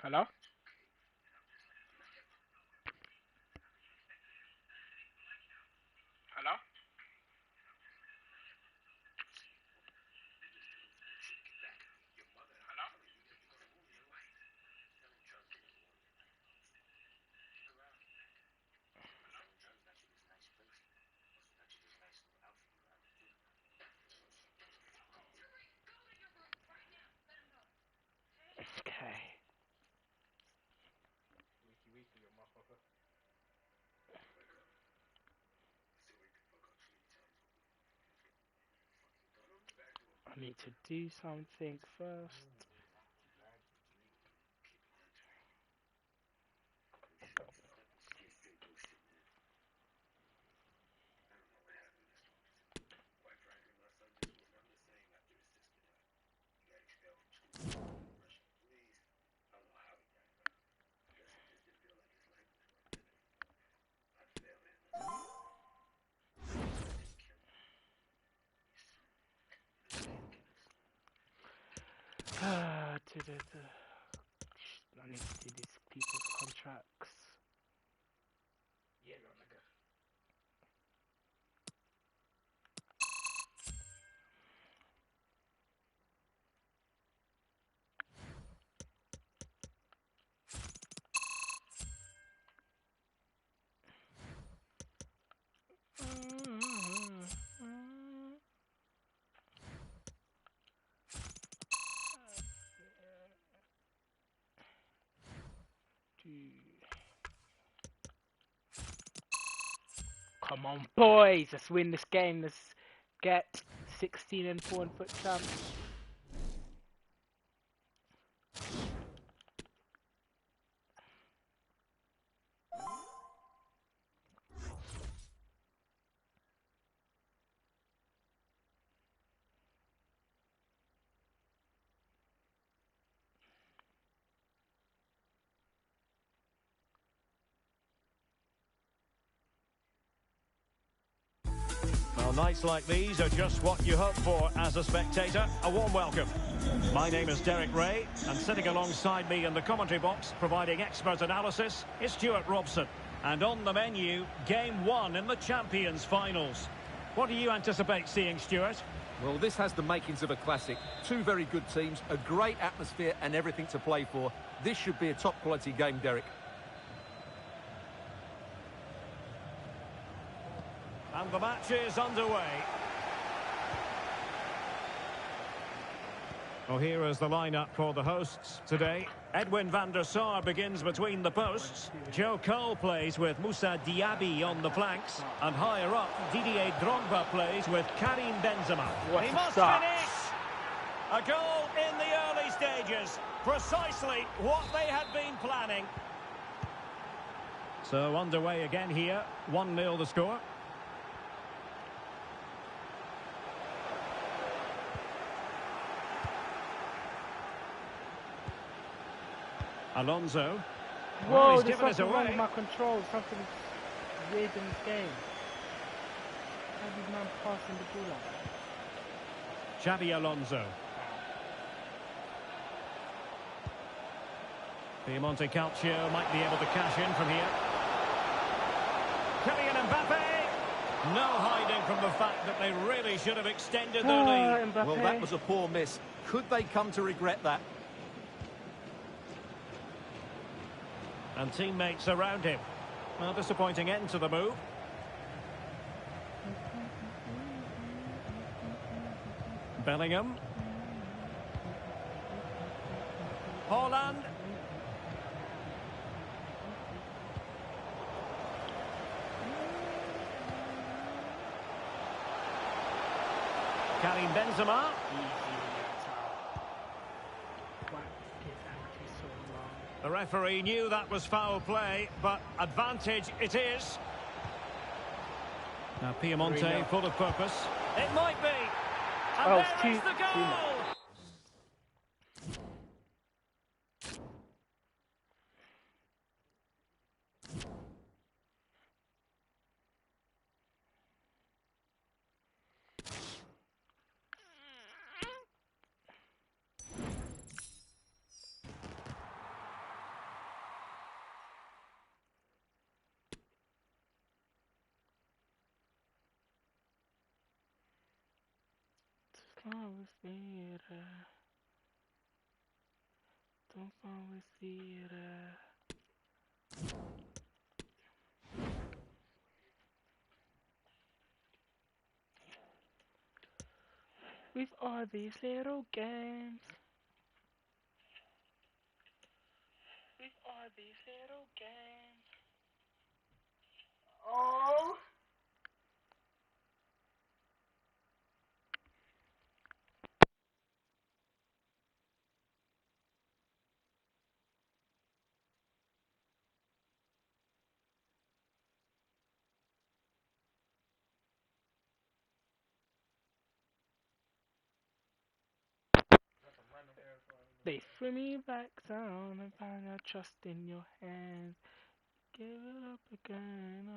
Hello? Hello? Hello? Okay. I need to do something first. I need to do these people's contracts. Yeah, nigga. Come on, boys! Let's win this game. Let's get 16 and 4 and FUT champs. Well, nights like these are just what you hope for as a spectator. A warm welcome. My name is Derek Ray, and sitting alongside me in the commentary box, providing expert analysis, is Stuart Robson. And on the menu, Game 1 in the Champions Finals. What do you anticipate seeing, Stuart? Well, this has the makings of a classic. Two very good teams, a great atmosphere and everything to play for. This should be a top-quality game, Derek. And the match is underway. Well, here is the lineup for the hosts today. Edwin van der Sar begins between the posts. Joe Cole plays with Moussa Diaby on the flanks. And higher up, Didier Drogba plays with Karim Benzema. What He must start. finish! A goal in the early stages. Precisely what they had been planning. So underway again here. 1-0 the score. Alonso. Well, Whoa, he's there's given us something wrong with away. my controls. Something weird in this game. How did man passing the ball like that? Xabi Alonso. Piemonte Calcio might be able to cash in from here. Kylian Mbappe. No hiding from the fact that they really should have extended their lead. Mbappe. Well, that was a poor miss. Could they come to regret that? And teammates around him. A disappointing end to the move. Bellingham. Haaland. Karim Benzema. The referee knew that was foul play, but advantage it is. Now Piemonte full of purpose. It might be. And there is the goal! With all these little games. With all these little games. Oh! They threw me back down and found I trust in your hands. Give it up again.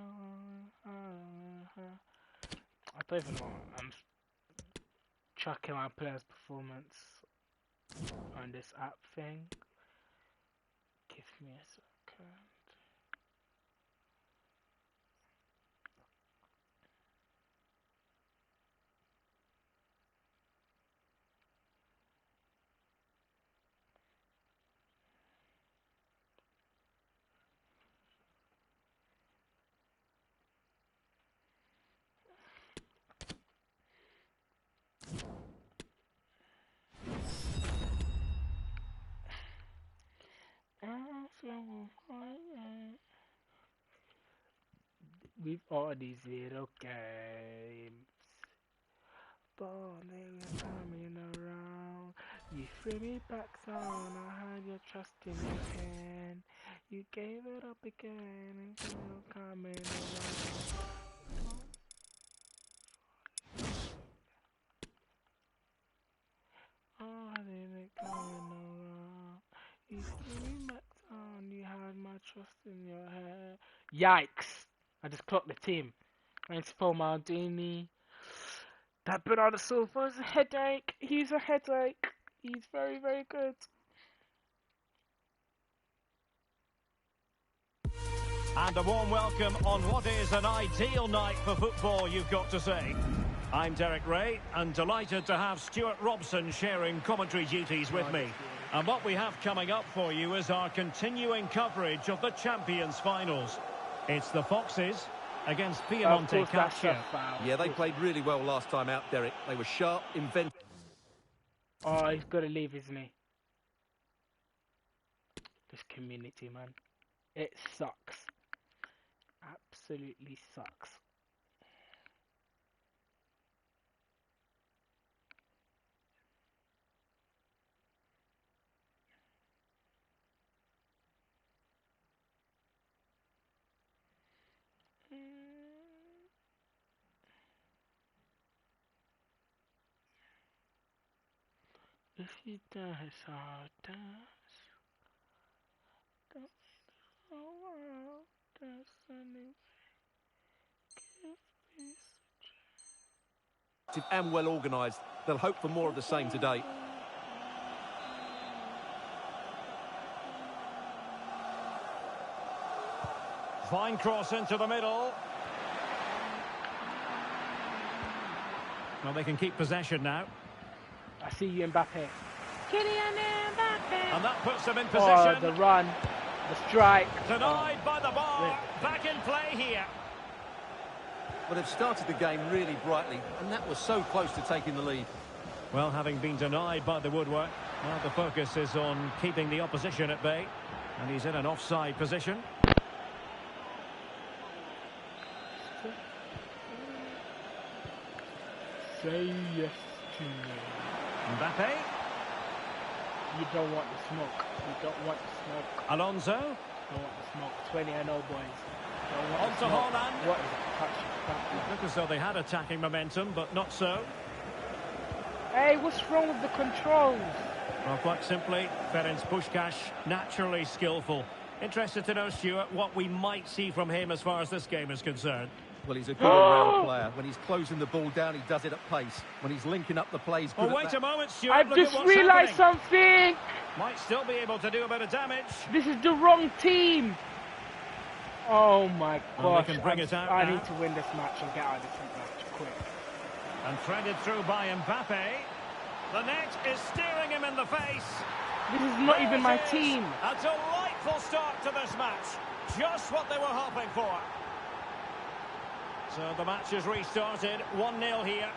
I don't even know. I'm tracking my player's performance on this app thing. Give me a second. With all these little games, but they were coming around. You threw me back down, I had your trust in your hand. You gave it up again, and you're coming around. Oh, I didn't coming around. You threw me back down, you had my trust in your hand. Yikes! I just clocked the team. Thanks for Maldini. That Bernardo Silva's a headache. He's a headache. He's very, very good. And a warm welcome on what is an ideal night for football, you've got to say. I'm Derek Ray, and delighted to have Stuart Robson sharing commentary duties with me. And what we have coming up for you is our continuing coverage of the Champions Finals. It's the Foxes against Piemonte Calcio. Yeah, they played really well last time out, Derek. They were sharp, inventive. Oh, he's got to leave, isn't he? This community, man. It sucks. Absolutely sucks. If you dance, I'll dance. Dance the world, dance anyway. Give peace. And well organised. They'll hope for more of the same today. Fine cross into the middle. Well, they can keep possession now. I see you, Mbappe. Kylian Mbappe. And that puts them in Oh, position. the run, the strike. Denied by the bar. Back in play here. But they've started the game really brightly, and that was so close to taking the lead. Well, having been denied by the woodwork, well, the focus is on keeping the opposition at bay. And he's in an offside position. Say yes to me. Mbappe. You don't want the smoke. You don't want the smoke. Alonso. Don't want the smoke. 20-0 boys. Don't want On the to smoke. Haaland. What is it? Touch. Look as though they had attacking momentum, but not so. Hey, what's wrong with the controls? Well, quite simply, Ferenc Puskás, naturally skillful. Interested to know, Stuart, what we might see from him as far as this game is concerned. Well, he's a good all-round player. When he's closing the ball down, he does it at pace. When he's linking up the plays, good Oh, wait a moment, Stuart. I've Look at just what's realised happening. something. Might still be able to do a bit of damage. This is the wrong team. Oh my Well, gosh. they can bring it out I now. need to win this match and get out of this match quick. And threaded through by Mbappe. The net is staring him in the face. This is not even my There it is. team. A delightful start to this match. Just what they were hoping for. So the match has restarted. 1-0 here.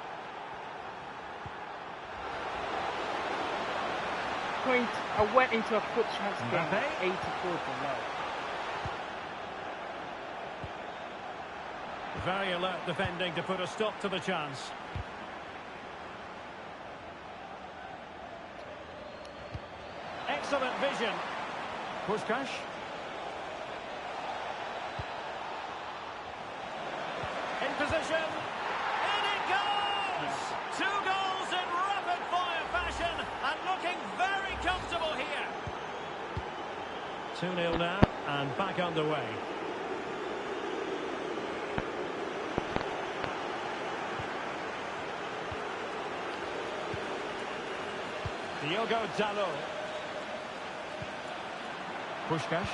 I went into a foot chance game. Mbappe. 84 to low. Very alert defending to put a stop to the chance. Excellent vision. Puskás. In position. In it goes! Yeah. 2 goals in rapid-fire fashion and looking very comfortable here. 2-0 now and back underway. Diogo Dalot. Puskás.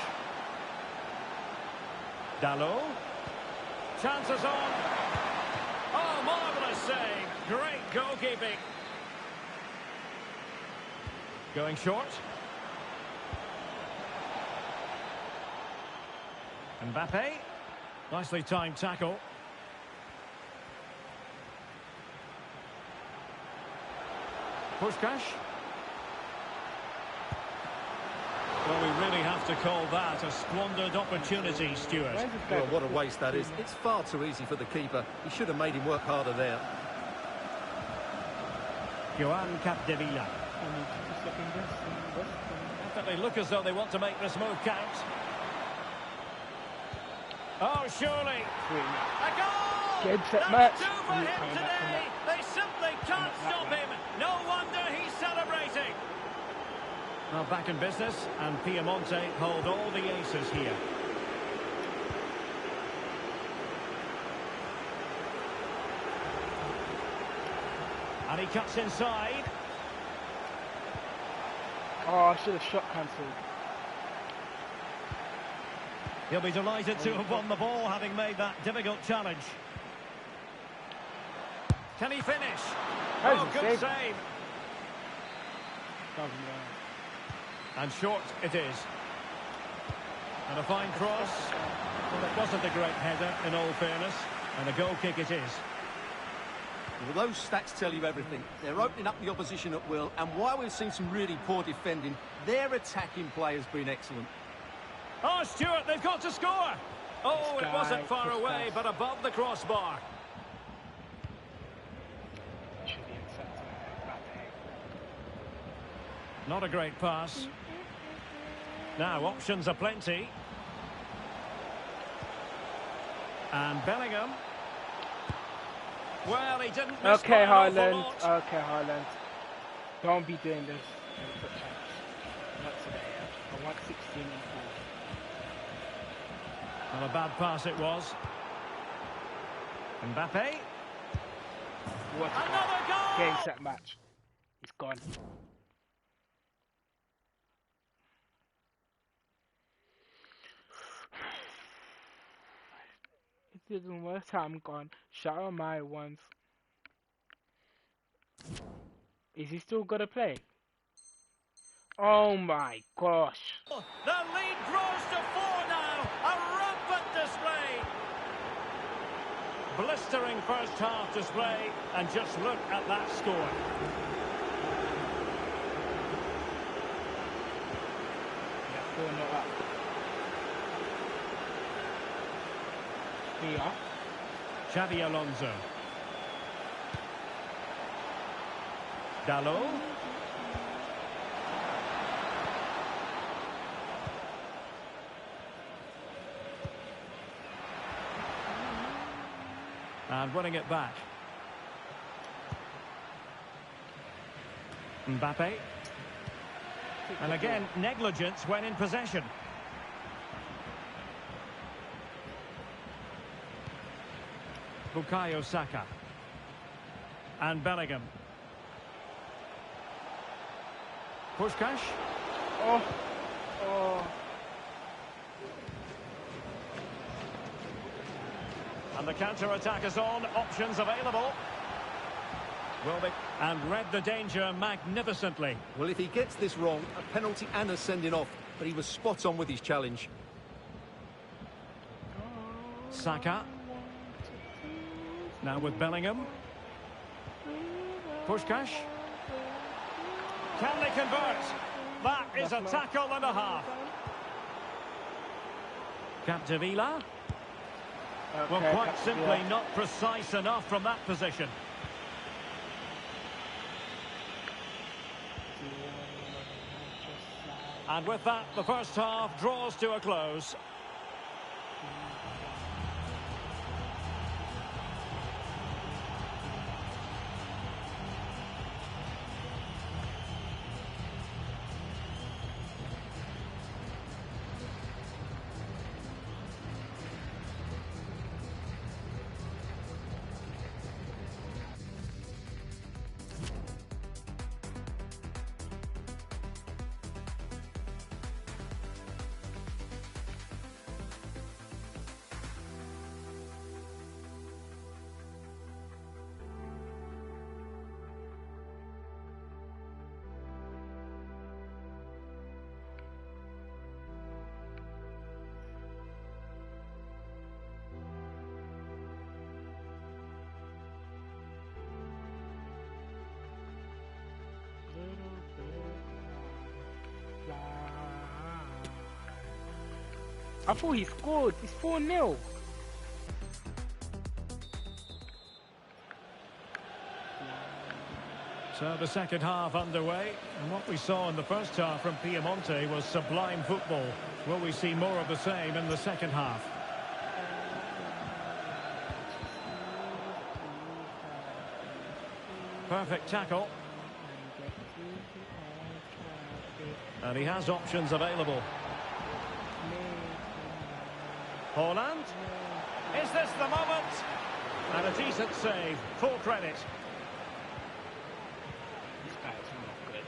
Dalot. Chances on. Oh, marvellous save. Great goalkeeping. Going short. Mbappe. Nicely timed tackle. Puskás. Well, we really have to call that a squandered opportunity, Stuart. Well, what a waste that is. It's far too easy for the keeper. He should have made him work harder there. Joan Capdevila. Definitely look as though they want to make this move count. Oh, surely. A goal! Good set That's match. 2 for him today. They simply can't stop him. No wonder he's celebrating. Well, back in business, and Piemonte hold all the aces here. And he cuts inside. Oh, I should have shot cancelled. He'll be delighted to have won the ball, having made that difficult challenge. Can he finish? Oh, good save. And short it is. And a fine cross. Well, it wasn't a great header, in all fairness. And a goal kick it is. Well, those stats tell you everything. They're opening up the opposition at will, and while we've seen some really poor defending, their attacking play has been excellent. Oh, Stuart, they've got to score! Oh, it wasn't far away, but above the crossbar. Not a great pass. Now, options are plenty. And Bellingham. Well, he didn't miss Okay, Haaland. an awful lot. Okay, Haaland. Don't be doing this. Not today. I want 16 and 4. Well, a bad pass it was. Mbappe. What a Another goal! game, set, match. It's gone. It didn't work. I'm gone. Shout out my ones. Is he still gonna play? Oh my gosh. The lead grows to 4 now. A rampant display. Blistering first half display. And just look at that score. Yeah, 4-0 up. Here. Xavi Alonso. Dalot. And winning it back. Mbappe. And again, negligence when in possession. Bukayo Saka. And Bellingham. Puskás. Oh. Oh. And the counter-attack is on. Options available. Will they... And read the danger magnificently. Well, if he gets this wrong, a penalty and a sending off. But he was spot on with his challenge. Saka. Now with Bellingham. Puskás. Can they convert? That is a tackle and a half. Capdevila. Well, quite simply not precise enough from that position. And with that, the first half draws to a close. I thought he scored. It's 4-0. So the second half underway, and what we saw in the first half from Piemonte was sublime football. Will we see more of the same in the second half? Perfect tackle. And he has options available. Haaland. Is this the moment? And a decent save. Full credit. This guy is not good.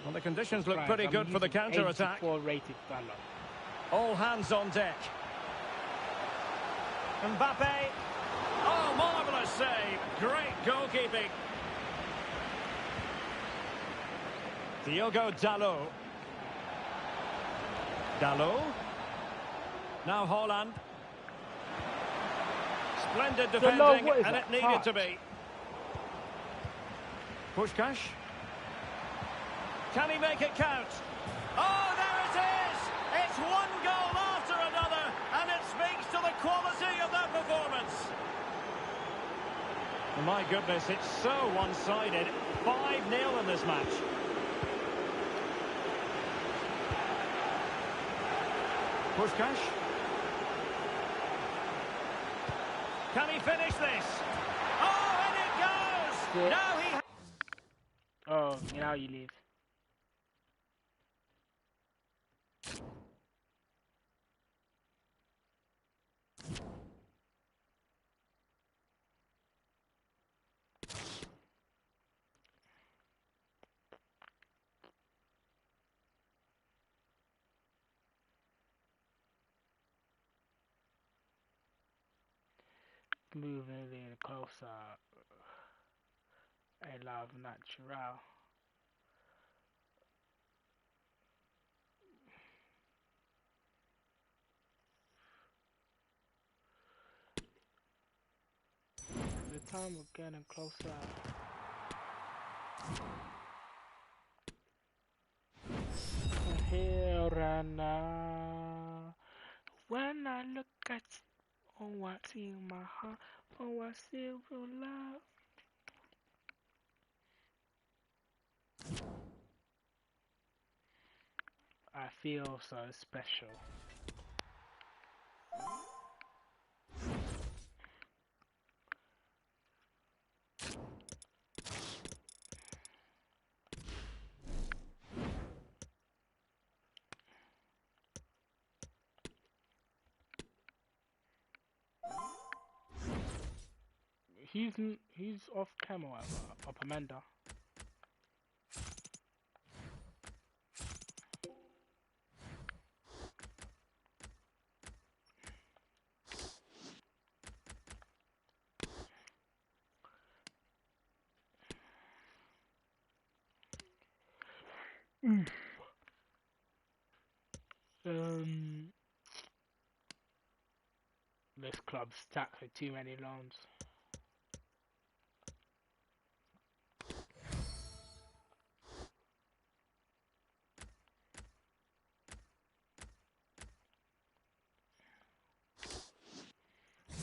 Well, the conditions look pretty good for the counter-attack. 84 rated fella. All hands on deck. Mbappe. Oh, marvellous save. Great goalkeeping. Diogo Dalot. Dalot. Now Haaland. Splendid defending, and it needed to be. Puskás. Can he make it count? Oh, there it is! It's one goal after another, and it speaks to the quality of that performance. My goodness, it's so one-sided. 5-0 in this match. Puskás. Can he finish this? Oh, and it goes! Now he... Oh, now you leave. Moving a little closer. I love natural. The time we're getting closer. Here and now. When I look at you, oh, I see my heart. Oh, I see real love. I feel so special. He's off camera, up Amanda. Mm. Um, this club's stacked with too many loans.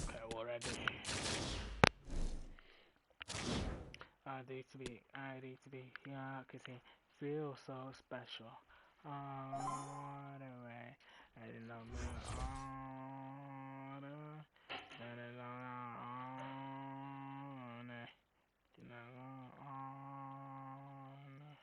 Okay, we're ready. I need to be, yeah, cause it feels so special. All the way, I didn't know me all the way, and it's all the way, you know, all the way.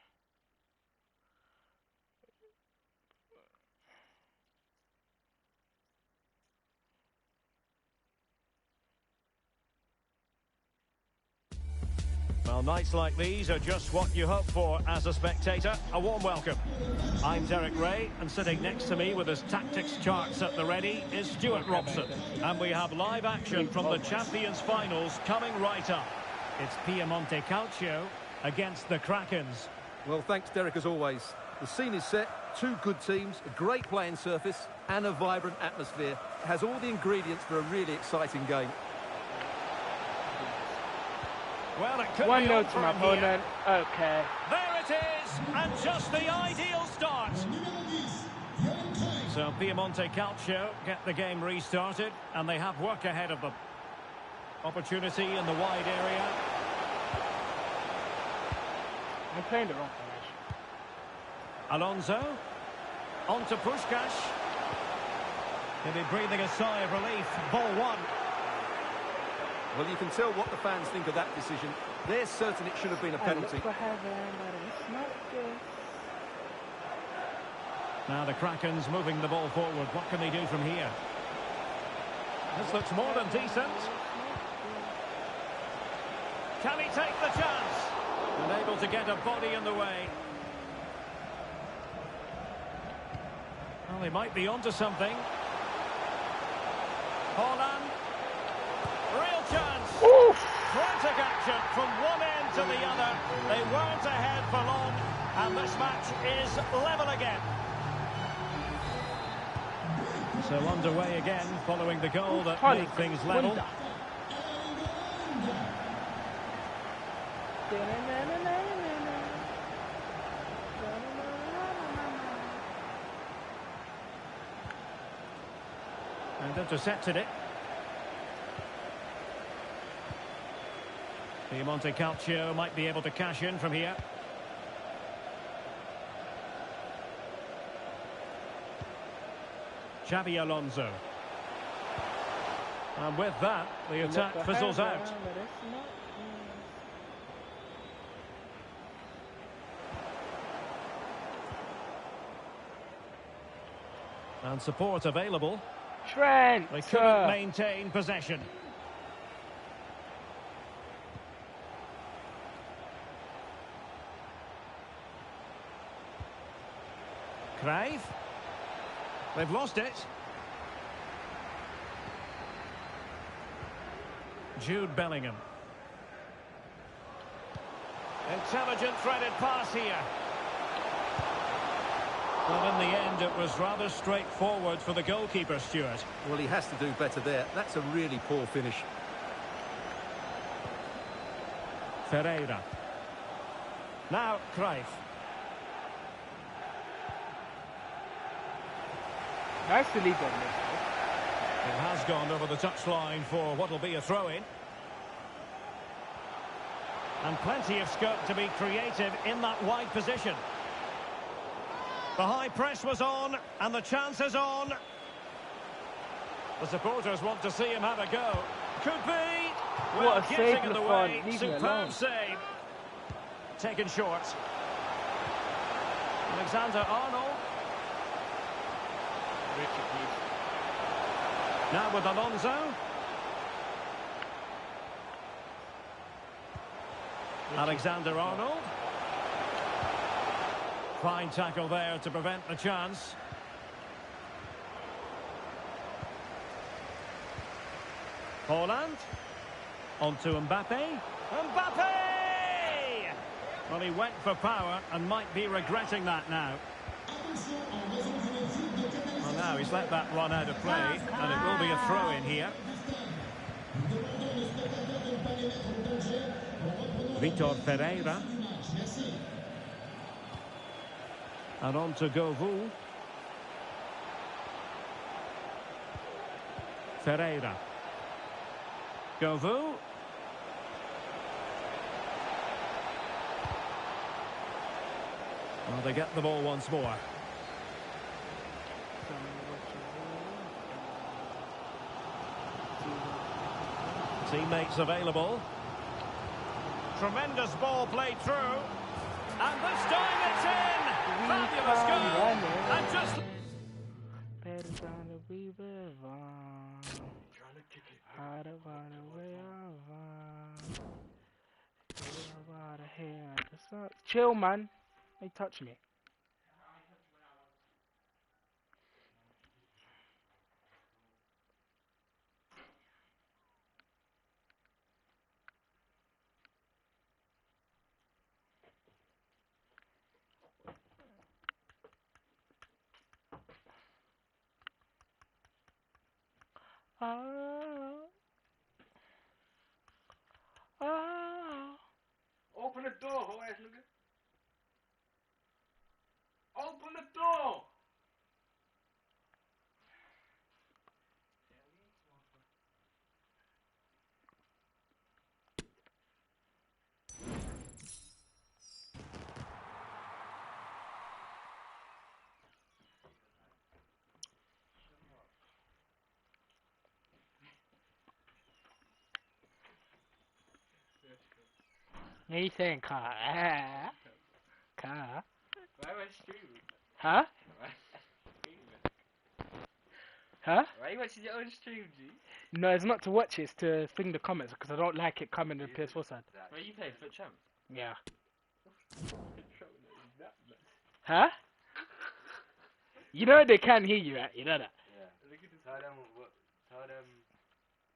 Well, nights like these are just what you hope for as a spectator. A warm welcome. I'm Derek Ray, and sitting next to me with his tactics charts at the ready is Stuart Okay, Robson. baby. And we have live action Please from the focus. Champions Finals coming right up. It's Piemonte Calcio against the Krakens. Well, thanks, Derek, as always. The scene is set, two good teams, a great playing surface and a vibrant atmosphere. It has all the ingredients for a really exciting game. Well, it could One be note on to my from here. opponent. Okay. There it is, and just the ideal start. So Piemonte Calcio get the game restarted, and they have work ahead of them. Opportunity in the wide area. I'm playing the wrong formation. Alonso. On to Puskás. He'll be breathing a sigh of relief. Ball one. Well, you can tell what the fans think of that decision. They're certain it should have been a I look penalty. for heaven, but it's not good. Now the Krakens moving the ball forward. What can they do from here? This looks more than decent. Can he take the chance? Unable to get a body in the way. Well, they might be onto something. Haaland. Real chance. Oof. Frantic action from one end to the other. They weren't ahead for long, and this match is level again. So underway again, following the goal that made things level. And intercepted it. Piemonte Calcio might be able to cash in from here. Xabi Alonso. And with that, the attack fizzles out. And support available. Trent! They couldn't maintain possession. Cruijff. They've lost it. Jude Bellingham. Intelligent threaded pass here. Well, in the end, it was rather straightforward for the goalkeeper, Stuart. Well, he has to do better there. That's a really poor finish. Ferreira. Now, Cruijff. Nice to lead them. It has gone over the touchline for what will be a throw-in. And plenty of scope to be creative in that wide position. The high press was on, and the chance is on. The supporters want to see him have a go. Could be. Well, What a getting save, in the Lafont. way. Leave me alone. Superb save. Taken short. Alexander-Arnold. Now with Alonso. Alexander-Arnold. Fine tackle there to prevent the chance. Haaland. On to Mbappe. Mbappe! Well, he went for power and might be regretting that now. Well, now he's let that run out of play, and it will be a throw-in here. Vitor Ferreira. And on to Govou. Ferreira. Govou. Well, they get the ball once more. Teammates available. Tremendous ball played through. And this time it's in! Fabulous goal! And just... Chill, man. They touch me. Open the door, hoe ass nigga. Open the door. What are you saying, car? Car? Why am I streaming? Huh? Huh? Why are you watching your own stream, G? No, it's not to watch it, it's to thing the comments, because I don't like it coming to the PS4 side. Where you play FUT champ? Yeah. Huh? You know they can't hear you, right? You know that? Yeah. Tell them.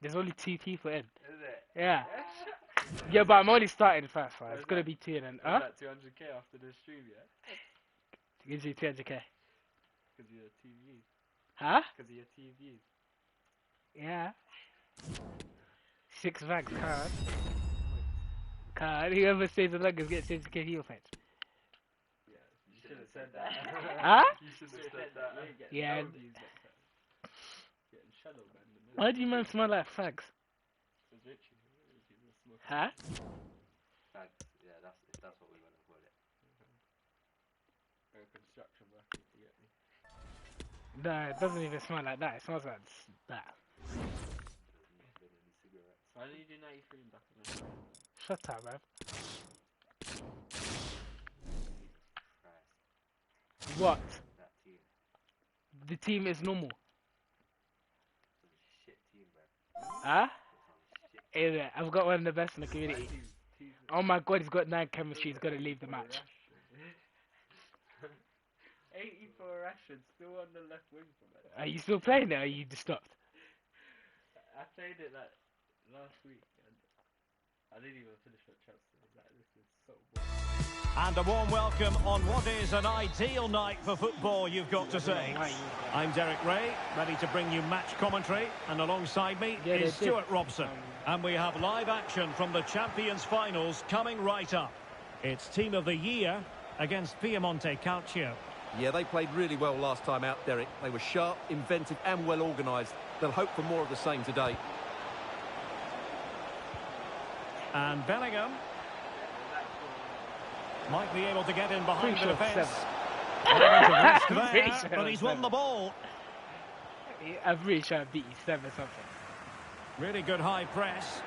There's only 2 people in. Is it? Yeah. Yeah, but I'm only starting first, right? It's gonna be 2 and then. Huh? That 200k after the stream, yeah? Gives you 200k. Because of your TV. Huh? Because of your TV. Yeah. 6 bags, card. Card. Whoever stays the longest gets 60k heal points. Yeah, you should have said that. Huh? You should have said that. Yeah. Getting shadow banned in the middle. Why do you man smell like fags? It's literally- Huh? Yeah, that's what we want to call it. Construction worker to get me. No, it doesn't even smell like that. It smells like that. Why did you do 93 in back in the Shut up, man. What? That team. The team is normal. It's a shit team, bro. Huh? Yeah, I've got one of the best in the community. Oh my god, he's got 9 chemistry. He's gonna leave the match. 84 Rashford, still on the left wing for me. Are you still playing it or are you just stopped? I played it like last week and I didn't even finish my Chelsea. Like, this is so boring. And a warm welcome on what is an ideal night for football, you've got to say. I'm Derek Ray, ready to bring you match commentary, and alongside me is Stuart Robson. And we have live action from the Champions Finals coming right up. It's Team of the Year against Piemonte Calcio. Yeah, they played really well last time out, Derek. They were sharp, inventive and well organised. They'll hope for more of the same today. And Bellingham might be able to get in behind the defence. But he's won the ball. I'm pretty sure I beat you 7 something. Really good high press.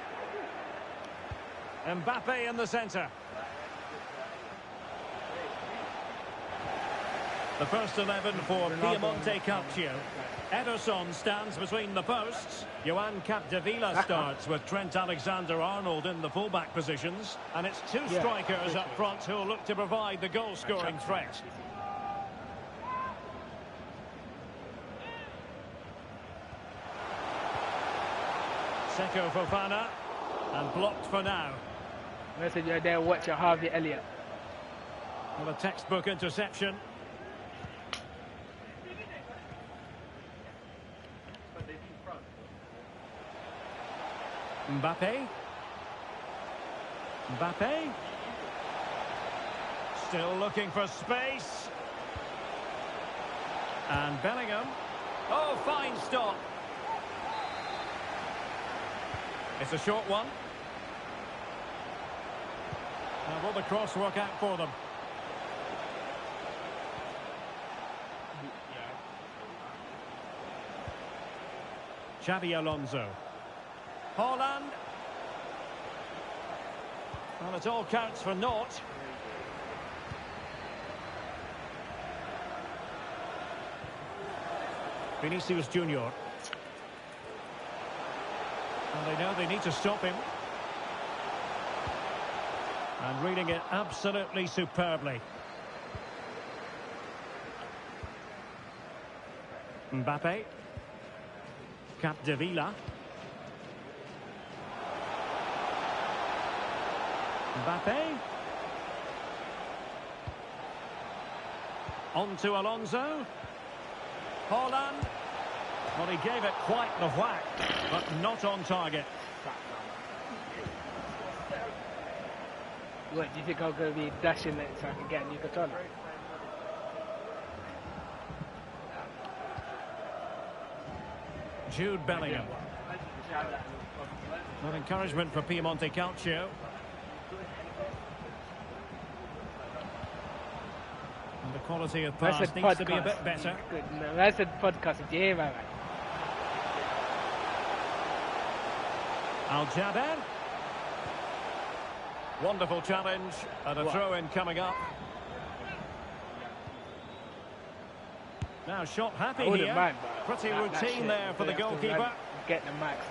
Mbappe in the centre. The first 11 for Piemonte Calcio. Ederson stands between the posts. Johan Capdevila starts with Trent Alexander-Arnold in the fullback positions. And it's 2 strikers up front who'll look to provide the goal-scoring threat. Seko Fofana. And blocked for now. I said you're there watching Harvey Elliott. Well, a textbook interception. Mbappe. Mbappe. Still looking for space. And Bellingham. Oh, fine stop. It's a short one. Now will the cross work out for them? Xabi Alonso. Haaland. Well, it all counts for naught. Vinicius Junior. And they know they need to stop him. And reading it absolutely superbly. Mbappe. Capdevila. Mbappe. On to Alonso. Haaland. Well, he gave it quite the whack, but not on target. What, do you think I'm going to be dashing it so I can get a new controller? Jude Bellingham. Not encouragement for Piemonte Calcio. And the quality of pass needs to be a bit better. Good. No, that's a podcast. Did you hear that? Al-Jaber. Wonderful challenge and a throw-in coming up. Now shot happy here. Mind, pretty routine there for the goalkeeper. Get the max.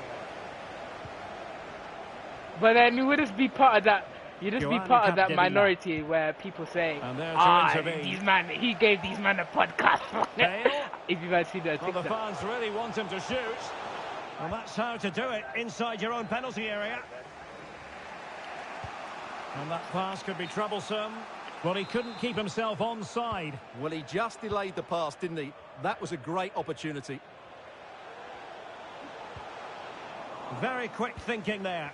But then you would just be part of that. You just be part of that minority where people say, these man, he gave these men a podcast. If you guys see that, well, the fans really want him to shoot. Well, that's how to do it inside your own penalty area. And that pass could be troublesome. Well, he couldn't keep himself onside. Well, he just delayed the pass, didn't he? That was a great opportunity. Very quick thinking there.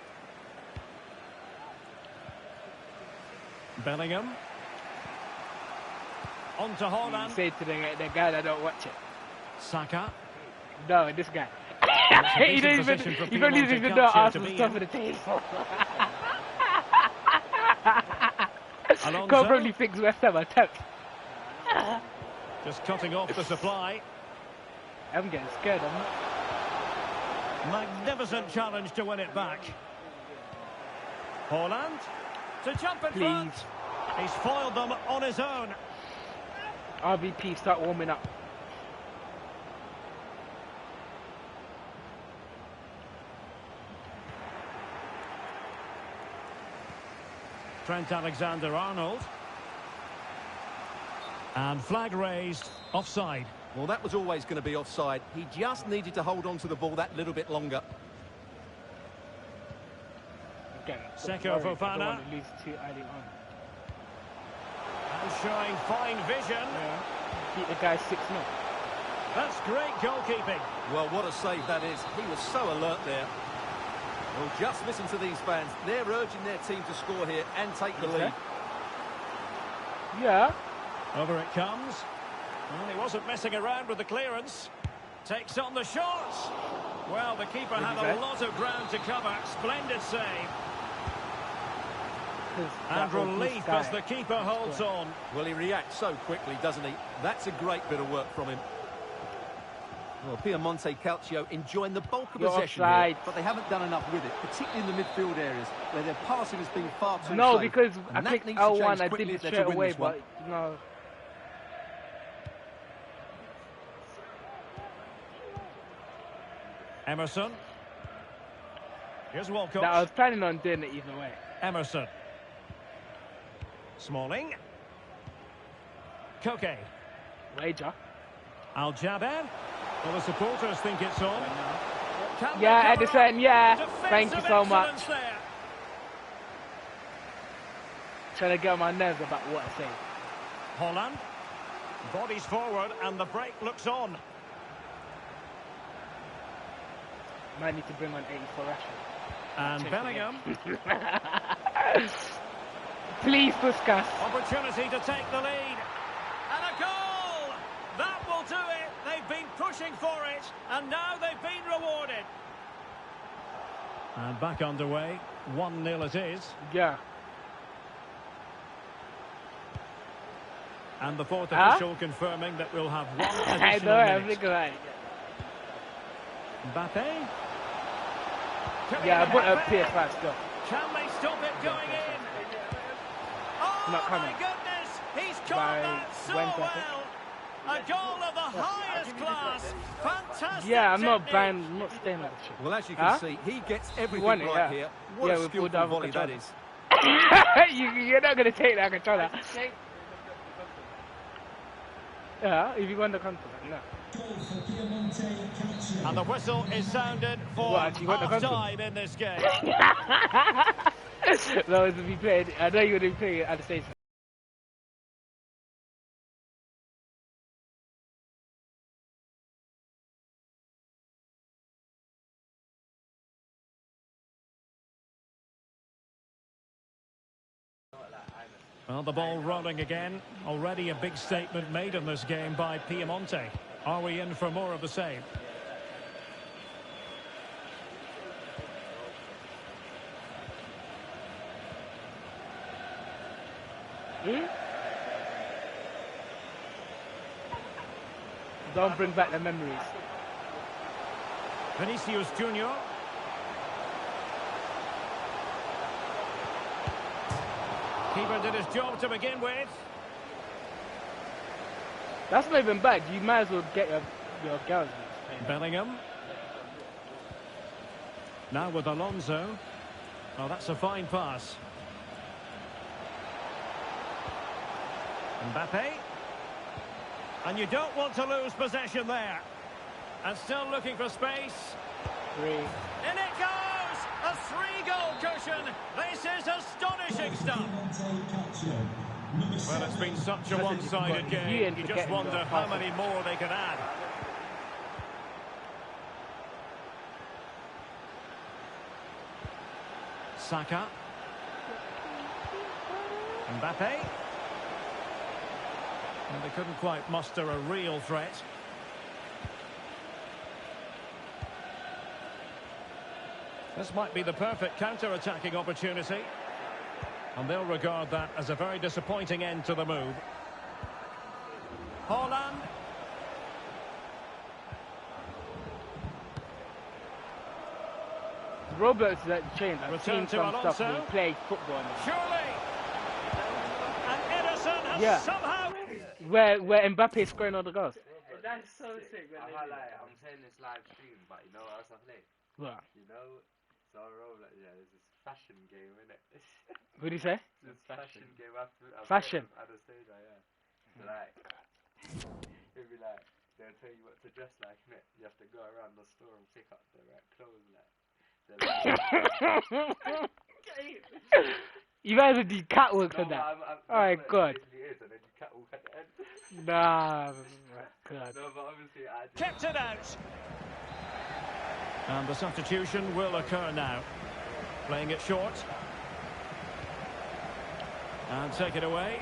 Bellingham. On to Haaland. You say to the guy that don't watch it. Saka. No, this guy. He don't even know Arsenal's top of the table. Can't probably fix West Ham attempt. Just cutting off the supply. I'm getting scared, I'm not. Magnificent challenge to win it back. Haaland to jump in front. He's foiled them on his own. RVP, start warming up. Trent Alexander-Arnold. And flag raised, offside. Well, that was always going to be offside. He just needed to hold on to the ball that little bit longer. Again, Seko Fofana. Lose too early on. And showing fine vision. Yeah. Keep the guy 6-0. That's great goalkeeping. Well, what a save that is. He was so alert there. Well, just listen to these fans. They're urging their team to score here and take the lead. Yeah. Over it comes. Well, he wasn't messing around with the clearance. Takes on the shots. Well, the keeper had a lot of ground to cover. Splendid save. And relief as the keeper holds on. Well, he reacts so quickly, doesn't he? That's a great bit of work from him. Well, Piemonte Calcio enjoying the bulk of possession here, but they haven't done enough with it, particularly in the midfield areas where their passing has been far too No, safe. because I and clicked L1, I did it straight away, but no. Emerson. Here's Walcott. I was planning on doing it either way. Emerson. Smalling. Koke. Wager. Al-Jaber. Well, the supporters think it's on. Yeah, Edison, yeah. Thank you so much. There. Trying to get on my nerves about what I say. Holland. Bodies forward and the break looks on. Might need to bring on 84 Rashford. And Bellingham. Please, Puskas. Opportunity to take the lead. And a goal! That will do it. They've been pushing for it, and now they've been rewarded. And back underway. 1-0 it is. Yeah. And the fourth official confirming that we'll have one additional minute. Mbappe. Yeah, I put a PS5 still. Can they stop it going in? Oh Not coming. my goodness! He's caught that so well. A goal of the highest class. Fantastic. Yeah, I'm not technique. buying, I'm not staying with the shit. Well, as you can see, he gets everything won it, right yeah. here. What Yeah, a we skillful pulled out volley that control. is. You're not going to take that controller. Yeah, if you want the controller, no. And the whistle is sounded for What, you want the half-time in this game. No, it's to be played. I know you're going to be playing at the station. Well, the ball rolling again. Already a big statement made in this game by Piemonte. Are we in for more of the same? Don't bring back the memories. Vinicius Junior. Keeper did his job to begin with. That's not even bad. You might as well get your girls. Bellingham. Now with Alonso. Oh, that's a fine pass. Mbappe. And you don't want to lose possession there. And still looking for space. Three. In it goes! A 3-goal cushion. This is astonishing stuff. Well, it's been such a one-sided game. You just wonder how many more they can add. Saka. Mbappe. And they couldn't quite muster a real threat. This might be the perfect counter-attacking opportunity. And they'll regard that as a very disappointing end to the move. Holland. Roberts that changed. I've Return seen to some Alonso. stuff when he played football. Surely. And Edison has somehow... Where Mbappe is scoring all the goals. That's so sick. I'm saying this live stream, but you know what else I play? What? You know, so there's this fashion game, innit? What do you say? This fashion game after Fashion. Anastasia, yeah. So like, it'd be like, they'll tell you what to dress like, innit? You have to go around the store and pick up the right clothes, like. You guys would do catwalk for that. Alright, good. Nah, God. No, but obviously I Kept it out. And the substitution will occur now. Playing it short. And take it away.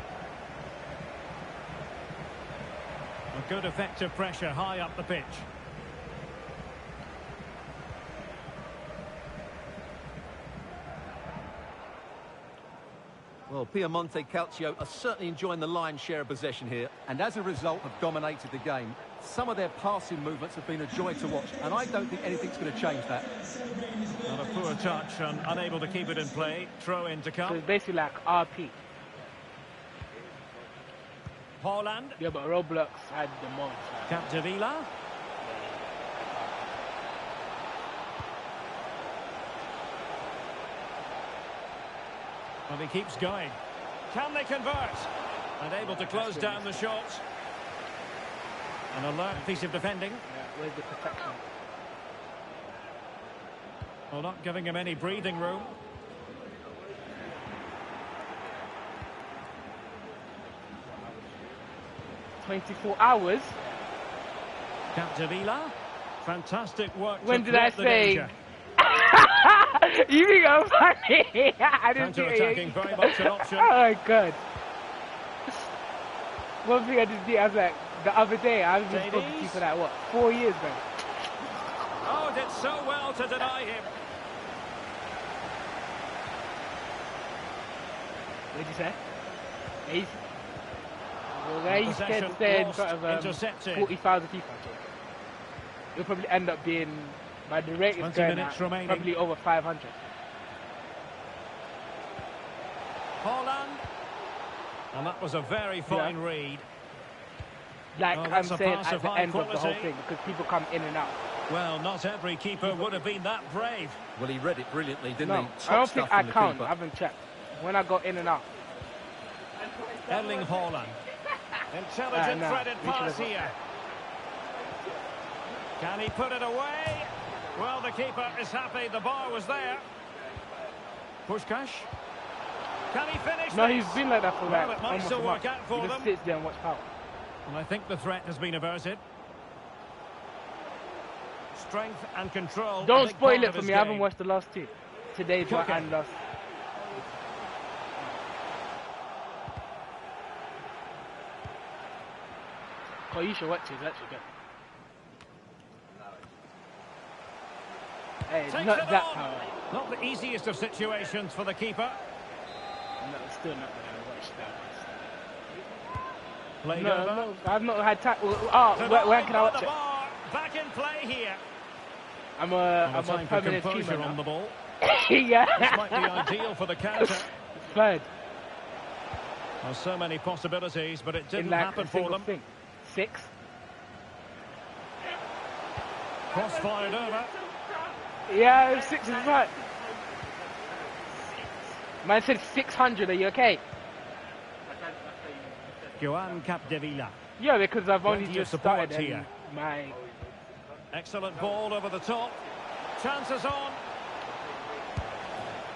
A good effective pressure high up the pitch. Well, Piemonte Calcio are certainly enjoying the lion's share of possession here, and as a result have dominated the game. Some of their passing movements have been a joy to watch, and I don't think anything's going to change that. Not a poor touch and unable to keep it in play. Throw in to So come. it's basically like RP. Holland. Yeah, but Roblox had the most. Capdevila. Well, he keeps going. Can they convert? And able to close down the shot. An alert piece of defending. Yeah, where's the protection? Well, not giving him any breathing room. 24 hours. Capdevila. Fantastic work. When did I say? You think I'm funny? I didn't see Counter-attacking, very much an option. Oh my god. One thing I just did, I was like, the other day, I was been talking to you for like, what, 4 years, man? Oh, did so well to deny him. What did you say? He's... Well, he's scared to stay in front of 40,000 people. It'll probably end up being, by the rate it's going at, probably over 500. Holland. And that was a very fine read. Like I'm saying at the end of the whole thing, because people come in and out. Well, not every keeper would have been that brave. Well, he read it brilliantly, didn't he? I don't think I count. I haven't checked. When I got in and out. Erling Haaland. Intelligent threaded pass here. Can he put it away? Well, the keeper is happy. The bar was there. Puskás. Can he finish? No, he's been like that for like it might still work out for them. He just sits there and watch power. And I think the threat has been averted. Strength and control. Don't spoil it for me. I haven't watched the last two. Today's one and last. Oh, you should watch it. It's actually good. Hey, it's not that power. Not the easiest of situations for the keeper. No, it's still not going to watch that. Played over. No, I've not had time. Where can I watch it? Back in play here. I'm a permanent teamer on the ball. Yeah. This might be ideal for the counter. Third. There's so many possibilities, but it didn't like happen for them. 6. Cross fired over. Yeah, 6 is right. Man said 600. Are you okay? Joan Capdevila. Yeah, because I've only just started here. My excellent ball over the top. Chances on.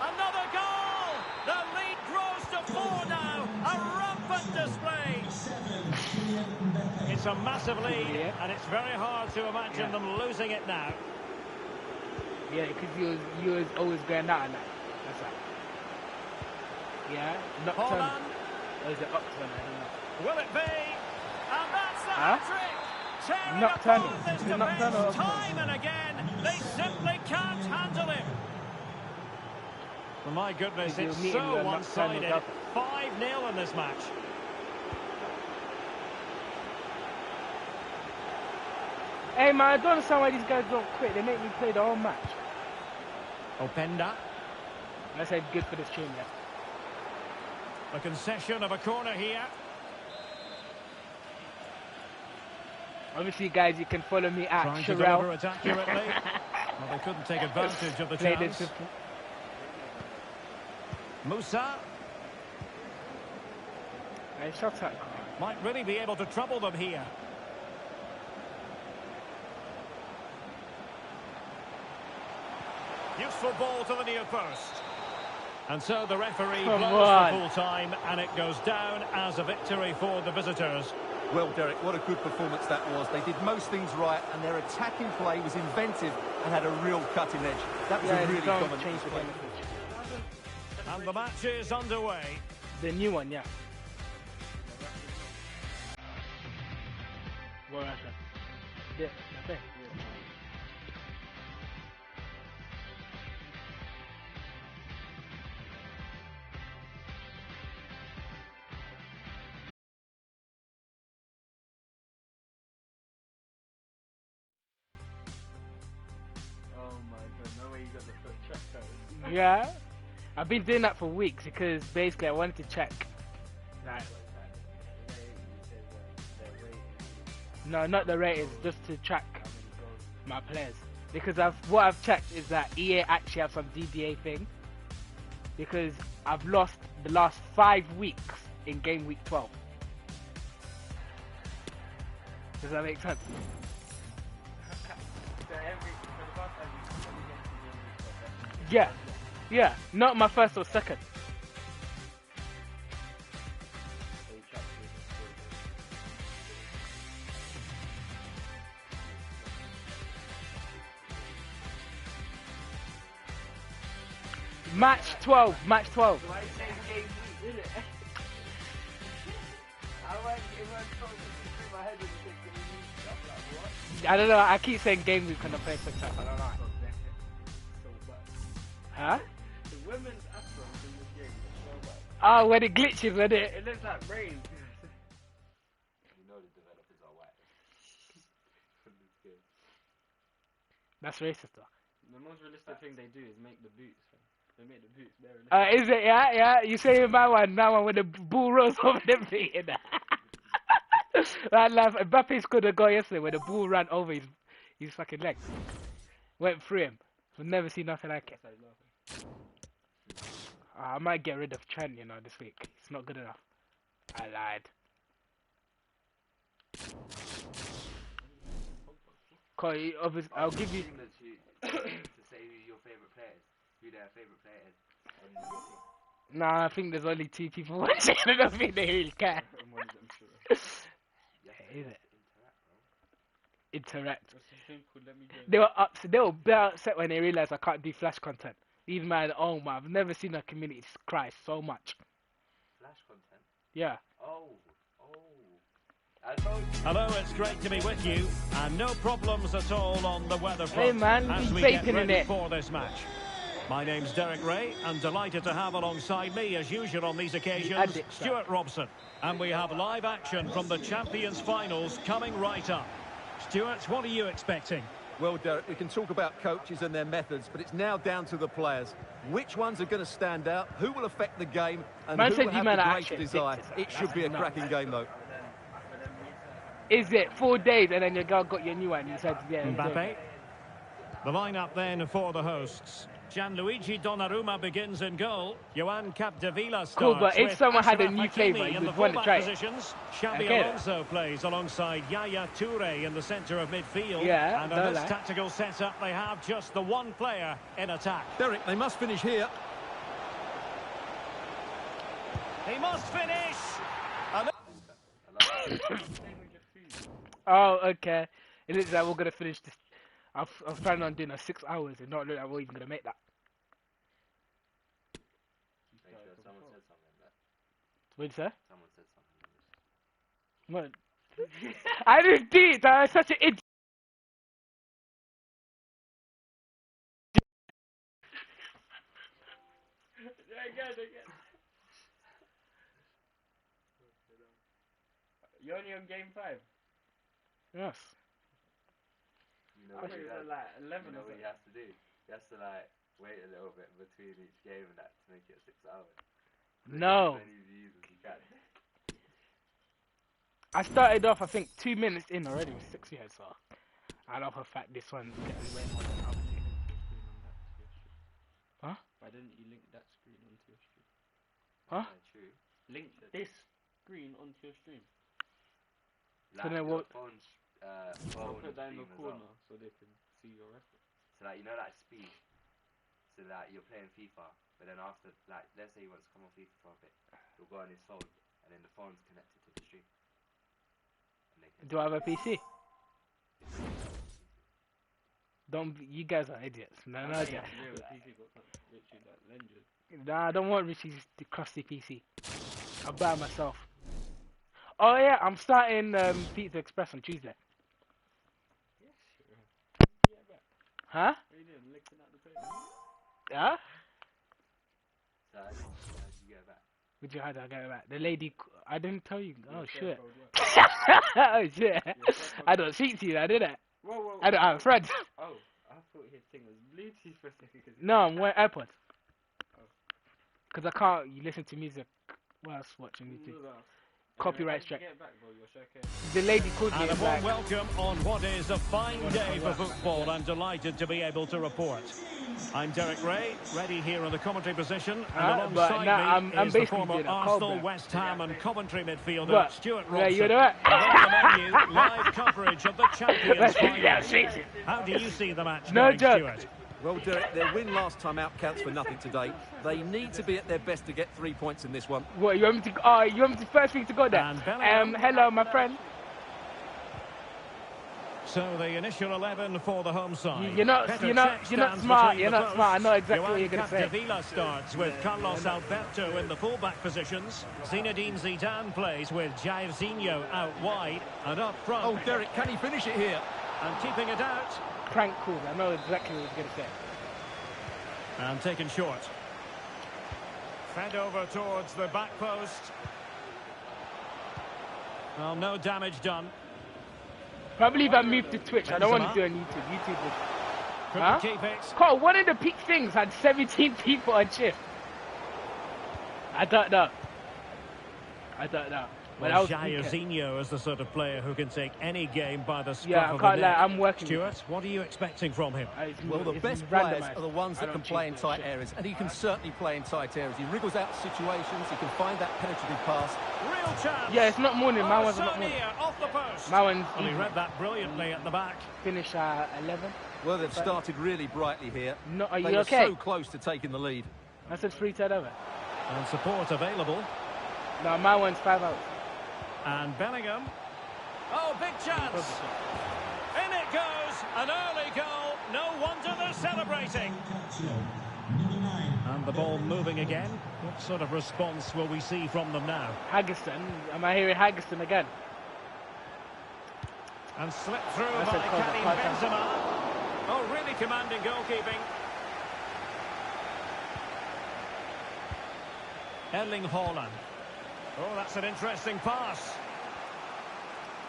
Another goal. The lead grows to 4 now. A rampant display. It's a massive lead, and it's very hard to imagine them losing it now. Yeah, because you was always going out and that. That's right. Yeah, nocturnal. Or is it nocturnal? I don't know. Will it be? And that's the hat-trick! Nocturnal. This defense time and again. They simply can't handle him. Well, my goodness, it's so one-sided. 5-0 in this match. Hey man, I don't understand why these guys don't quit. They make me play the whole match. Openda. I said good for this team, yeah. A concession of a corner here. Obviously, guys, you can follow me at Trying Sherelle. to deliver it accurately. Well, they couldn't take advantage of the chance. Musa. Hey, shut up. Might really be able to trouble them here. Useful ball to the near post. And so the referee blows for full time, and it goes down as a victory for the visitors. Well, Derek, what a good performance that was. They did most things right, and their attacking play was inventive and had a real cutting edge. That was a really dominant display. And the match is underway. The new one, yeah. Well, yeah, okay. Yeah, I've been doing that for weeks because basically I wanted to check. Like, no, not the ratings, just to track my players. Because what I've checked is that EA actually have some DBA thing. Because I've lost the last 5 weeks in game week 12. Does that make sense? Yeah. Yeah, not my first or second. Match 12. Match 12. Why are you saying game week, innit? I went, it went totally through my head when you said game week. I'm like, what? I don't know. I keep saying game week when I play success. I don't know. So bad. Huh? The women's afros in this game are so bad. Oh, when it glitches, when it. It looks like rain. You know the developers are white. From this game. That's racist, though. The most realistic thing they do is make the boots. They make the boots very realistic. Is it? Yeah, yeah. You say my one, when the ball rolls over the feet. That laugh. Mbappe scored a goal yesterday when the ball ran over his fucking leg. Went through him. We've never seen nothing like it. I might get rid of Trent, this week. It's not good enough. I lied. Obviously, I'll give you. To say who your favourite players, who their favourite player is. Nah, I think there's only 2 people watching. I don't think they really care. Is it? Interact. They were upset when they realised I can't do flash content. These man, oh man, I've never seen a community cry so much. Flash content? Yeah. Oh. I told you. Hello, it's great to be with you, and no problems at all on the weather front Hey man, as we vaping get in ready it. for this match. My name's Derek Ray, and delighted to have alongside me, as usual on these occasions, Stuart Robson. And we have live action from the Champions Finals coming right up. Stuart, what are you expecting? Well, Derek, we can talk about coaches and their methods, but it's now down to the players. Which ones are going to stand out, who will affect the game, and Man who said will you have man the are greater actually desire. addicted. It should be a cracking game, though. Is it 4 days and then your girl got your new one? You said, yeah. Mbappe. The lineup then for the hosts. Gianluigi Donnarumma begins in goal. Johan Capdevila starts. Cool, but if with someone had a Achraf new Hakimi flavour, in you the would want to fullback try it. positions. Xabi Okay. Alonso plays alongside Yaya Toure in the centre of midfield. Yeah, and don't in this lie. tactical setup, they have just the one player in attack. Derek, they must finish here. He must finish. And Oh, okay. It looks like we're going to finish this. I was planning on doing 6 hours and not look like we're even going to make that. Make sure someone said something like that. What did you say? Someone said something. What? I didn't do it. I was such an idiot. Again. You're only on game 5. Yes. You know what he has, like 11 you know what he has to do? He has to like wait a little bit between each game and that to make it 6 hours. So No. as many views as you can. I started off, I think, 2 minutes in already with 6 years, so I love the fact this one gets way more than other two. Huh? Why didn't you link that screen onto your stream? Huh? Yeah, true. Link this screen onto your stream. So Like then your what? phone Put that in the corner so they can see your record. So like, you know, like speed. So like you're playing FIFA, but then after, like, let's say he wants to come on FIFA for a bit, he'll go on his phone, and then the phone's connected to the stream. And they can Do I have a PC? You guys are idiots. No, yeah, idea. PC got literally that lenses. Nah, I don't want Richie's crusty PC. I'll buy it myself. Oh yeah, I'm starting Pizza Express on Tuesday. Yeah, sure. Yeah, but Huh? what are you doing? Licking out the paper? Yeah? So how did you get back? How did I get it back? The lady, I didn't tell you. Oh Your shit. share code worked. Oh shit. Your share code I don't speak to you, I did it. Whoa. I don't have friends. Oh, I thought his thing was Bluetooth for a second. No, I'm wearing AirPods. Oh. Because I can't listen to music whilst watching YouTube. Copyright strike. Get back, bro. Your share code. The lady called me a and warm like, welcome on what is a fine day for football. I'm delighted to be able to report. I'm Derek Ray, ready here in the commentary position, and but alongside nah, me I'm is the basically former doing a Arsenal, callback. West Ham and Coventry midfielder What? Stuart Yeah, Robson. you know what? And on the menu, live coverage of the Champions Let's do Final. that, shit. How do you see the match No going, joke. Stuart? Well, Derek, their win last time out counts for nothing today. They need to be at their best to get 3 points in this one. What, you want me to, first thing to go there? And Bellingham. Hello, my friend. So the initial 11 for the home side. You're not smart. You're not smart. I know exactly what you're going to say. Capdevila starts with Carlos Alberto in the full-back positions. Zinedine Zidane plays with Jairzinho out wide and up front. Oh, Derek, can he finish it here? And keeping it out. Prank call. I know exactly what he's going to say. And taken short. Fed over towards the back post. Well, no damage done. Probably if I move to Twitch. I don't want to do it on YouTube. YouTube is... Couldn't keep it. Cole, one of the peak things had 17 people on shift. I don't know. Well, Jairzinho is the sort of player who can take any game by the scruff of the neck. Yeah, I can't lie, I'm working. Stuart, what are you expecting from him? Well, the best players are the ones that can play in tight areas, and he can certainly play in tight areas. He wriggles out situations, he can find that penetrative pass. Real chance! Yeah, it's not morning, my one's not morning. Off the post. My one's... Well, he read that brilliantly at the back. Finish at 11. Well, they've started really brightly here. No, are you they okay? were so close to taking the lead. I said 3 turnover. And support available. No, my one's 5 out. And Bellingham. Oh, big chance. In it goes. An early goal. No wonder they're celebrating. And the ball moving again. What sort of response will we see from them now? Haggiston. Am I hearing Haggiston again? And slipped through by Karim Benzema. Oh, really commanding goalkeeping. Erling Haaland. Oh, that's an interesting pass.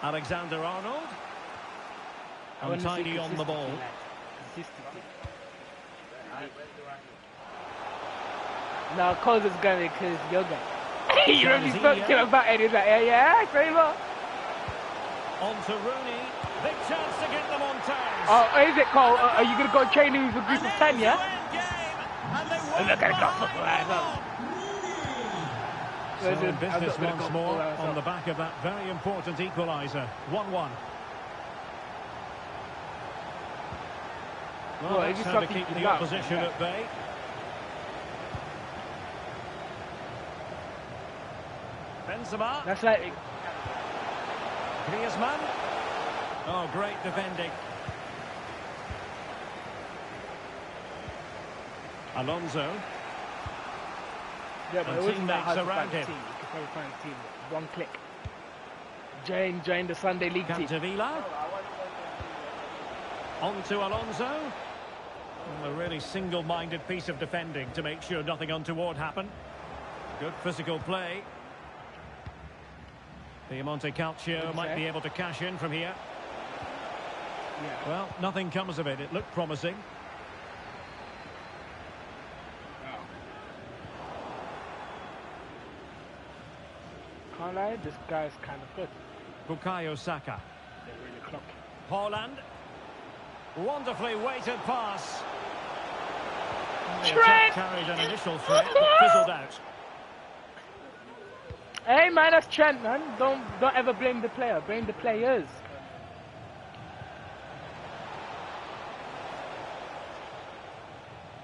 Alexander-Arnold. Untidy on the ball. No, Coles is going because yoga. You really spoke to him about it. He's like, yeah, very well. On to Rooney. Big chance to get them on terms. Oh, is it, Cole? Are you going to go training with a group of 10, yeah? And they're going to go football. So in business once more on the back of that very important equaliser. 1-1. Well, that's how to keep the opposition at bay. Benzema. That's like... Griezmann. Oh, great defending. Alonso. Yeah, but it wasn't that hard to around find a him. team. You could probably find a team with one click. Join the Sunday League team. Capdevila. On to Alonso. A really single-minded piece of defending to make sure nothing untoward happened. Good physical play. Piemonte Calcio might be able to cash in from here. Yeah. Well, nothing comes of it. It looked promising. Can't lie, this guy's kind of good. Bukayo Saka. They're really clocking. Haaland. Wonderfully weighted pass. Trent! Carried an initial threat, but fizzled out. Hey man, that's Trent, man. Don't ever blame the player. Blame the players.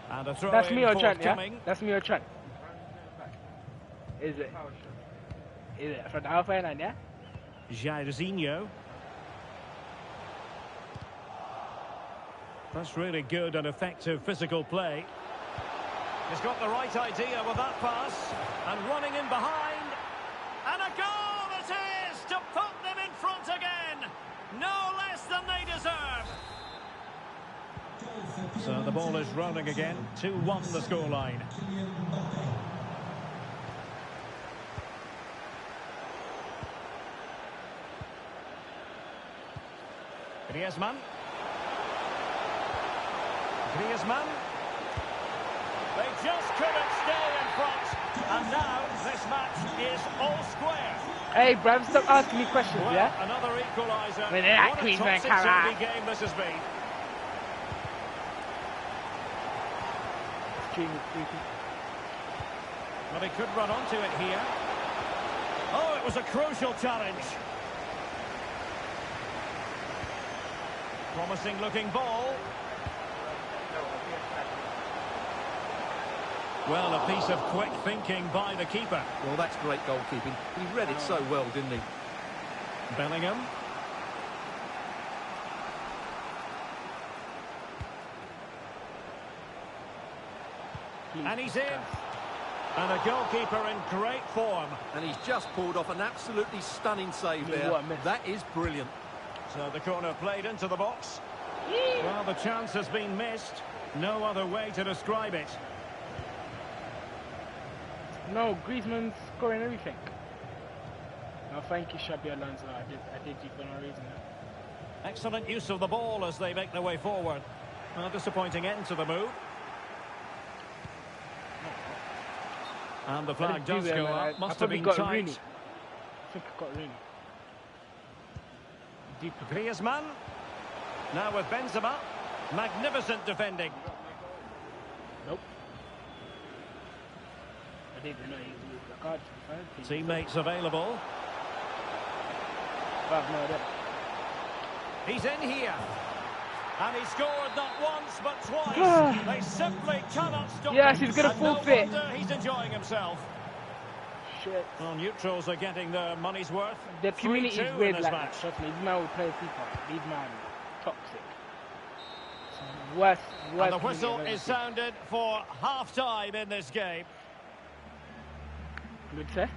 And a throw That's me or Trent, yeah? coming. That's me or Trent. Is it? Is it from the Alpha 9, yeah? Jairzinho. That's really good and effective physical play. He's got the right idea with that pass. And running in behind. And a goal it is to put them in front again. No less than they deserve. So the ball is rolling again. 2-1 the scoreline. Griezmann. Griezmann. They just couldn't stay in front. And now this match is all square. Hey, bruv, stop asking me questions, Well, yeah? another equaliser. With that What a Queensland topsy-turvy game this has been. Well, he could run onto it here. Oh, it was a crucial challenge. Promising looking ball. Well, a piece of quick thinking by the keeper. Well, that's great goalkeeping. He read it so well, didn't he? Bellingham. please. And he's in. And the goalkeeper in great form. And he's just pulled off an absolutely stunning save there. That is brilliant. So the corner played into the box. Well, the chance has been missed. No other way to describe it. No, Griezmann's scoring everything. No, thank you, Xabi Alonso. I did you for no reason. Excellent use of the ball as they make their way forward. A disappointing end to the move. And the flag does go up. Must have been tight. Rooney. I think I got Rooney. Griezmann. Now with Benzema. Magnificent defending. Nope. I didn't even know he was the card. Teammates available. He's in here. And he scored not once but twice. They simply cannot stop yes, him. He's going to forfeit. No wonder he's enjoying himself. Shit. Well, neutrals are getting their money's worth. The community is weird like match. that. Trust me, these men will play FIFA. These men toxic. Worst and the whistle is sounded for half-time in this game. Good say.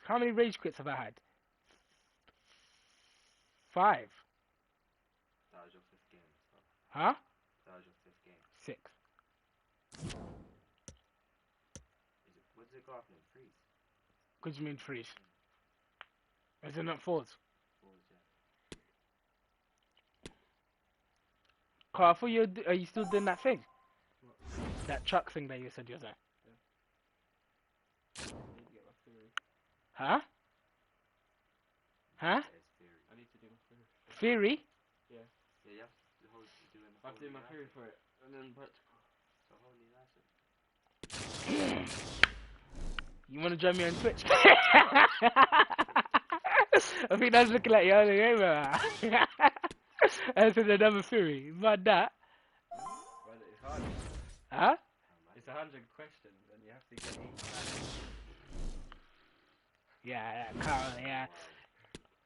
How many rage quits have I had? 5. That was your 5th game. So. Huh? That was your 5th game. 6. What does it go after? 3s? What do you mean 3s? Is it not 4s? 4s, yeah. Carl, I thought are you still doing that thing? What? That truck thing that you said you were doing. Yeah. I need to get my theory. Huh? Huh? I need to do my theory. Theory? Yeah. Yeah, you have to do I have to do my theory for it, and then practical. It's a whole new license. You want to join me on Twitch? I think that's looking like your other game, man. That's another theory. About that. Well, it's hard. Huh? It's 100 questions, and you have to get each one. Yeah, Carl, yeah.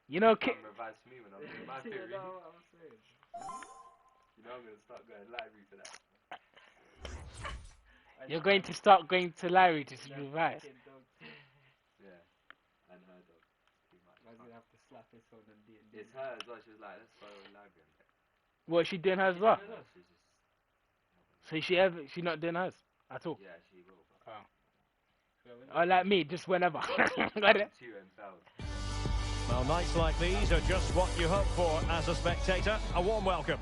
You know, Revise me when I'm doing my theory. You know what I'm saying? You know I'm going to start going library for that. you're going to start going to Larry to revise. Yeah, and her dog. Too much. I'm going to have to slap his phone and D&D. It's her as well. She was like, let's go library. What, she doing hers as well? Yeah, she's just... So she not doing hers at all? Yeah, she will. But... Oh, like me, just whenever. Got it? Well, nights like these are just what you hope for as a spectator. A warm welcome.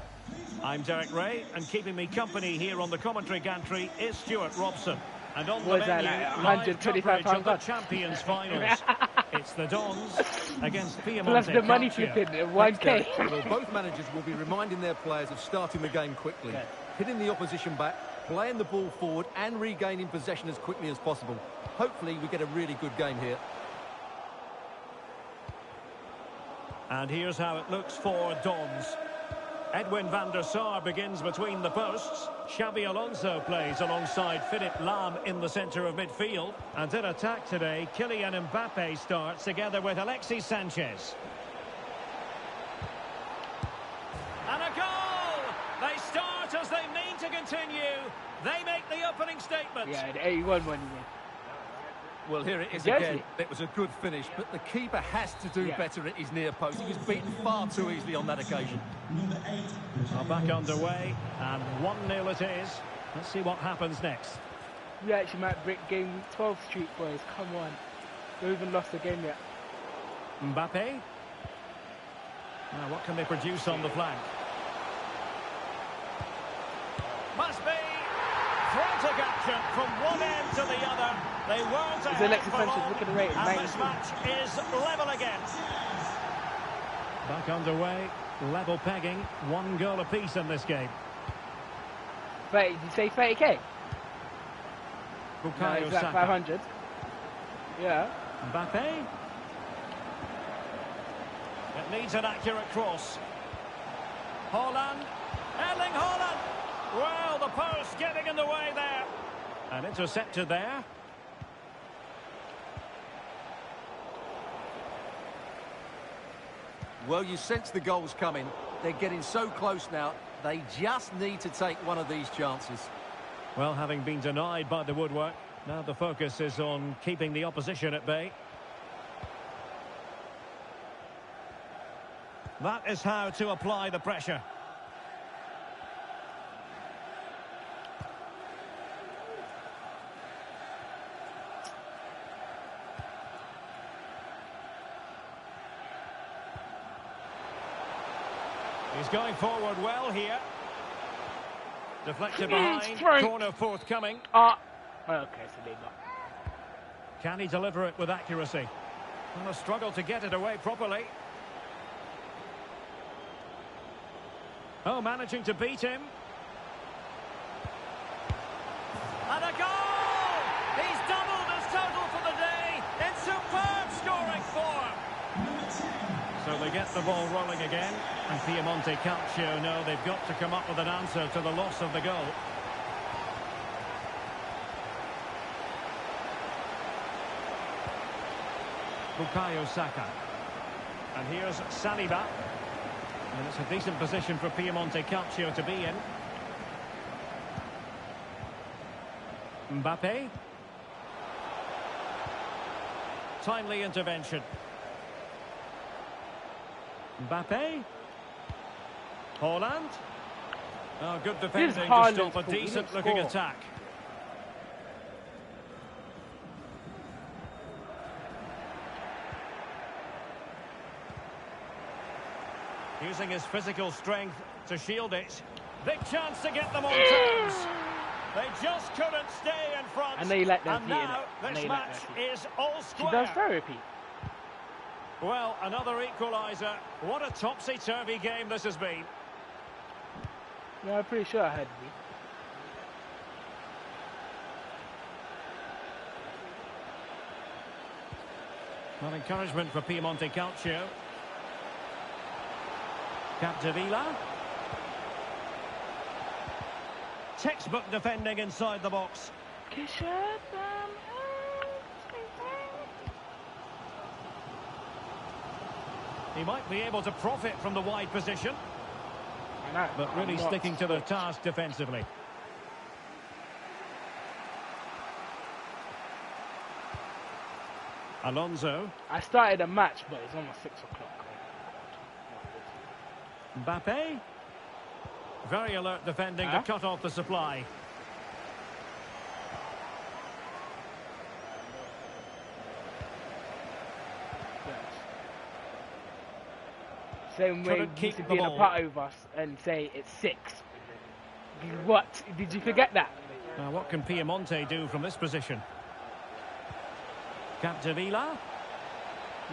I'm Derek Ray, and keeping me company here on the commentary gantry is Stuart Robson. And on the menu, live coverage of the Champions Finals. It's the Dons against Piemonte. Plus the money flipping, 1K. Well, both managers will be reminding their players of starting the game quickly, hitting the opposition back, playing the ball forward and regaining possession as quickly as possible. Hopefully we get a really good game here. And here's how it looks for Dons. Edwin van der Sar begins between the posts. Xabi Alonso plays alongside Philippe Lahm in the centre of midfield. And in attack today, Kylian Mbappe starts together with Alexis Sanchez. And a goal! They start as they mean to continue. They make the opening statement. Yeah, the 81 one you Well, here it is again. It was a good finish, but the keeper has to do better at his near post. He was beaten far too easily on that occasion. Well, back underway, and 1-0 it is. Let's see what happens next. We actually might break game week 12 streak, boys. Come on. We haven't even lost the game yet. Mbappe. Now, what can they produce on the flank? Must be frantic action from one end to the other. They weren't ahead for long, look at the rate, and this match is level again. Back underway, level pegging, 1 goal apiece in this game. Did you say 30k? Bukayo Is that Saka. 500? Yeah. Mbappe. It needs an accurate cross. Haaland. Erling Haaland. Well, the post getting in the way there. And intercepted there. Well, you sense the goals coming. They're getting so close now. They just need to take one of these chances. Well, having been denied by the woodwork, now the focus is on keeping the opposition at bay. That is how to apply the pressure. He's going forward well here. Deflected behind. Corner forthcoming. Okay, so they got. Can he deliver it with accuracy? Well, a struggle to get it away properly. Oh, managing to beat him. And a goal! He's doubled his total for the day in superb scoring form. So they get the ball rolling again. And Piemonte Calcio know they've got to come up with an answer to the loss of the goal. Bukayo Saka. And here's Saliba. And it's a decent position for Piemonte Calcio to be in. Mbappe. Timely intervention. Mbappe. Haaland. Oh, good defending to stop a decent-looking attack. Using his physical strength to shield it. Big chance to get them on terms. They just couldn't stay in front. I know you like that. And now this match is all square. She does therapy. Well, another equaliser. What a topsy-turvy game this has been. No, I'm pretty sure I heard me. Well, encouragement for Piemonte Calcio. Capdevila. Textbook defending inside the box. He might be able to profit from the wide position. But really sticking to the task defensively. Alonso. I started a match, but it's almost 6 o'clock. Mbappe. Very alert defending to cut off the supply. Same way you used to be in a part over us and say it's 6. What? Did you forget that? Now what can Piemonte do from this position? Capdevila.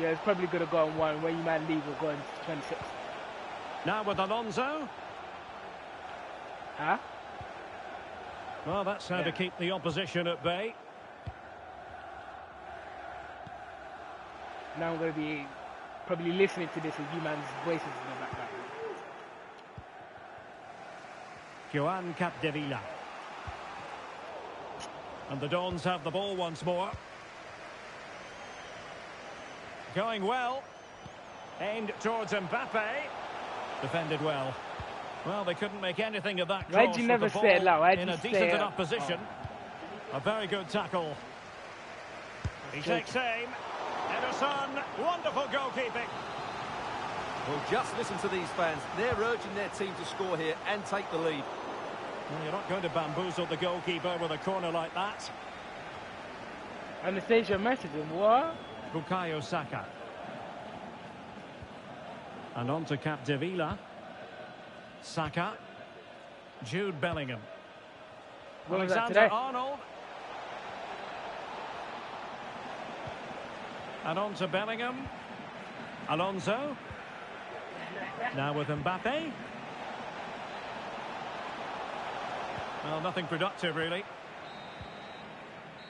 Yeah, it's probably going to go on 1. When you man leave, we're going to 26. Now with Alonso. Well, that's how to keep the opposition at bay. Now I'm going to be probably listening to this with you man's voices in the background. Joan Capdevila. And the Dons have the ball once more. Going well. Aimed towards Mbappe. Defended well. Well, they couldn't make anything of that cross. Why'd you never say it loud? In a decent enough position. A very good tackle. He takes aim. Ederson, wonderful goalkeeping. Well, just listen to these fans. They're urging their team to score here and take the lead. Well, you're not going to bamboozle the goalkeeper with a corner like that. Anastasia messaged him, what? Bukayo Saka. And on to Capdevila. Saka. Jude Bellingham. What was that Alexander today? Arnold. And on to Bellingham. Alonso. Now with Mbappe. Well, nothing productive, really.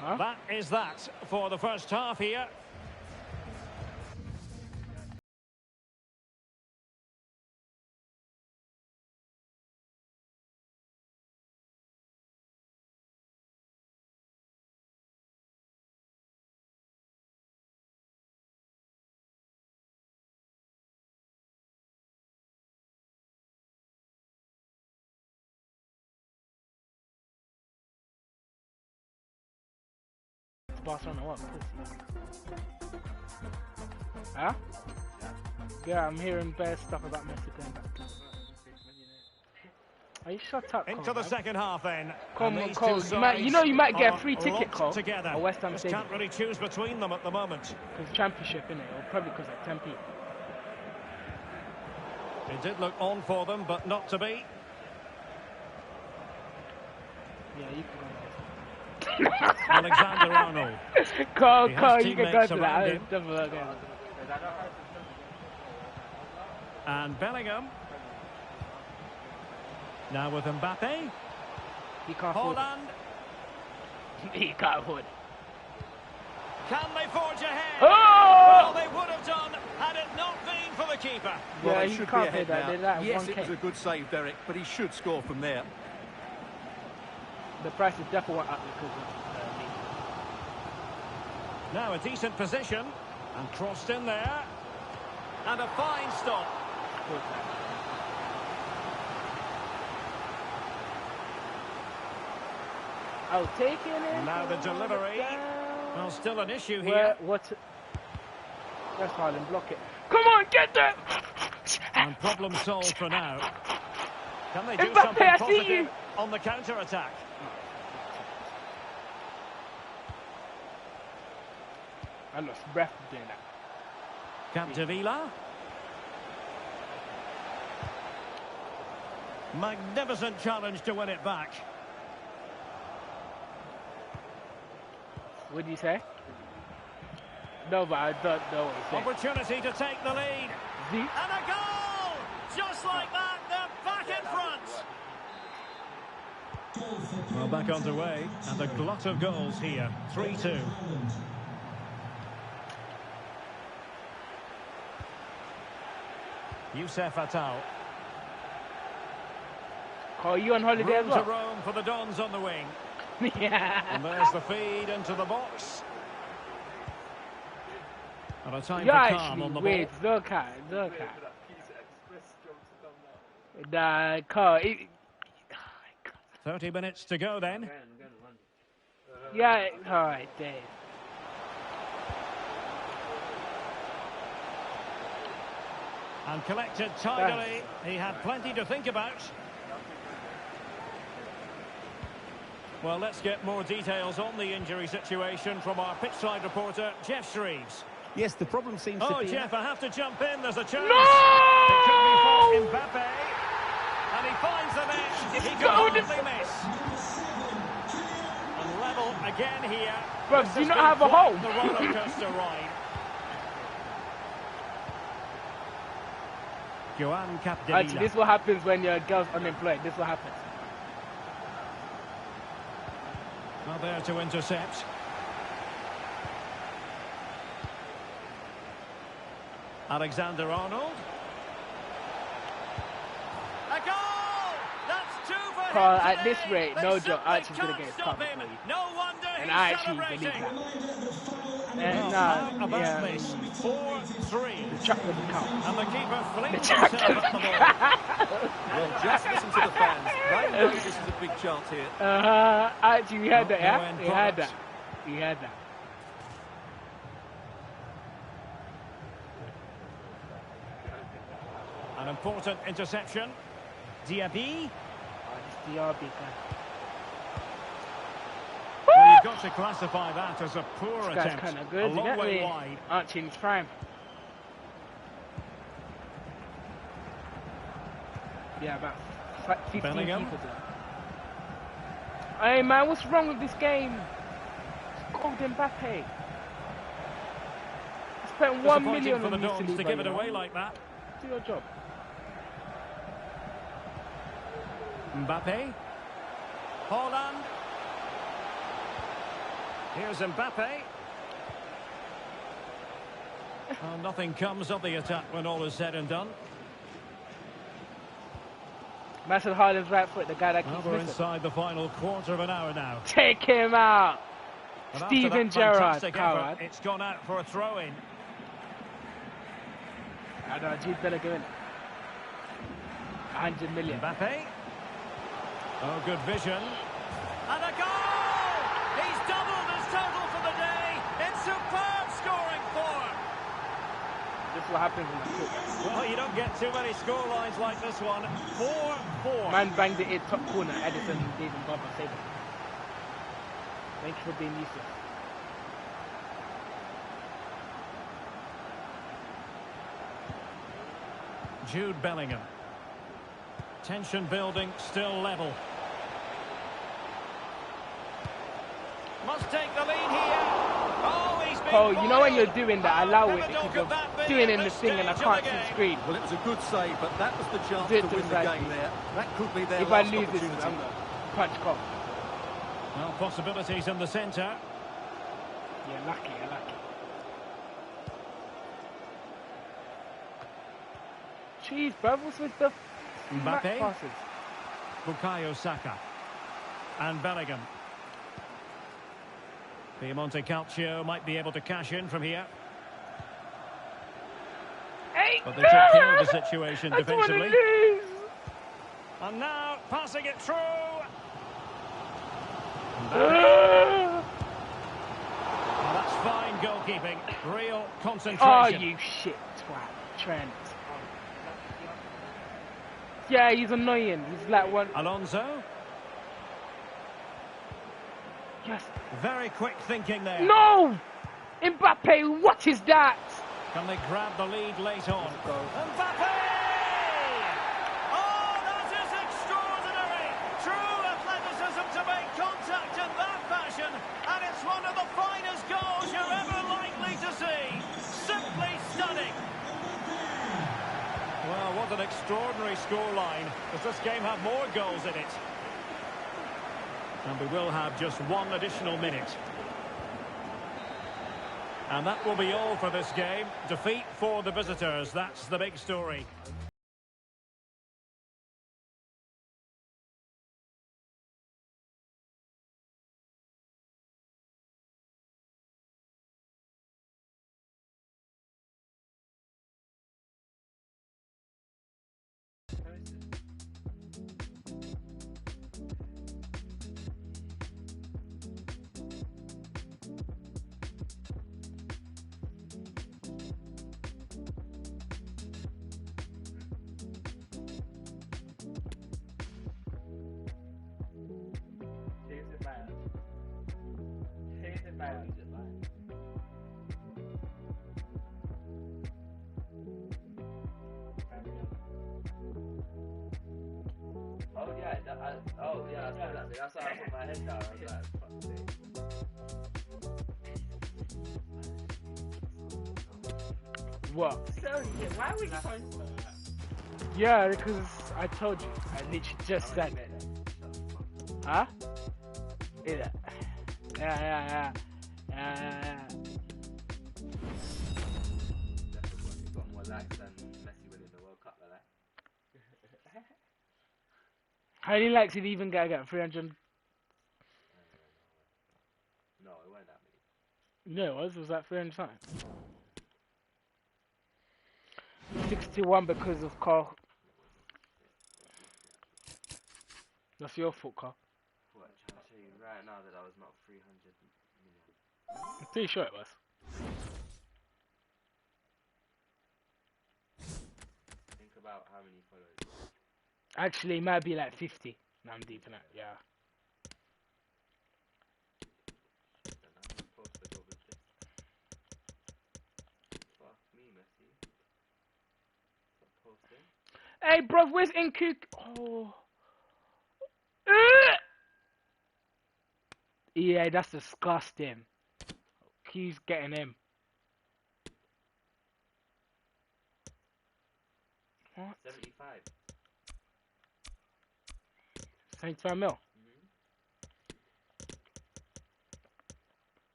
Huh? That is that for the first half here. Barcelona, what? Huh? Yeah, I'm hearing bad stuff about Messi going back. Are you shut up, Into Cole, the man? second half then. Come And on, these Cole. two You might get a sides free are ticket, locked Cole. together. Or West Ham Just Stadium. can't really choose between them at the moment. Because championship, innit? Or probably because of 10p. It did look on for them, but not to be. Yeah, you can go. Alexander Arnold. Cole, He has you can go teammates to around that. him. And Bellingham. Now with Mbappe. He can't afford it. Holland. He can't afford it. Can they forge ahead? Oh! Well, they would have done had it not been for the keeper. Well, Yeah, they he should be can't ahead pay that. now. They're that Yes, 1K. it was a good save, Derek, but he should score from there. The price is definitely went up because of Now a decent position. And crossed in there. And a fine stop. Oh, taking it. Now the delivery. Well, still an issue here. Where, what? Let's Harlan block it. Come on, get there! And problem solved for now. Can they do Mbappe, something I see positive you. on the counter-attack? I lost breath doing that. Capdevila. Magnificent challenge to win it back. What do you say? No, but I don't know what he's saying. Opportunity to take the lead. Z? And a goal! Just like that, they're back in front. Well, back underway, and a glut of goals here. 3-2. Youssef Attal. Call you on holiday as Room to well? roam for the Dons on the wing. Yeah. And there's the feed into the box. And a time You're for calm actually on the weird. ball. Look at. Nah, Carl. 30 minutes to go then. Yeah, alright, Dave. And collected tidily. He had plenty to think about. Well, let's get more details on the injury situation from our pitchside reporter, Jeff Shreves. Yes, the problem seems to be... Jeff, I have to jump in. There's a chance. No! It could be for Mbappe. And he finds the net. He could hardly miss. And level again here. Bro, This do you has not been have a quite hole? The roller coaster ride. Joan Actually, Capdevila. this is what happens when your girl's unemployed. This is what happens. Not there to intercept. Alexander Arnold. A goal! That's two for him Carl, at today. this rate, They no joke, simply I actually gonna can't get his stop cover him. for you. No wonder And he's I actually believe celebrating. that. Well, Nah, how about yeah. this? 4-3. Chuck doesn't count. And the keeper flings Chuck himself at the ball. Well, just listen to the fans. They know this is a big chance here. Actually, we had that, No yeah? end We had product. that. We had that. important interception. Diaby. Oh, this Diaby guy. Well, you've got to classify that as a poor This guy's attempt. kind of good. A long way me? wide. Archie in his prime. Yeah, about 15 Bellingham. people there. Hey man, what's wrong with this game? It's called Mbappe. I spent 1 million for on the this Dons to give it away like that. Do your job. Mbappe. Haaland. Here's Mbappe. Well, nothing comes of the attack when all is said and done. Mason Haaland's right foot, the guy that keeps Well, we're missing. inside the final quarter of an hour now. Take him out! And Steven after that Gerrard, fantastic coward. effort, it's gone out for a throw-in. I know, Jude Bellingham. 100 million. Mbappe. Oh, good vision. And a goal! He's doubled his total for the day in superb scoring form. This is what happens in the football. Well, you don't get too many score lines like this one. 4-4. Man banged it in top corner. Edison didn't even bother saving it. Thank you for being useless. Jude Bellingham. Tension building, still level. Must take the lead here. Oh, he's been Cole, you know when you're foiled. doing that, Oh, allow never it because talk you're of that being doing at in the this thing and I stage of can't the see the game. screen. Well, it was a good save, but that was the chance Do it to to win the Zidane. game there. That could be their If I last lose this, opportunity. I'm going to punch Cole. Well, possibilities in the centre. Yeah, lucky, you're lucky. Jeez, bro, what's with the Mbappe. passes? Bukayo Saka. And Bellingham. Piemonte Calcio might be able to cash in from here. Hey! But they took care of the situation I don't want to defensively. lose! And now, passing it through. Ah! Well, that's fine goalkeeping. Real Oh, concentration. you shit twat, Trent. Yeah, he's annoying. He's like one. Alonso. Yes. Very quick thinking there. No! Mbappe, what is that? Can they grab the lead late on? Go. Mbappe! Oh, that is extraordinary! True athleticism to make contact in that fashion, and it's one of the finest goals you're ever likely to see. Simply stunning. Well, what an extraordinary scoreline. Does this game have more goals in it? And we will have just one additional minute. And that will be all for this game. Defeat for the visitors. That's the big story. Oh yeah, that's how I put my head down. I was like, fuck's sake. What? Why would you find Yeah, because I told you. I literally just said it. Huh? Yeah. Yeah. You've got more likes than Messi winning the World Cup, like. How many likes did he even get 300? No, it wasn't that many. No, it was that 300 something? 61 because of Carl. That's your fault, Carl. What, I'll show you right now that I was not 300 million. I'm pretty sure it was. Think about how many followers. Actually, it might be like 50. No, I'm deep in it. Yeah. Fuck me, Messi. Stop posting. Hey, bro, where's Nku? Oh. Yeah, that's disgusting. He's getting him. What? 75. 75 mil.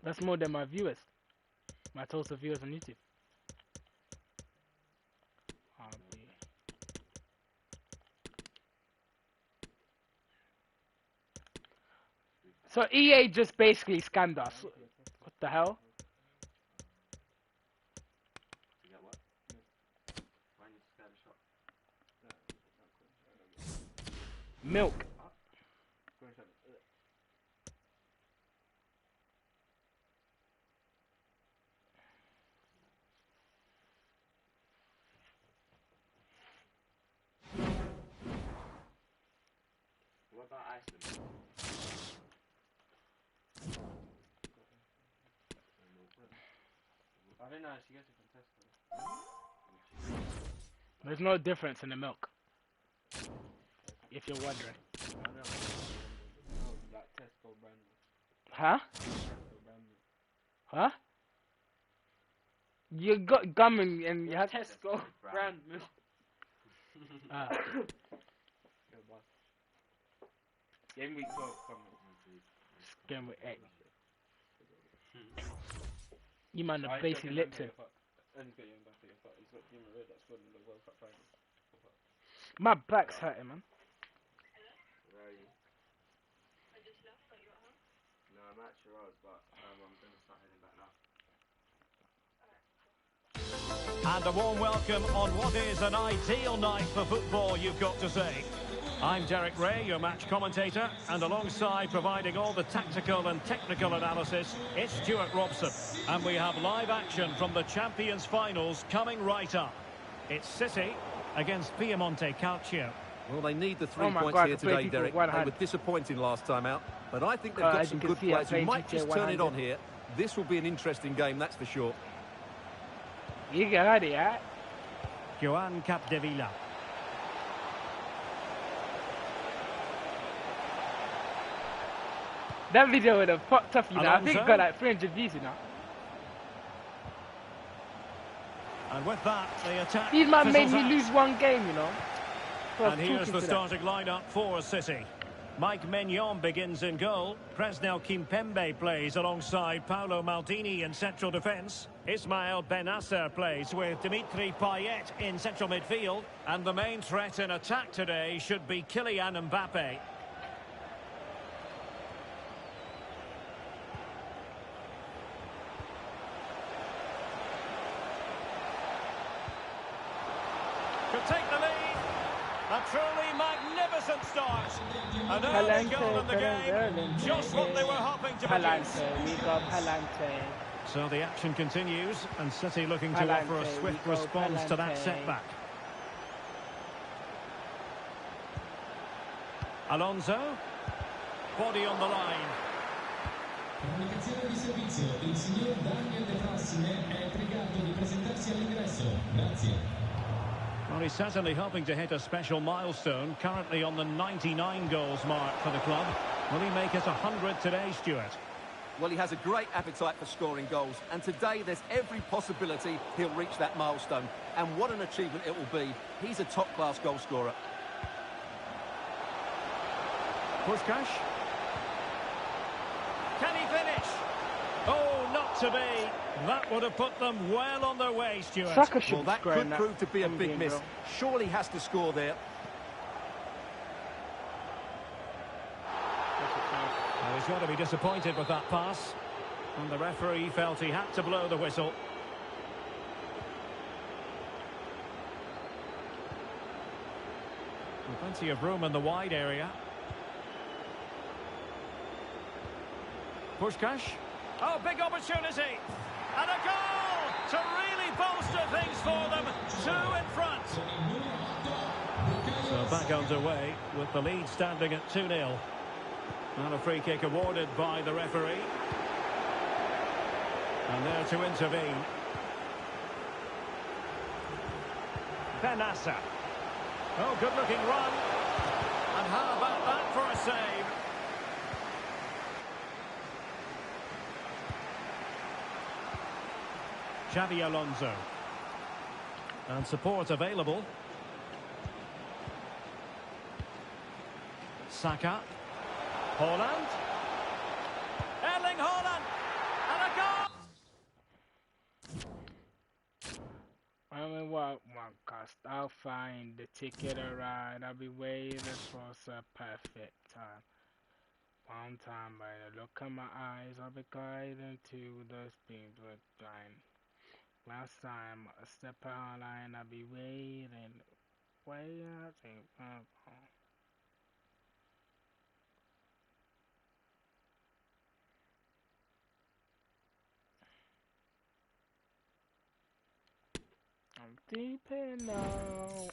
That's more than my viewers. My total viewers on YouTube. So EA just basically scammed us. What the hell? You got what? Why didn't you scan the shop? Milk. What about Iceland? I didn't know she gets it from Tesco. There's no difference in the milk. If you're wondering. I know. No, like Tesco brand. Huh? Tesco brand. Huh? You got gum and you have Tesco brand milk. Game week 12 coming. Game with 8. You man the basic Lipton. Only got you in back at your FUT. He's got Di Maria that scored in the World Cup final. My back's hurting, man. Where are you? No, I'm at Shiraz, but I'm going to start heading back now. And a warm welcome on what is an ideal night for football, you've got to say. I'm Derek Ray, your match commentator, and alongside providing all the tactical and technical analysis, it's Stuart Robson. And we have live action from the Champions Finals coming right up. It's City against Piemonte Calcio. Well, they need the 3 Oh my points God, here the play today, people Derek. one They hand. were disappointing last time out, but I think they've got as some you can good see, I'm players who playing might GTA just turn it on 100. here. This will be an interesting game, that's for sure. You got it, yeah? Joan Capdevila. That video would have fucked up, you know. I think it Alonso. got like 300 views, you know. And with that, the attack These man made fizzles me out. lose one game, you know. So I was And here's talking the to them. starting lineup for City. Mike Maignan begins in goal. Presnel Kimpembe plays alongside Paolo Maldini in central defence. Ismail Benasser plays with Dimitri Payet in central midfield. And the main threat in attack today should be Kylian Mbappe. Could take the lead. A truly magnificent start. An early goal in the game. Just what they were hoping to produce. Palante, we got Palante. So the action continues, and City looking to Palante, offer a swift we go response to that Palante. setback. Alonso. Body on the line. Comunicazione di servizio, il signor Daniel De Frassine è pregato di presentarsi all'ingresso. Grazie. Well, he's certainly hoping to hit a special milestone, currently on the 99 goals mark for the club. Will he make it 100 today, Stuart? Well, he has a great appetite for scoring goals, and today there's every possibility he'll reach that milestone. And what an achievement it will be. He's a top-class goal scorer. Puskás. Can he finish? Oh, not to be. That would have put them well on their way, Stuart. Saka should Well, be that scoring could that prove to be a big game, miss. bro. Surely has to score there. Well, he's got to be disappointed with that pass. And the referee felt he had to blow the whistle. With plenty of room in the wide area. Puskás. Oh, big opportunity. And a goal to really bolster things for them. 2 in front. back underway with the lead standing at 2-0. And a free kick awarded by the referee. And there to intervene. Benassa. Oh, good-looking run. And how about that for a save? Xabi Alonso. And support available. Saka. Haaland. Erling Haaland. And a goal! I mean, what one cost? I'll find the ticket alright. I'll be waiting for a perfect time. One time, by the look of my eyes, I'll be guided to the speed with blind. Last time, a step out line, I'll be waiting. Way out, I'm deep in now.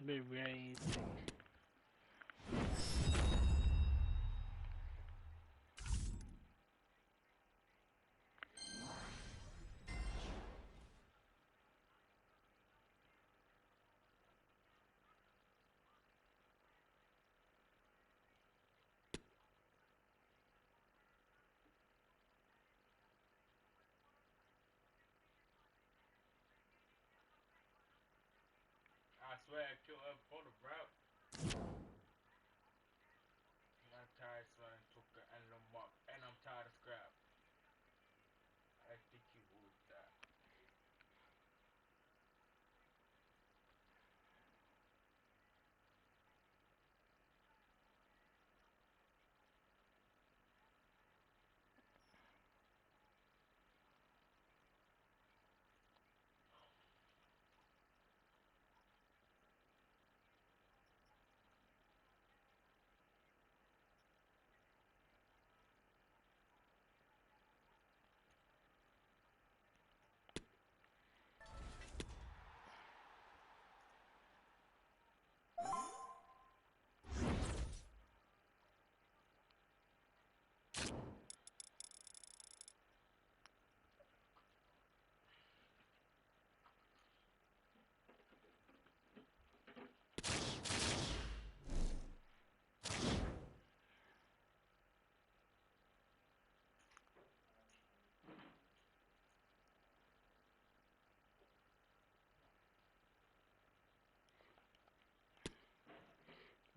Be waiting. I swear I killed her for the route. I'm tired, so I took it and I'm up, and I'm tired of scrap. I think you would that.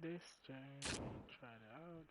This journey, try it out.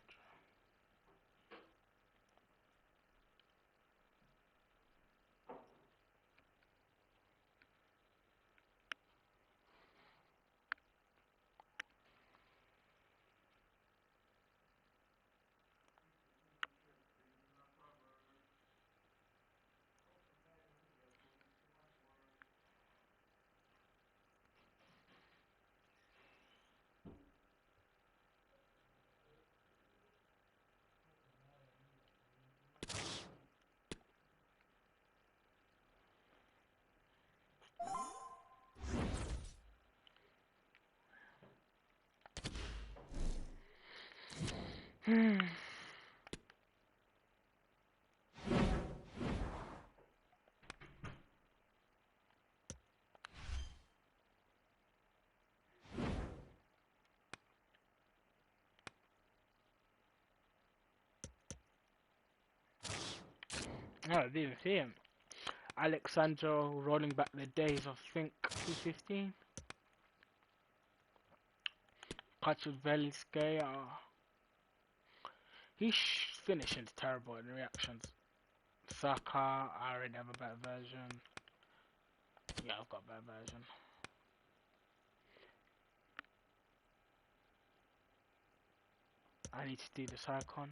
Oh, I didn't see him. Alexandro rolling back the days of Think 215. Kachvelskaya. His finishing's terrible in reactions. Saka, I already have a better version. Yeah, I've got a better version. I need to do this icon.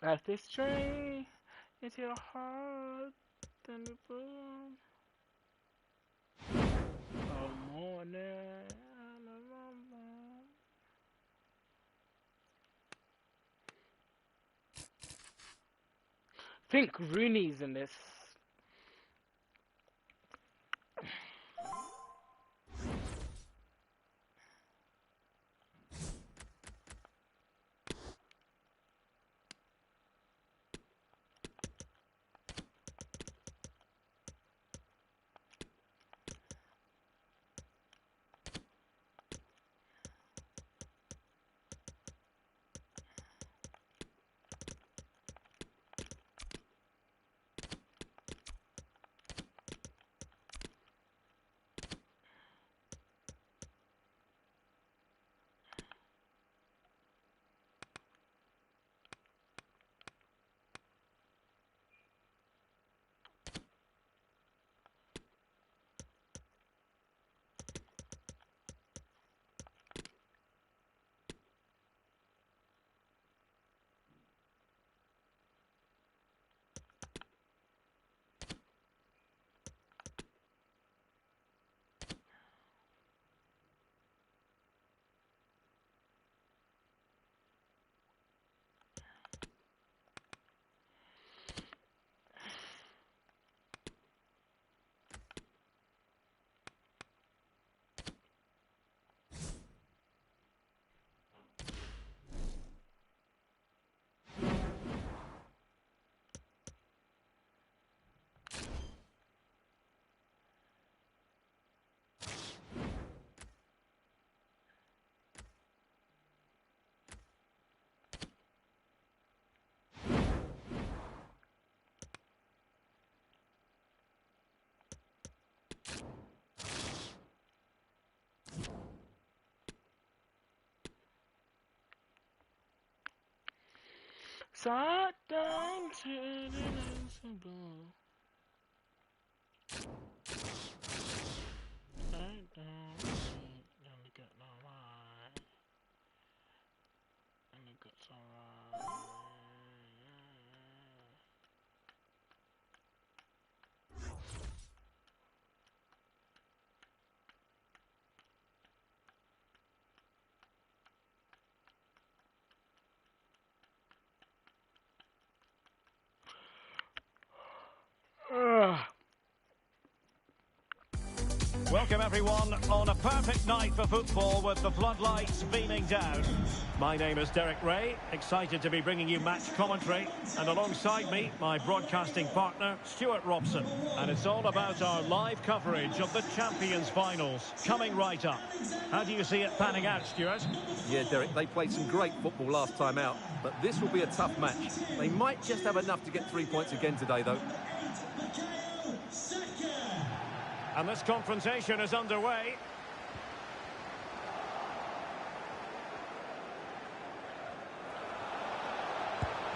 As this train into your heart, then the boom. Oh, morning. I think Rooney's in this. Sat down to the invincible. Sat down to the get no right. And it gets alright. Welcome everyone on a perfect night for football with the floodlights beaming down. My name is Derek Ray, excited to be bringing you match commentary, and alongside me, my broadcasting partner, Stuart Robson. And it's all about our live coverage of the Champions Finals, coming right up. How do you see it panning out, Stuart? Yeah, Derek, they played some great football last time out, but this will be a tough match. They might just have enough to get 3 points again today, though. And this confrontation is underway.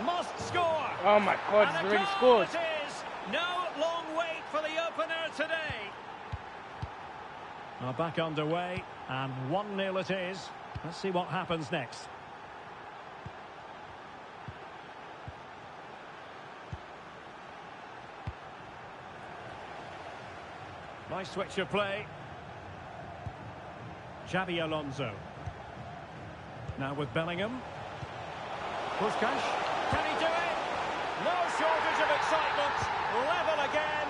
Must score. Oh my God, he's already scored. It is. No long wait for the opener today. Now back underway, and 1-0 it is. Let's see what happens next. Nice switch of play. Xabi Alonso. Now with Bellingham. Puskás. Can he do it? No shortage of excitement. Level again.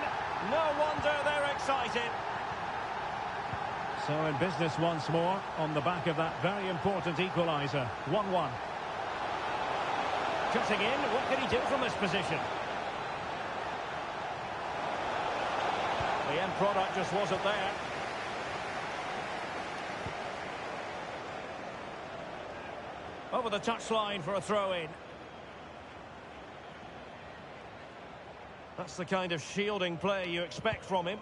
No wonder they're excited. So in business once more on the back of that very important equaliser. 1-1. Cutting in. What can he do from this position? The end product just wasn't there. Over the touchline for a throw-in. That's the kind of shielding play you expect from him.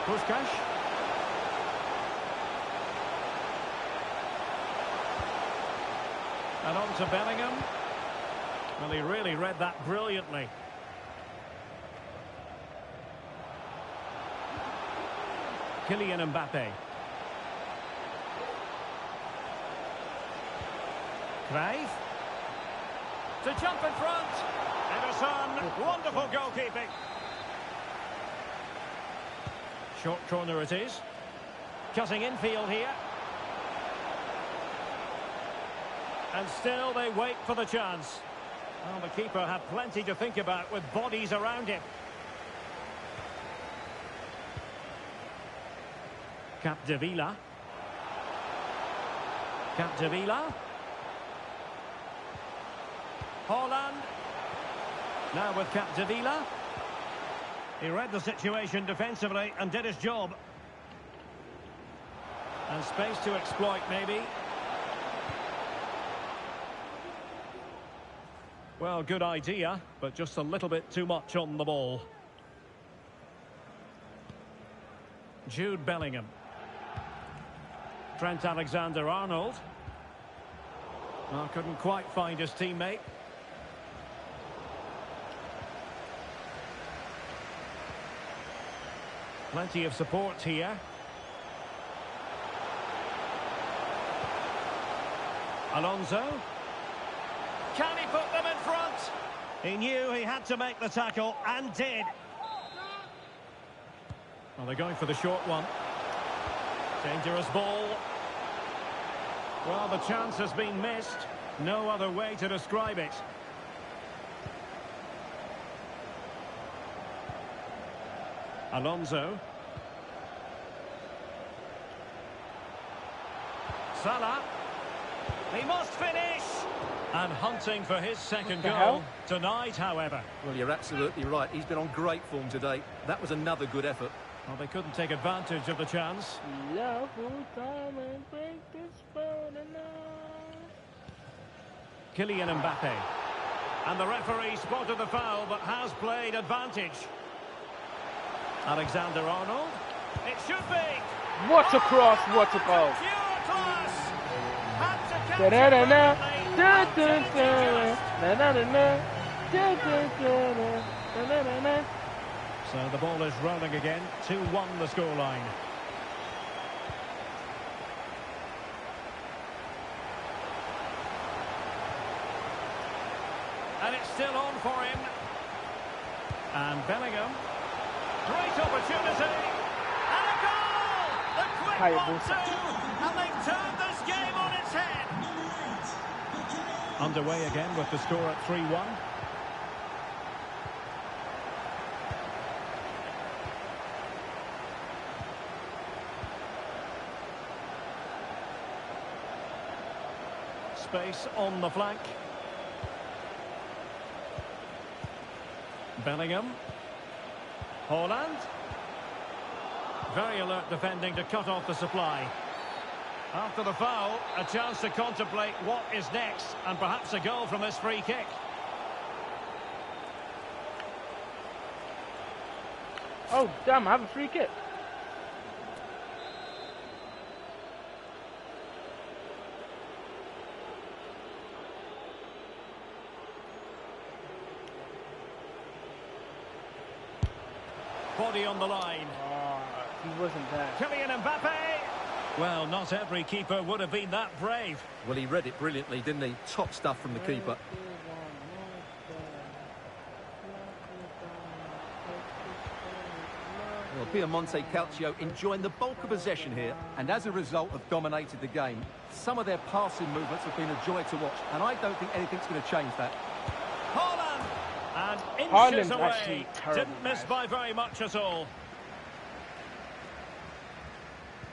Puskás. And on to Bellingham. Well, he really read that brilliantly. Kylian Mbappe. Cruyff. To jump in front. Ederson, wonderful goalkeeping. Short corner it is. Cutting infield here. And still they wait for the chance. Well, the keeper had plenty to think about with bodies around him. Capdevila. Capdevila. Haaland. Now with Capdevila. He read the situation defensively and did his job. And space to exploit, maybe. Well, good idea, but just a little bit too much on the ball. Jude Bellingham. Trent Alexander-Arnold. Oh, couldn't quite find his teammate. Plenty of support here. Alonso. Can he put them in front? He knew he had to make the tackle and did. Well, they're going for the short one. Dangerous ball. Well, the chance has been missed. No other way to describe it. Alonso. Salah. He must finish. And hunting for his second goal tonight, however. Well, you're absolutely right. He's been on great form today. That was another good effort. Well, they couldn't take advantage of the chance. Kylian Mbappe. And the referee spotted the foul, but has played advantage. Alexander-Arnold. It should be. What a cross, what a goal. Pure class. Had to So the ball is rolling again. 2-1 the scoreline. And it's still on for him. And Bellingham. Great opportunity. And a goal! The quick 1-2. And they've turned this game on its head. Underway again with the score at 3-1. space on the flank. Bellingham. Haaland. Very alert defending to cut off the supply. After the foul, a chance to contemplate what is next, and perhaps a goal from this free kick. Oh, damn, I have a free kick. Body on the line. Oh, he wasn't there. Kylian Mbappe. Well, not every keeper would have been that brave. Well, he read it brilliantly, didn't he? Top stuff from the keeper. Well, Piemonte Calcio enjoying the bulk of possession here, and as a result have dominated the game. Some of their passing movements have been a joy to watch, and I don't think anything's going to change that. Haaland! And inches Haaland's away. actually terrible, Didn't miss guys. by very much at all.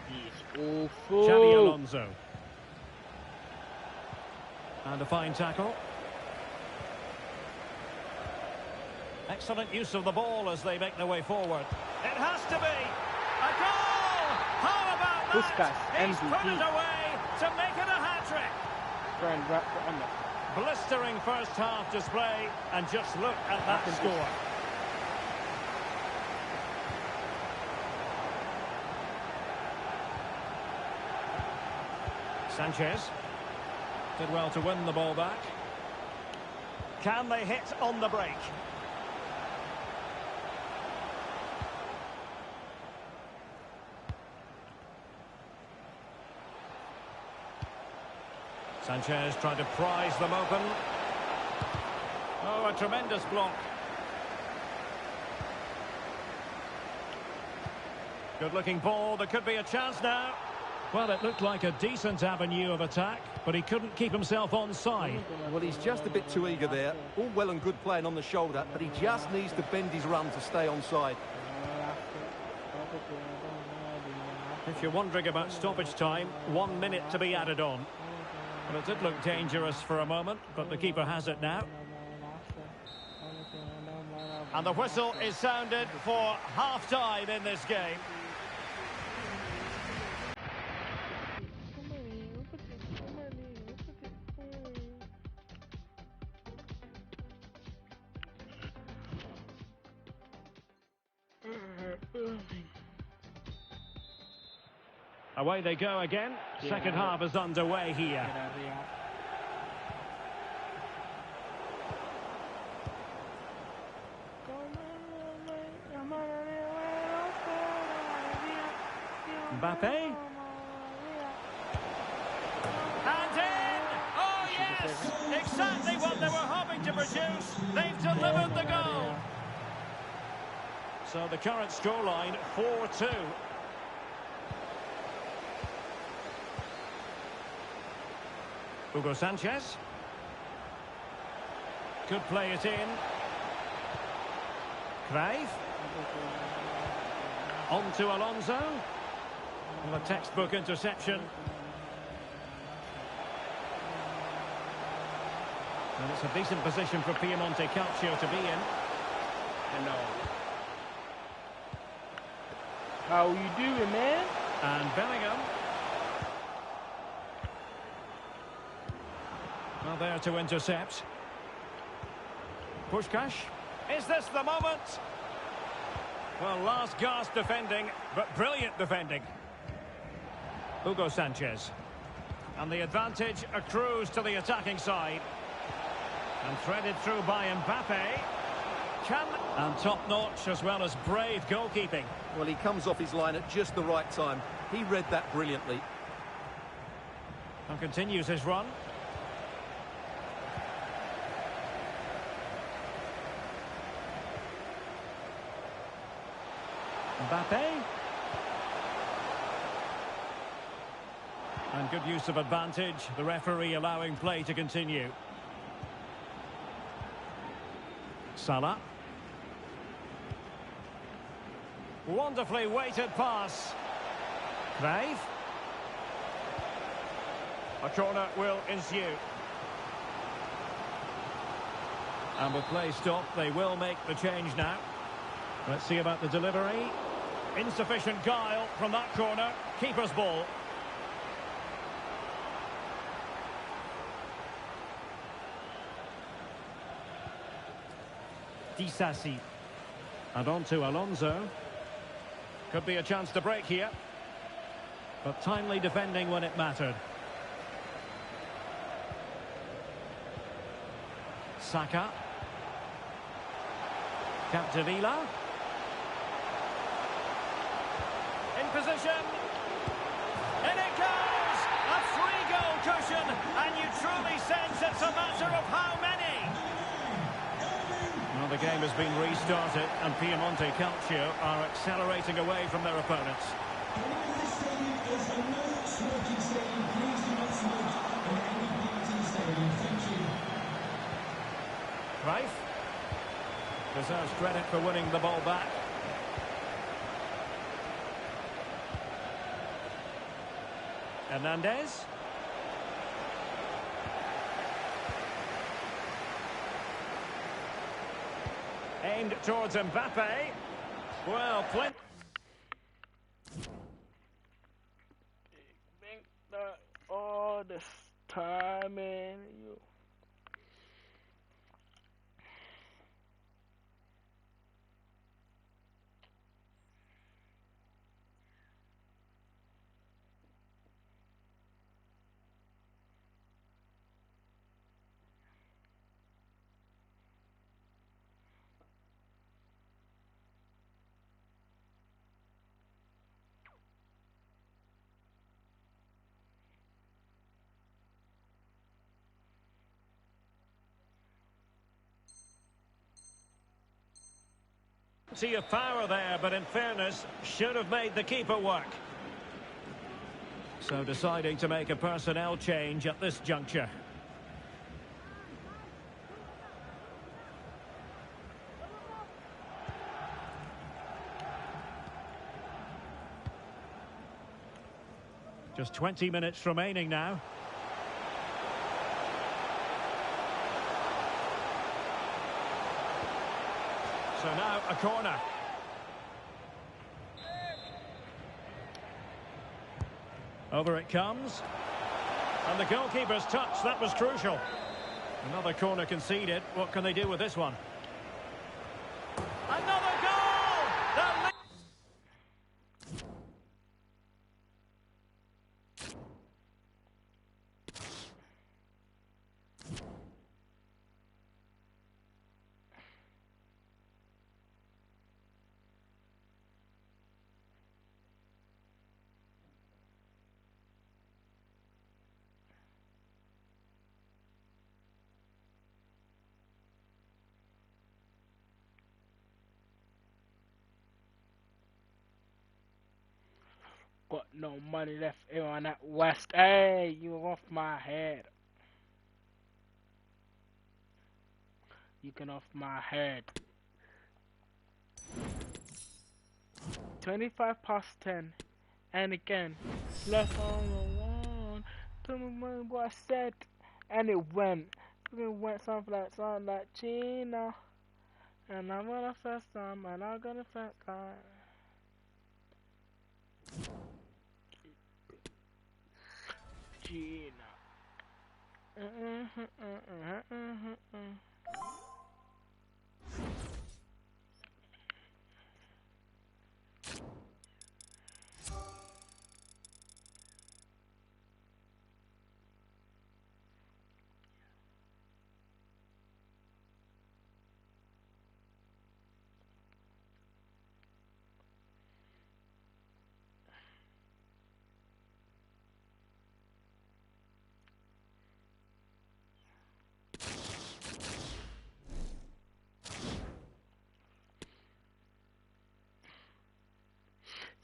He's awful. Xabi Alonso. And a fine tackle. Excellent use of the ball as they make their way forward. It has to be a goal! How about that? He's put MVP. it away to make it a hat-trick. Trying to wrap it under. Blistering first half display, and just look at that score. Sanchez did well to win the ball back. Can they hit on the break? Sanchez tried to prise them open. Oh, a tremendous block. Good-looking ball. There could be a chance now. Well, it looked like a decent avenue of attack, but he couldn't keep himself onside. Well, he's just a bit too eager there. All well and good playing on the shoulder, but he just needs to bend his run to stay onside. If you're wondering about stoppage time, 1 minute to be added on. Well, it did look dangerous for a moment, but the keeper has it now. And the whistle is sounded for half-time in this game. Away they go again. Second half is underway here. Mbappe. And in! Oh yes! Exactly what they were hoping to produce. They've delivered the goal. So the current scoreline 4-2. Hugo Sanchez. Could play it in. Cruyff. On to Alonso. And a textbook interception. And it's a decent position for Piemonte Calcio to be in. Hello. How you doing, man? And Bellingham. Well, there to intercept. Puskás. Is this the moment? Well, last gasp defending, but brilliant defending. Hugo Sanchez. And the advantage accrues to the attacking side. And threaded through by Mbappe. And top-notch as well as brave goalkeeping. Well, he comes off his line at just the right time. He read that brilliantly. And continues his run. Mbappe. And good use of advantage. The referee allowing play to continue. Salah. Wonderfully weighted pass. Cruyff. A corner will ensue. And with play stopped, they will make the change now. Let's see about the delivery. Insufficient guile from that corner. Keeper's ball. Disasi. And on to Alonso. Could be a chance to break here. But timely defending when it mattered. Saka. Capdevila. In position. In it goes! A 3-goal cushion, and you truly sense it's a matter of how many. Well, the game has been restarted, and Piemonte Calcio are accelerating away from their opponents. This stadium is a no-smoking stadium. Please do not smoke in any part of the stadium. Thank you. Raif deserves credit for winning the ball back. Hernandez. Aimed towards Mbappe. Well, plenty. Think that all this time in you. See a power there, but in fairness, should have made the keeper work. So deciding to make a personnel change at this juncture. Just 20 minutes remaining now. So now a corner. Over it comes. And the goalkeeper's touch, that was crucial. Another corner conceded. What can they do with this one? Another goal! The Got no money left here on that West. Hey, you off my head. You can off my head. 25 past 10. And again, left on the one. Tell me what I said. And it went. It went something like Gina. And I'm gonna first time. And I'm gonna first time. Gina.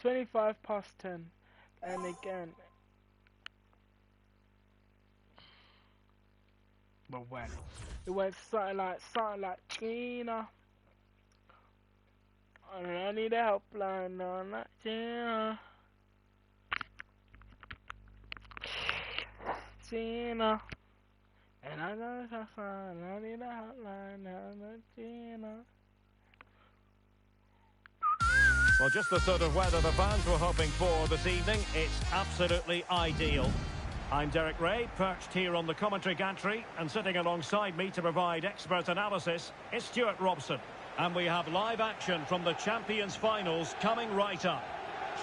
25 past 10. And again. But when? It went something like Gina. And I need a helpline on that Gina. Tina. And I know it's a sign, I need a hotline, Tina. Well, just the sort of weather the fans were hoping for this evening. It's absolutely ideal. I'm Derek Ray, perched here on the commentary gantry, and sitting alongside me to provide expert analysis is Stuart Robson. And we have live action from the Champions Finals coming right up.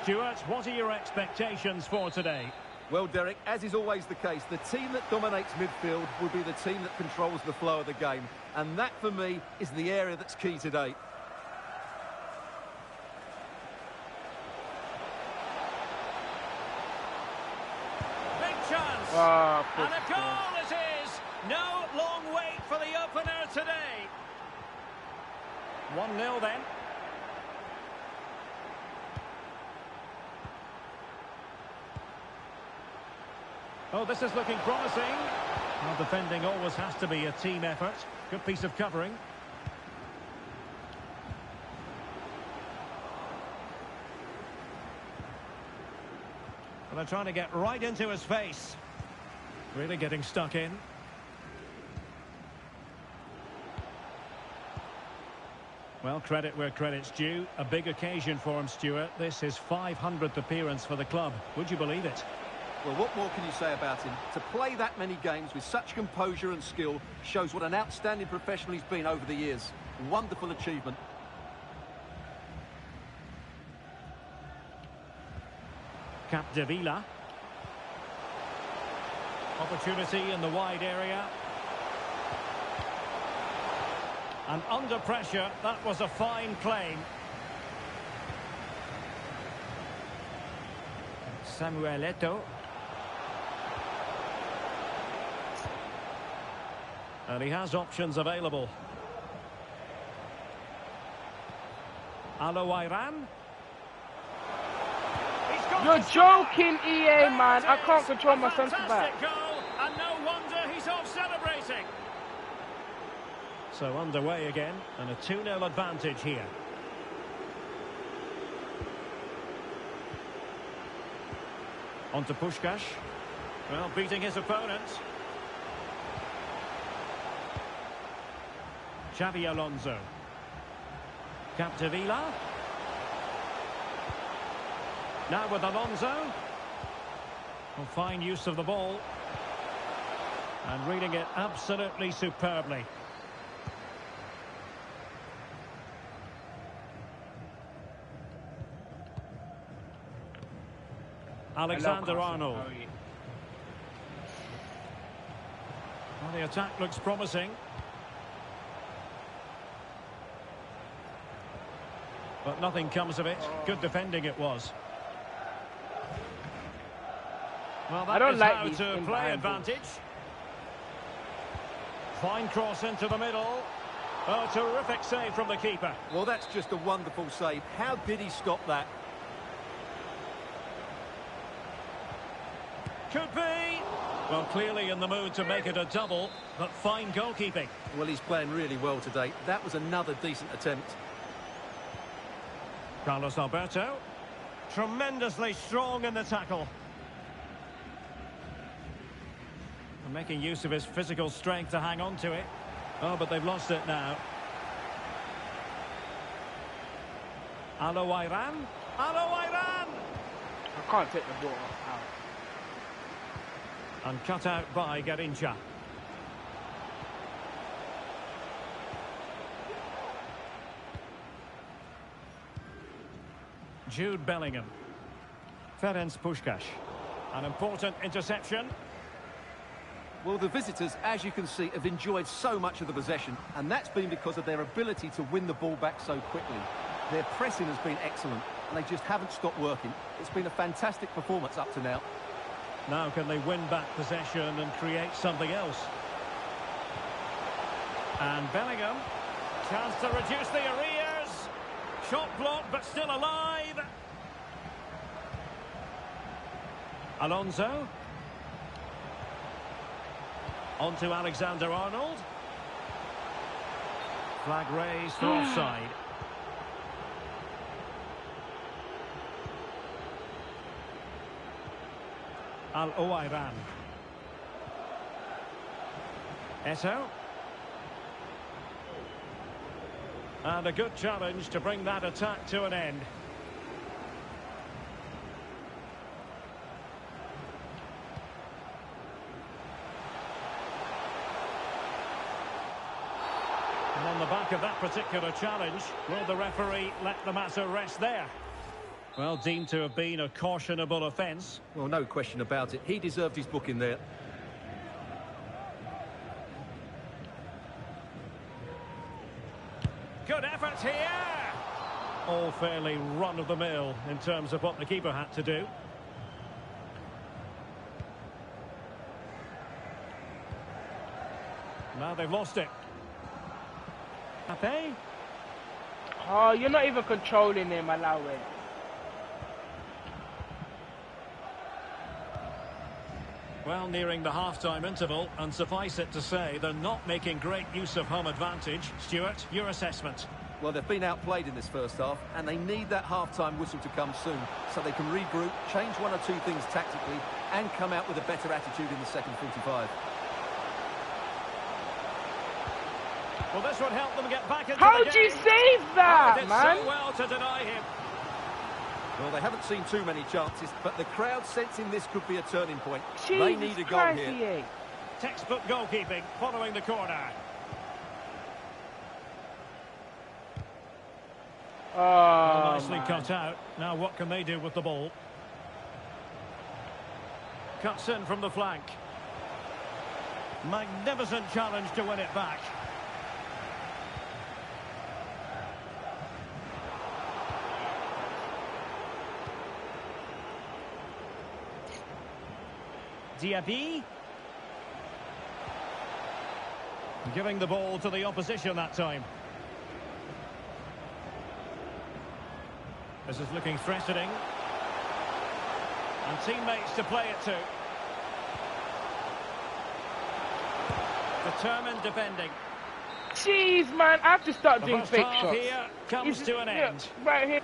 Stuart, what are your expectations for today? Well, Derek, as is always the case, the team that dominates midfield will be the team that controls the flow of the game. And that, for me, is the area that's key today. Big chance! And a goal it is! No long wait for the opener today. 1-0 then. Oh, this is looking promising. Well, defending always has to be a team effort. Good piece of covering. Well, they're trying to get right into his face. Really getting stuck in. Well, credit where credit's due. A big occasion for him, Stuart. This is 500th appearance for the club. Would you believe it? Well, what more can you say about him? To play that many games with such composure and skill shows what an outstanding professional he's been over the years. Wonderful achievement. Capdevila. Opportunity in the wide area. And under pressure, that was a fine claim. Samuel Eto'o. And he has options available. Aloairan. You're joking, EA, man. I can't control my centre back. Goal, and no wonder he's off celebrating. So underway again, and a 2-0 advantage here. On to Puskás. Well, beating his opponent. Xabi Alonso. Capdevila. Now with Alonso. Well, fine use of the ball. And reading it absolutely superbly. Alexander-Arnold. Well, the attack looks promising. But nothing comes of it. Good defending it was. Well, that is how to play advantage. Fine cross into the middle. Oh, terrific save from the keeper. Well, that's just a wonderful save. How did he stop that? Could be. Well, clearly in the mood to make it a double, but fine goalkeeping. Well, he's playing really well today. That was another decent attempt. Carlos Alberto. Tremendously strong in the tackle. And making use of his physical strength to hang on to it. Oh, but they've lost it now. Aloairan. Aloairan! I can't take the ball out. And cut out by Garincha. Jude Bellingham. Ferenc Puskás. An important interception. Well, the visitors, as you can see, have enjoyed so much of the possession, and that's been because of their ability to win the ball back so quickly. Their pressing has been excellent, and they just haven't stopped working. It's been a fantastic performance up to now. Now can they win back possession and create something else? And Bellingham. Chance to reduce the arrears. Shot blocked, but still alive. Alonso. On to Alexander-Arnold. Flag raised for offside. Aloairan. Eto. And a good challenge to bring that attack to an end. And on the back of that particular challenge, will the referee let the matter rest there? Well, deemed to have been a cautionable offence. Well, no question about it. He deserved his booking there. Good effort here! All fairly run-of-the-mill in terms of what the keeper had to do. Now they've lost it. Mbappe? Oh, you're not even controlling him, allow it. Well, nearing the half-time interval, and suffice it to say, they're not making great use of home advantage. Stuart, your assessment? Well, they've been outplayed in this first half, and they need that half-time whistle to come soon, so they can regroup, change one or two things tactically, and come out with a better attitude in the second 45. Well, this would help them get back into How'd the game. you save that, Did man? so well to deny him. Well, they haven't seen too many chances, but the crowd sensing this could be a turning point. Jesus They need a goal Christ, here. Textbook goalkeeping following the corner. Oh, Well, nicely man. cut out. Now what can they do with the ball? Cuts in from the flank. Magnificent challenge to win it back. Diaby. Giving the ball to the opposition that time. This is looking threatening. And teammates to play it to. Determined defending. Jeez, man, I have to start The doing first fake half shots. here comes to an end. Right here.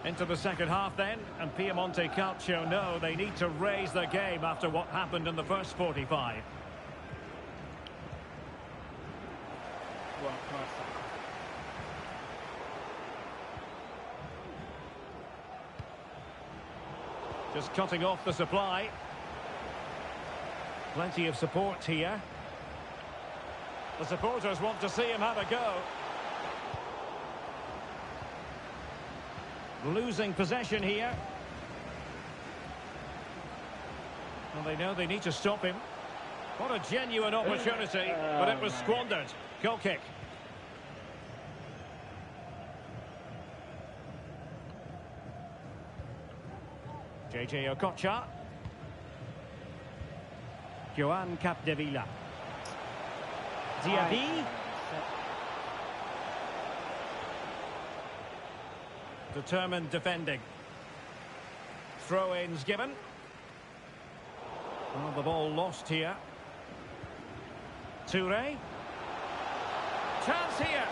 Into the second half then, and Piemonte Calcio know they need to raise their game after what happened in the first 45. Just cutting off the supply. Plenty of support here. The supporters want to see him have a go. Losing possession here. Well, they know they need to stop him. What a genuine opportunity, but it was squandered. Goal kick. JJ Okocha. Joan Capdevila. Diaby. Determined defending. Throw-ins given. Well, the ball lost here. Toure. Chance here.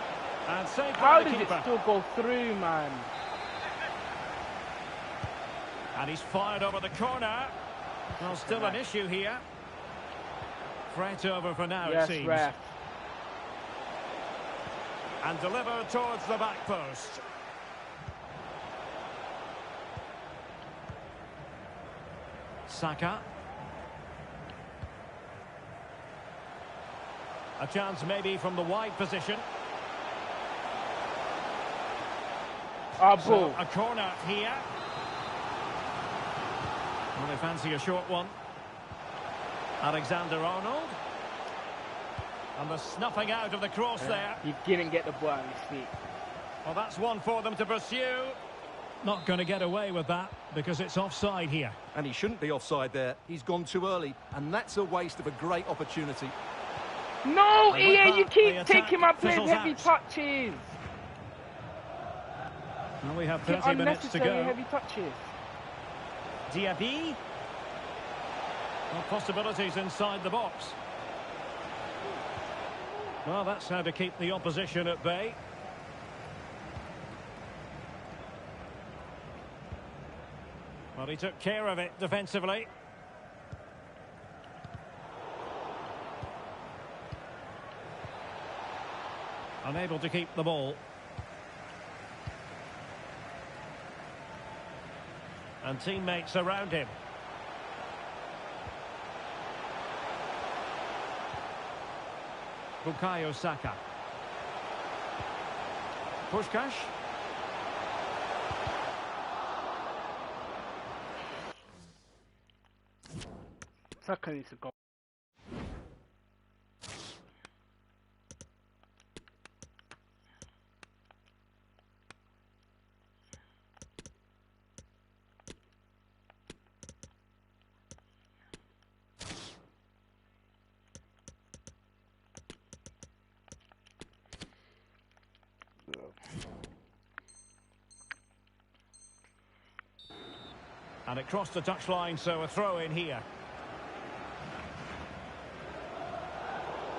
And saved How by the does keeper. it still go through, man? And he's fired over the corner. Well, still an issue here. Threat over for now, Yes, it seems. ref. And delivered towards the back post. Saka. A chance maybe from the wide position. Oh, So, ball. a corner here. Well, they fancy a short one. Alexander-Arnold. And the snuffing out of the cross there. He didn't get the ball on his feet. Well, that's one for them to pursue. Not going to get away with that because it's offside here. And he shouldn't be offside there. He's gone too early, and that's a waste of a great opportunity. No, And with Ian, you that, keep the attack taking my players fizzles heavy out. touches. Well, we have Take 30 minutes to unnecessary go. heavy touches. Diaby. Well, possibilities inside the box. Well, that's how to keep the opposition at bay. Well, he took care of it defensively. Unable to keep the ball. And teammates around him. Bukayo Saka. Puskás. Saka needs to go. And it crossed the touchline, so a throw in here.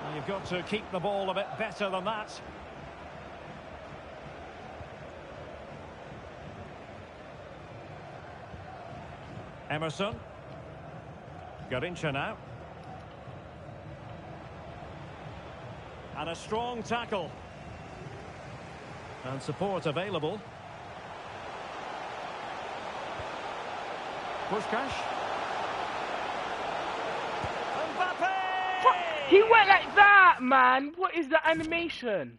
And you've got to keep the ball a bit better than that. Emerson. Garincha now. And a strong tackle. And support available. Puskás. Mbappe! He went like that, man. What is the animation?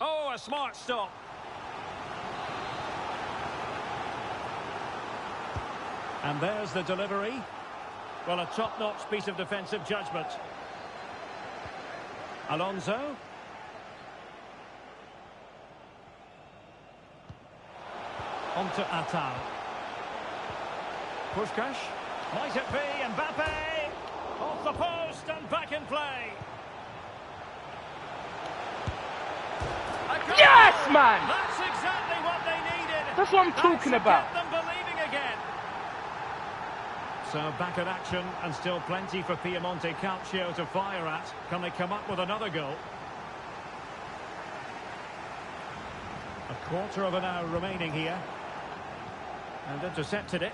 Oh, a smart stop. And there's the delivery. Well, a top-notch piece of defensive judgment. Alonso. On to Atal. Puskás. Might it be Mbappe? Off the post and back in play. Yes, man! That's exactly what they needed. That's what I'm talking about. Get them believing again. So back in action and still plenty for Piemonte Calcio to fire at. Can they come up with another goal? A quarter of an hour remaining here. And intercepted it.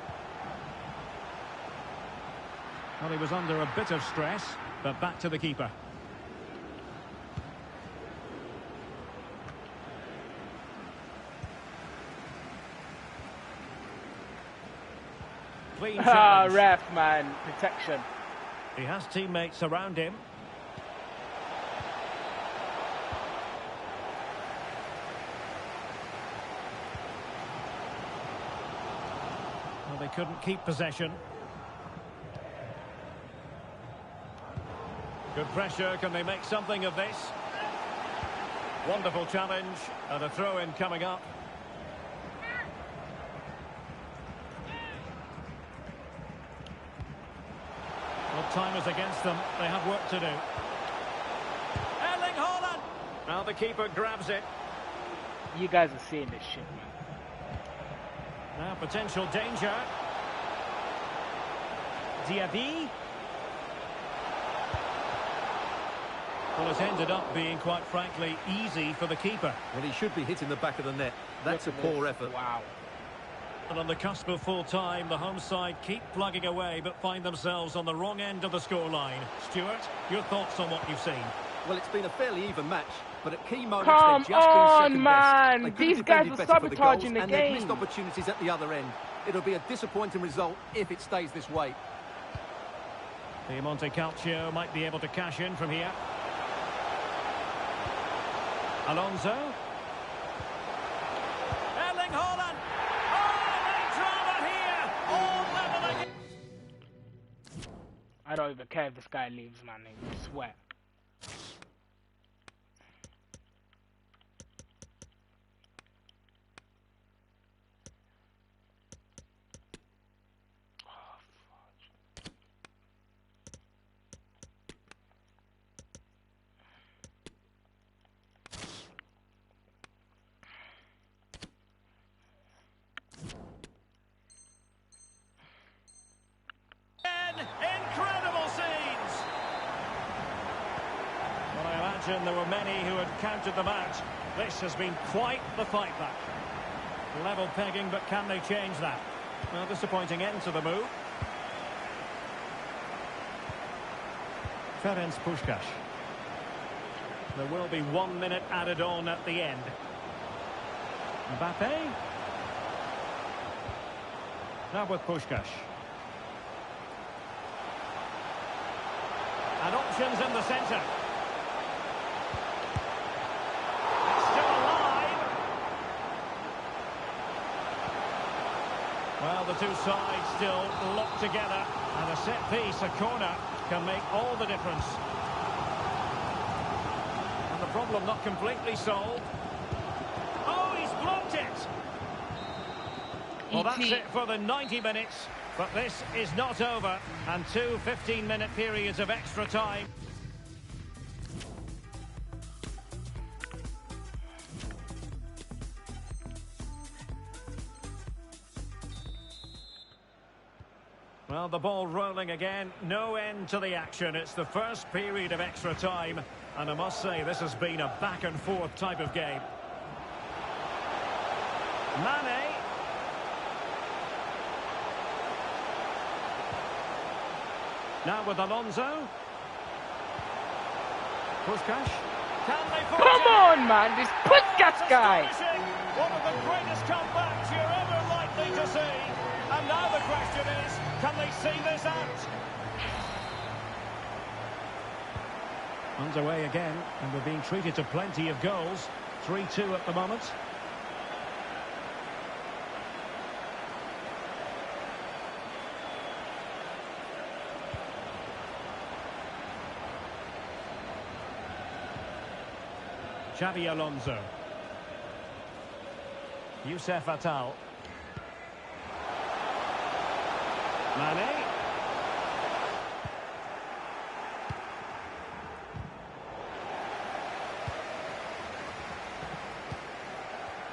Well, he was under a bit of stress, but back to the keeper. Clean challenge. Ref, man. Protection. He has teammates around him. Well, they couldn't keep possession. Good pressure. Can they make something of this? Wonderful challenge. And a throw-in coming up. Well, time is against them. They have work to do. Erling Haaland! Now the keeper grabs it. You guys are seeing this shit, man. Now potential danger. Diaby. Well, it's ended up being, quite frankly, easy for the keeper. Well, he should be hitting the back of the net. That's a poor effort. Wow. And on the cusp of full time, the home side keep plugging away but find themselves on the wrong end of the scoreline. Stuart, your thoughts on what you've seen? Well, it's been a fairly even match. But at key moments, Come they've just been on, second man. best. These guys were sabotaging the and they've game. missed opportunities at the other end. It'll be a disappointing result if it stays this way. Piemonte Calcio might be able to cash in from here. Alonso. Erling Haaland. Oh, no drama here. All level again. I don't even care if this guy leaves, man. I swear. Incredible scenes! Well, I imagine there were many who had counted them out. This has been quite the fight back. Level pegging, but can they change that? Well, disappointing end to the move. Ferenc Puskás. There will be 1 minute added on at the end. Mbappe. Now with Puskás. And options in the centre. It's still alive. Well, the two sides still locked together. And a set piece, a corner, can make all the difference. And the problem not completely solved. Oh, he's blocked it. Well, that's it for the 90 minutes. But this is not over, and 2 15-minute periods of extra time. Well, the ball rolling again, no end to the action. It's the first period of extra time, and I must say this has been a back-and-forth type of game. Mane. Now with Alonso. Puskás. Can they Come on, man. This Puskás guy. One of the greatest comebacks you're ever likely to see. And now the question is, can they see this out? Underway again, and we're being treated to plenty of goals. 3-2 at the moment. Xabi Alonso. Youssef Attal. Mane.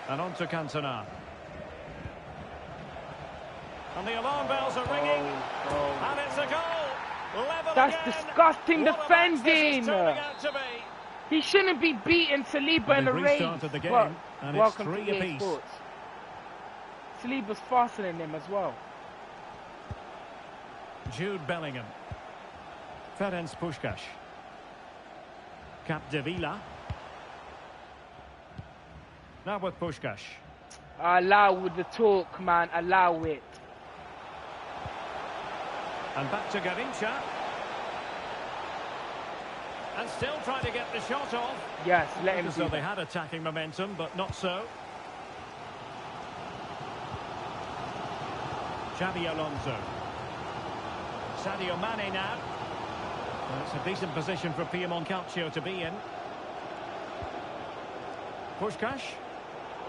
And on to Cantona. And the alarm bells are ringing. And it's a goal. Level That's again. disgusting What a match this defending. is turning out to be. He shouldn't be beating Saliba in the race. Restarted the game, Well, and it's welcome 3 to EA apiece. Sports. Saliba's faster than him as well. Jude Bellingham. Ferenc Puskás. Capdevila. Now with Puskás. Allow with the talk, man. Allow it. And back to Garincha. And still trying to get the shot off. Yes, let him So do they that. had attacking momentum, but not so. Xabi Alonso. Sadio Mane now. Well, it's a decent position for Piemonte Calcio to be in. Puskás.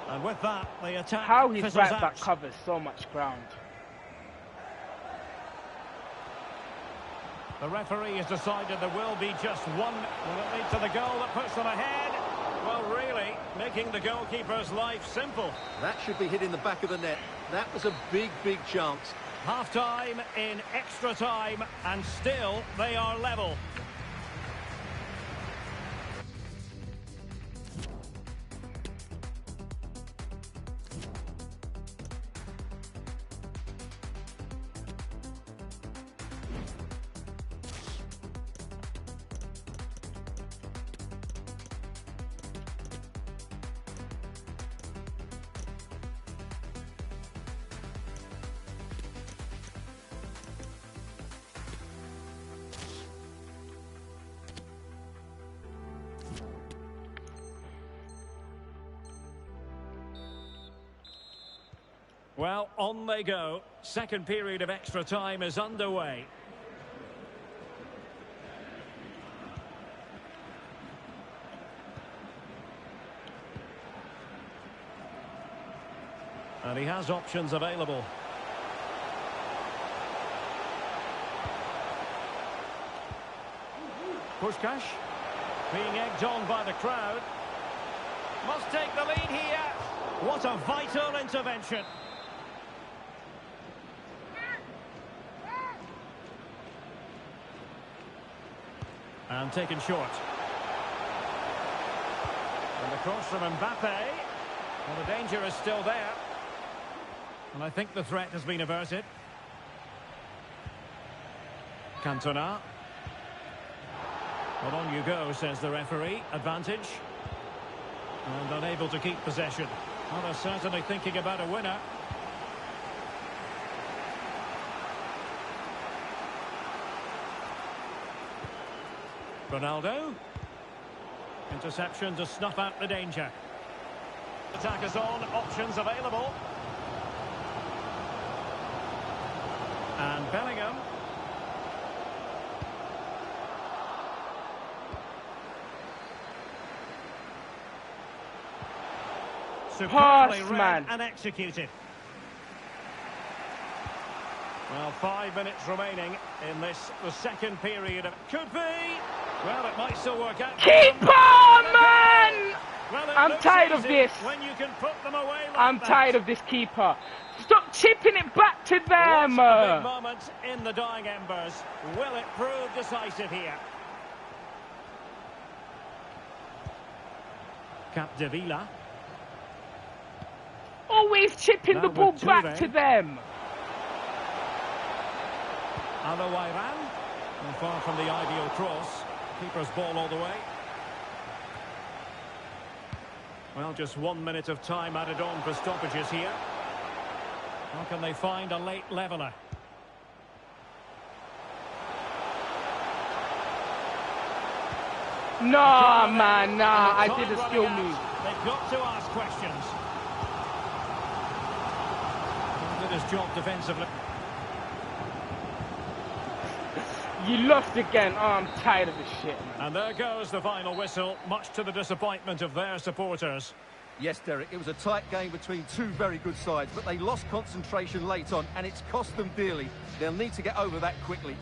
And with that, the attack How his fizzles right out. back covers so much ground. The referee has decided there will be just one. Will it lead to the goal that puts them ahead? Well, really, making the goalkeeper's life simple. That should be hitting the back of the net. That was a big, big chance. Half-time in extra time, and still they are level. Well, on they go. Second period of extra time is underway. And he has options available. Puskás being egged on by the crowd. Must take the lead here. What a vital intervention. And taken short. And the cross from Mbappe. Well, the danger is still there. And I think the threat has been averted. Cantona. Well, on you go, says the referee. Advantage. And unable to keep possession. Well, they're certainly thinking about a winner. Ronaldo. Interception to snuff out the danger. Attack is on, options available. And Bellingham. Superbly read and executed. Well, 5 minutes remaining in this, the second period. Could be. Well, it might still work out. Keeper, man! Well, I'm tired of this. When you can put them away like I'm tired of this keeper. Stop chipping it back to them. What a big moment in the dying embers. Will it prove decisive here? Capdevila. Always chipping the ball back to them. Alawairan. Far from the ideal cross. Keeper's ball all the way. Well, just 1 minute of time added on for stoppages here. How can they find a late leveller? Nah, man, nah. I did a skill move. They've got to ask questions. He did his job defensively. You lost again. Oh, I'm tired of this shit. And there goes the final whistle, much to the disappointment of their supporters. Yes, Derek, it was a tight game between two very good sides, but they lost concentration late on, and it's cost them dearly. They'll need to get over that quickly.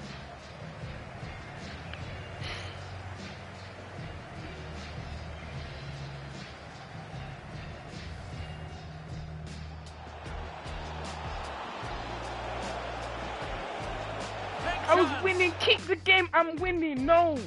I was winning. Keep the game. I'm winning. No.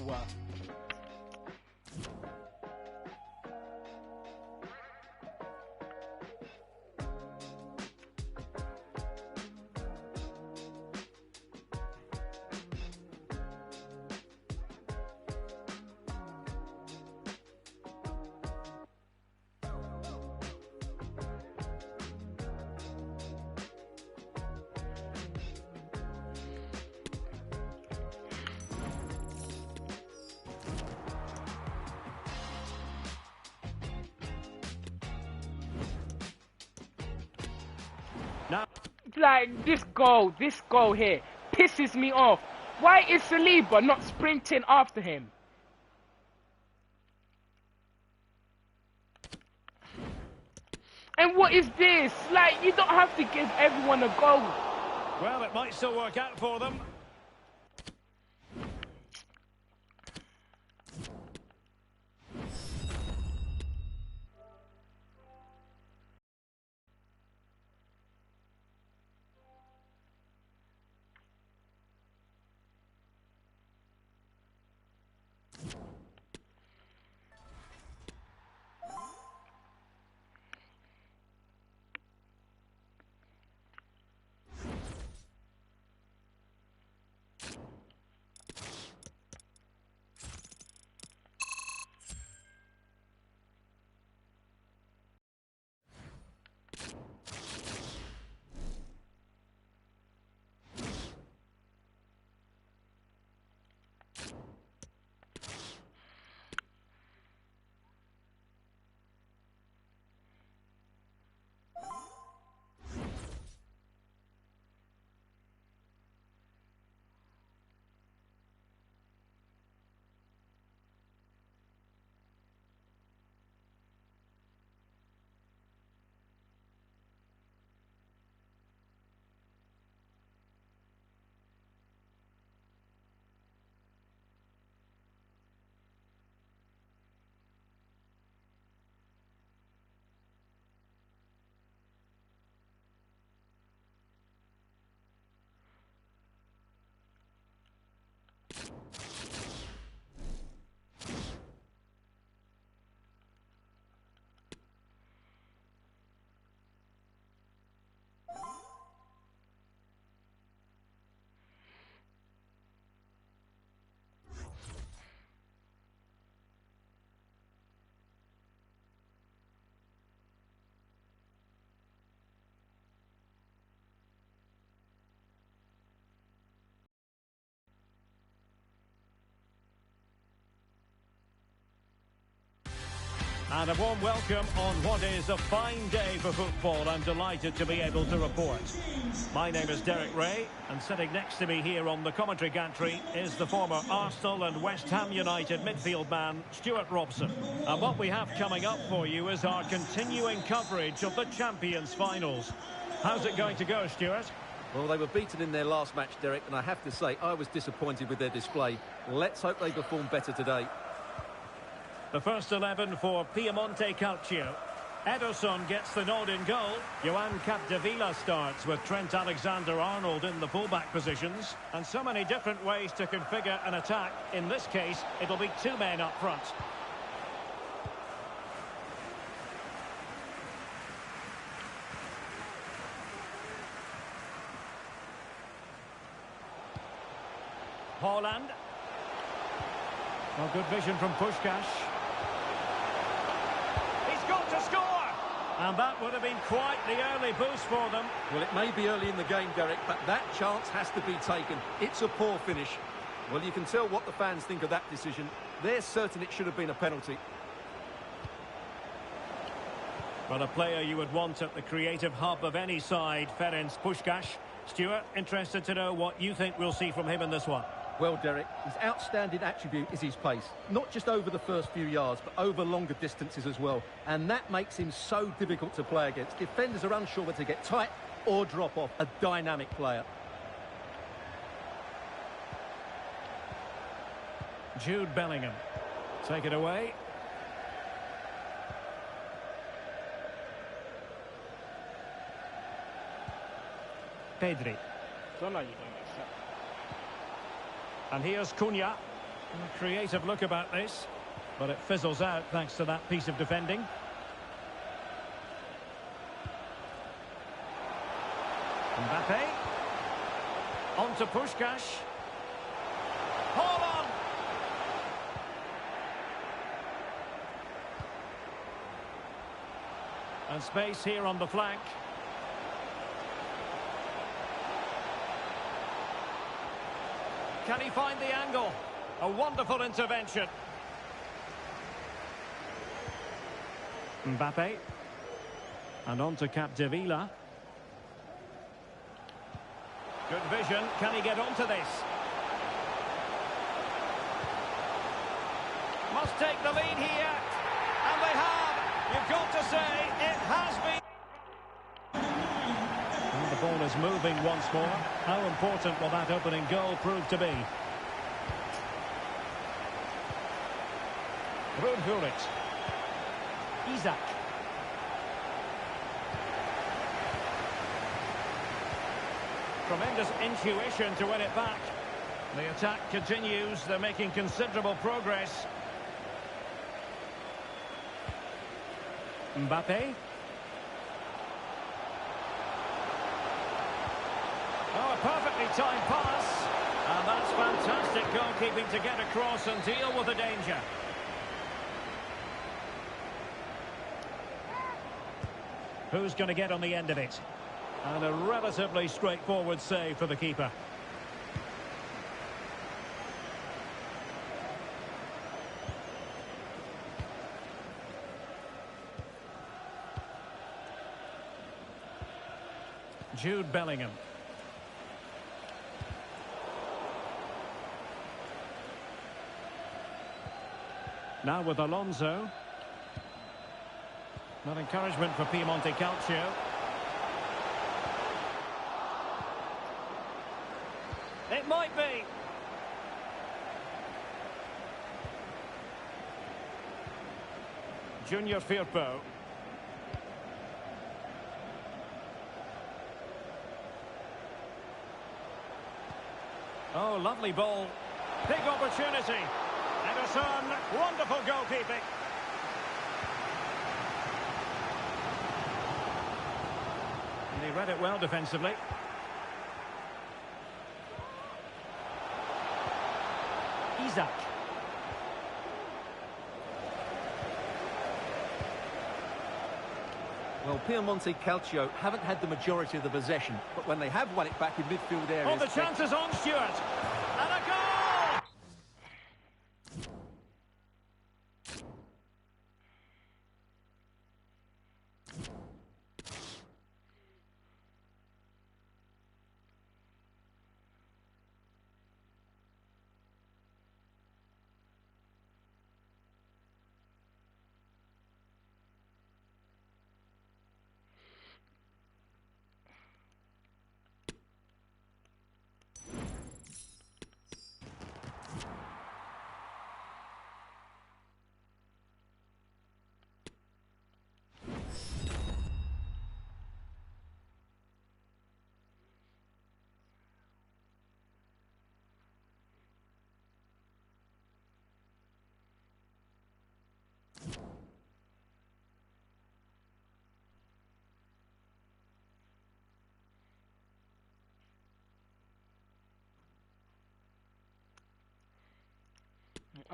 Now, Like, this goal here pisses me off. Why is Saliba not sprinting after him? And what is this? Like, you don't have to give everyone a goal. well, it might still work out for them. And a warm welcome on what is a fine day for football. I'm delighted to be able to report. My name is Derek Ray, and sitting next to me here on the commentary gantry is the former Arsenal and West Ham United midfield man, Stuart Robson. And what we have coming up for you is our continuing coverage of the Champions Finals. How's it going to go, Stuart? Well, they were beaten in their last match, Derek, and I have to say, I was disappointed with their display. Let's hope they perform better today. The first 11 for Piemonte Calcio. Ederson gets the nod in goal. Joan Capdevila starts with Trent Alexander-Arnold in the fullback positions. And so many different ways to configure an attack. In this case, it'll be two men up front. Haaland. Well, good vision from Puskás. He's got to score! And that would have been quite the early boost for them. Well, it may be early in the game, Derek, but that chance has to be taken. It's a poor finish. Well, you can tell what the fans think of that decision. They're certain it should have been a penalty. Well, a player you would want at the creative hub of any side, Ferenc Puskás. Stuart, interested to know what you think we'll see from him in this one. Well, Derek, his outstanding attribute is his pace. Not just over the first few yards, but over longer distances as well. And that makes him so difficult to play against. Defenders are unsure whether to get tight or drop off. A dynamic player. Jude Bellingham. Take it away. Pedri. Don't know you don't accept. And here's Cunha. A creative look about this, but it fizzles out thanks to that piece of defending. Mbappe. On to Puskás. Haaland. And space here on the flank. Can he find the angle? A wonderful intervention. Mbappe. And on to Capdevila. Good vision. Can he get onto this? Must take the lead here. And they have. You've got to say, it has been. And the ball is moving once more. How important will that opening goal prove to be? Ruud Gullit. Isaac. Tremendous intuition to win it back. The attack continues. They're making considerable progress. Mbappe. Oh, a perfectly timed pass. And that's fantastic goalkeeping to get across and deal with the danger. Who's going to get on the end of it? And a relatively straightforward save for the keeper. Jude Bellingham. Now with Alonso. Not encouragement for Piemonte Calcio. It might be. Junior Firpo. Oh, lovely ball. Big opportunity. Ederson, wonderful goalkeeping. And he read it well defensively. Isaac. Well, Piemonte Calcio haven't had the majority of the possession, but when they have won it back in midfield areas... Oh, the chance is on, Stuart. And a goal!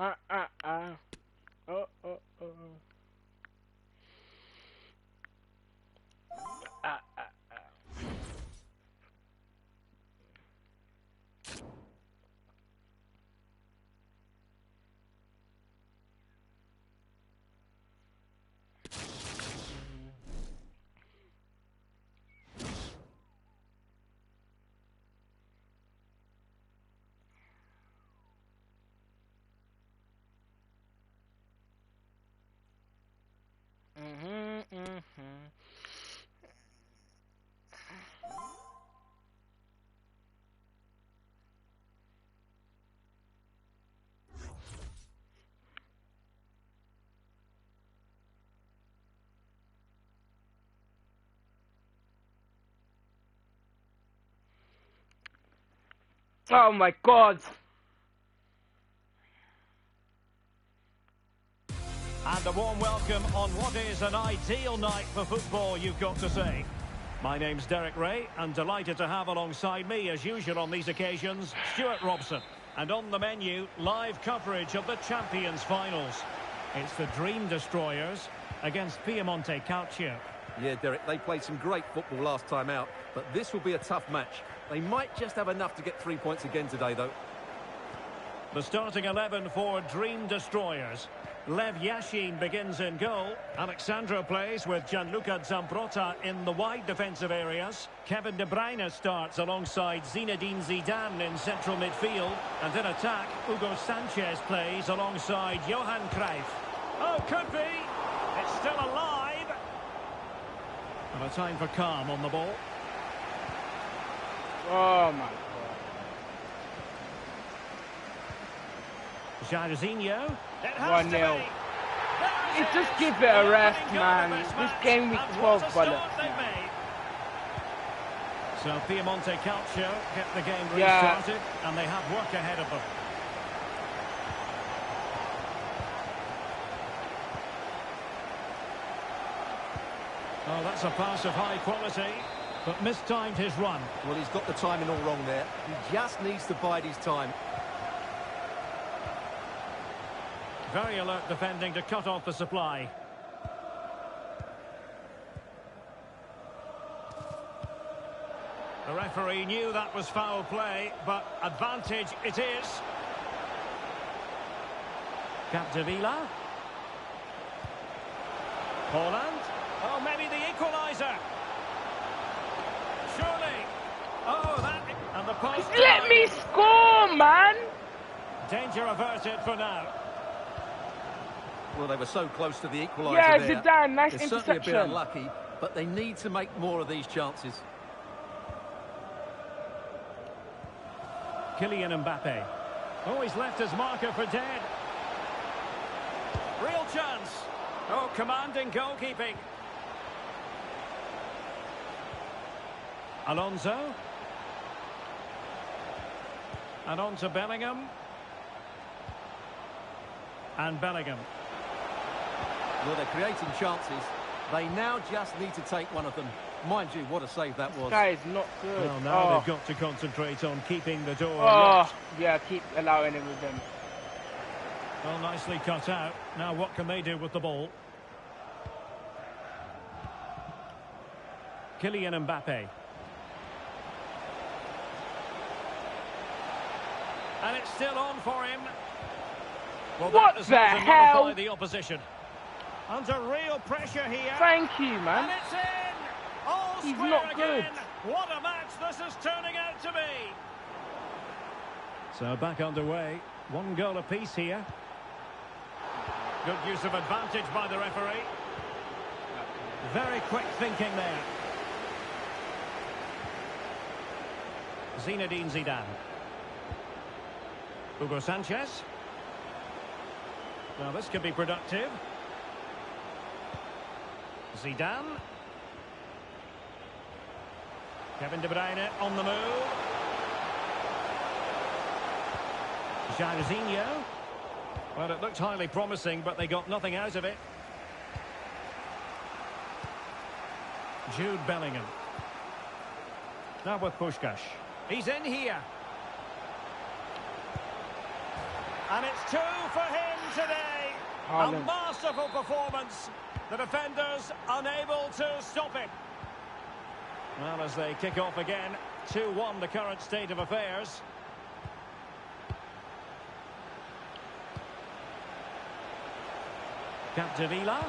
Oh, oh, oh. Ah, ah, ah. Mhm, mhm. Oh my God! And a warm welcome on what is an ideal night for football, you've got to say. My name's Derek Ray, and delighted to have alongside me, as usual on these occasions, Stuart Robson. And on the menu, live coverage of the Champions Finals. It's the Dream Destroyers against Piemonte Calcio. Yeah, Derek, they played some great football last time out, but this will be a tough match. They might just have enough to get 3 points again today, though. The starting 11 for Dream Destroyers. Lev Yashin begins in goal. Alexandro plays with Gianluca Zambrotta in the wide defensive areas. Kevin De Bruyne starts alongside Zinedine Zidane in central midfield. And in attack, Hugo Sanchez plays alongside Johan Cruyff. Oh, could be! It's still alive! And a time for calm on the ball. Oh my God. Jairzinho. 1-0. Just give it a rest, man. This game week 12, brother. So Piemonte Calcio get the game restarted, and they have work ahead of them. Oh, that's a pass of high quality, but mistimed his run. Well, he's got the timing all wrong there. He just needs to bide his time. Very alert defending to cut off the supply. The referee knew that was foul play, but advantage it is. Capdevila. Poland. Oh, maybe the equaliser. Surely. Oh, that... And the post... Let me score, man! Danger averted for now. Well, they were so close to the equaliser Yeah, there. Zidane, nice They're certainly a bit interception. unlucky, but they need to make more of these chances. Kylian Mbappe. Oh, he's left his marker for dead. Real chance. Oh, commanding goalkeeping. Alonso. And on to Bellingham. And Bellingham. Well, they're creating chances. They now just need to take one of them. Mind you, what a save that was. This guy is not good. Well, now they've got to concentrate on keeping the door Oh, locked. yeah, keep allowing it with them. Well, nicely cut out. Now what can they do with the ball? Kylian Mbappe. And it's still on for him. Well, What that is the not to hell? nullify the opposition. Under real pressure here. Thank you, And man. it's in! All He's square not again. good. What a match this is turning out to be. So back underway. 1 goal apiece here. Good use of advantage by the referee. Very quick thinking there. Zinedine Zidane. Hugo Sanchez. Well, this could be productive. Zidane. Kevin De Bruyne on the move. Jairzinho. Well, it looked highly promising, but they got nothing out of it. Jude Bellingham. Now with Puskás. He's in here. And it's 2 for him today. A masterful performance. The defenders unable to stop it. Well, as they kick off again, 2-1 the current state of affairs. Capdevila.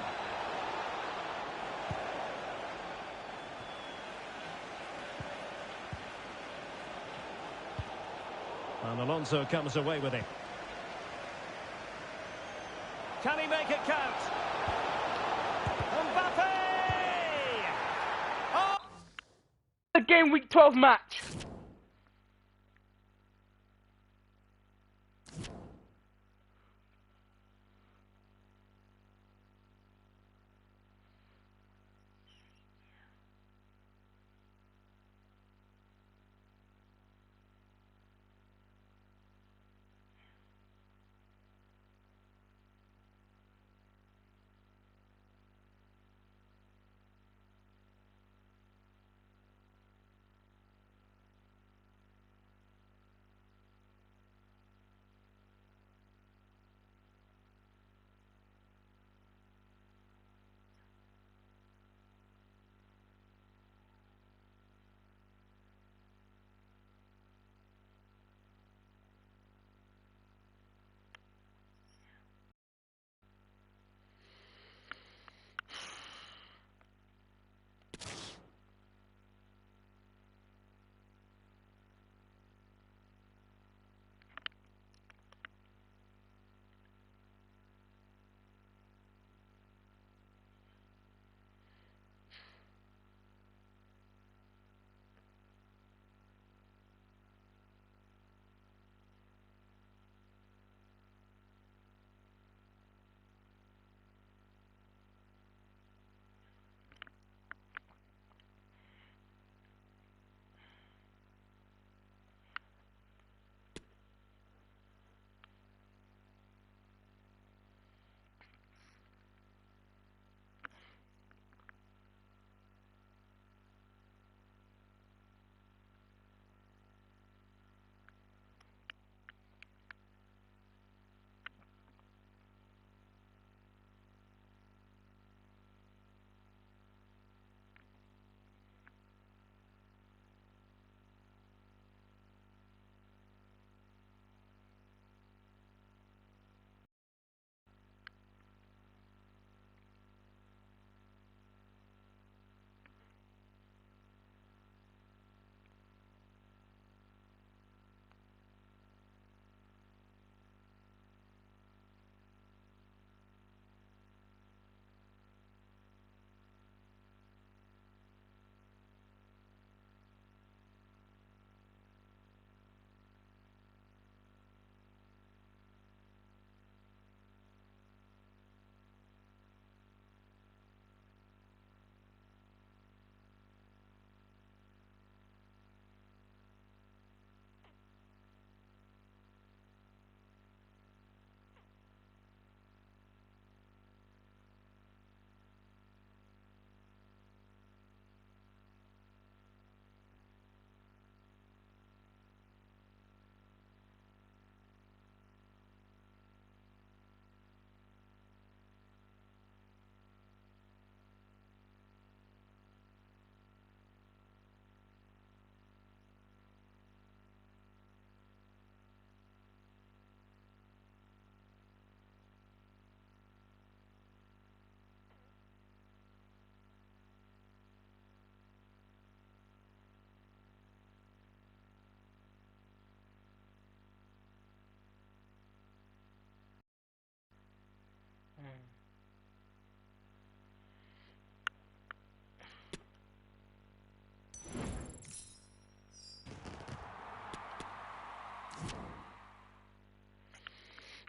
And Alonso comes away with it. Can he make it count? Mbappe! Oh! The game week 12 match.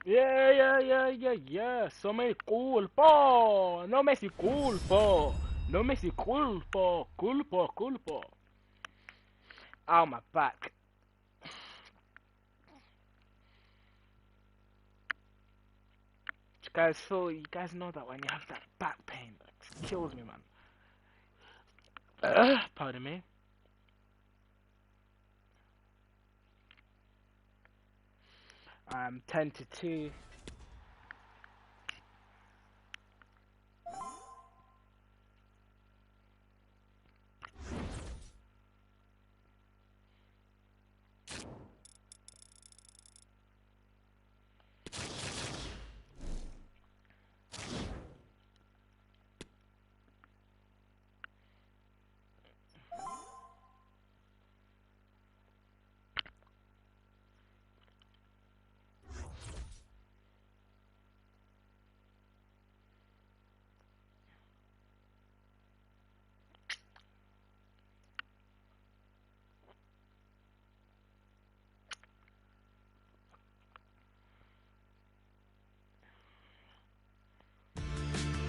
Yeah. So me culpo. No me si culpo. No me si culpo. Culpo. Ow, my back. You guys know that when you have that back pain, it kills me, man. Pardon me. 10-2.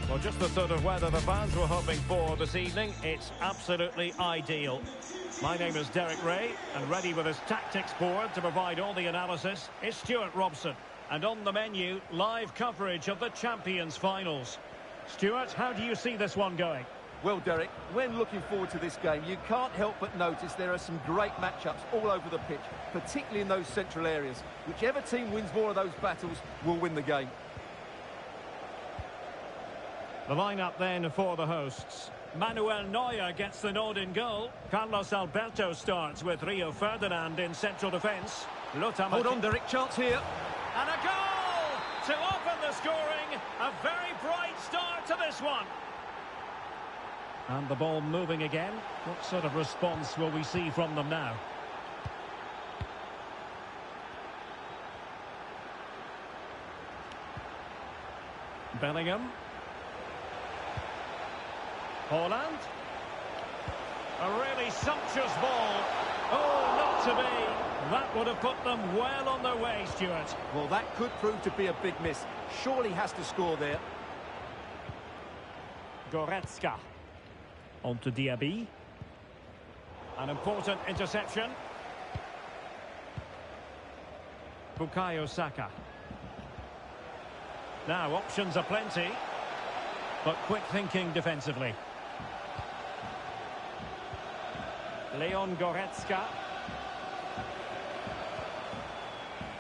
Well, just the sort of weather the fans were hoping for this evening. It's absolutely ideal. My name is Derek Ray, and ready with his tactics board to provide all the analysis is Stuart Robson. And on the menu, live coverage of the Champions Finals. Stuart, how do you see this one going? Well, Derek, when looking forward to this game, you can't help but notice there are some great matchups all over the pitch, particularly in those central areas. Whichever team wins more of those battles will win the game. The lineup then for the hosts. Manuel Neuer gets the nod in goal. Carlos Alberto starts with Rio Ferdinand in central defence. Hold on, Derek, chance here. And a goal to open the scoring. A very bright start to this one. And the ball moving again. What sort of response will we see from them now? Bellingham. Haaland. A really sumptuous ball. Oh, not to be. That would have put them well on their way, Stuart. Well, that could prove to be a big miss. Surely has to score there. Goretzka. On to Diaby. An important interception. Bukayo Saka. Now, options are plenty, but quick thinking defensively. Leon Goretzka.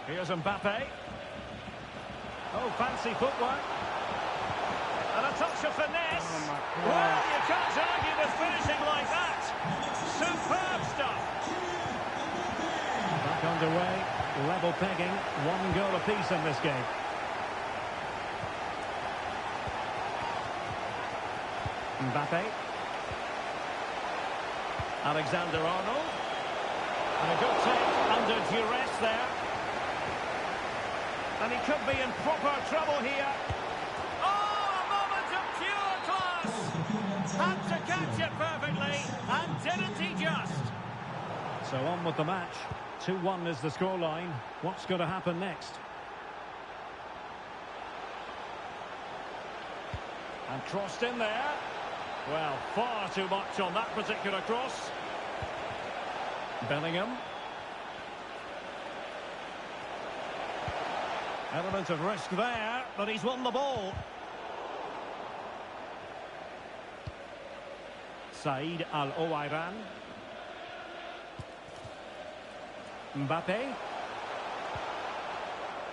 Here's Mbappe. Oh, fancy footwork. And a touch of finesse. Oh, well, you can't argue with finishing like that. Superb stuff. Back underway. Level pegging. 1 goal apiece in this game. Mbappe. Alexander-Arnold. And a good take under duress there. And he could be in proper trouble here. Oh, a moment of pure class! Had to catch it perfectly, and didn't he just? So on with the match. 2-1 is the scoreline. What's going to happen next? And crossed in there. Well, far too much on that particular cross. Bellingham. Element of risk there, but he's won the ball. Said Al-Owairan. Mbappe.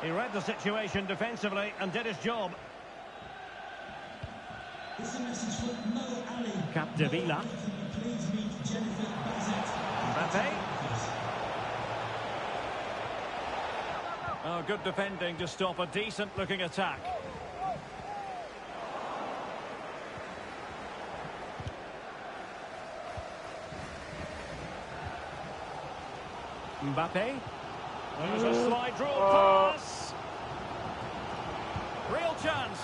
He read the situation defensively and did his job. Capdevila. Mbappe. Oh, good defending to stop a decent-looking attack. Mbappe. There's a slide rule pass. Real chance.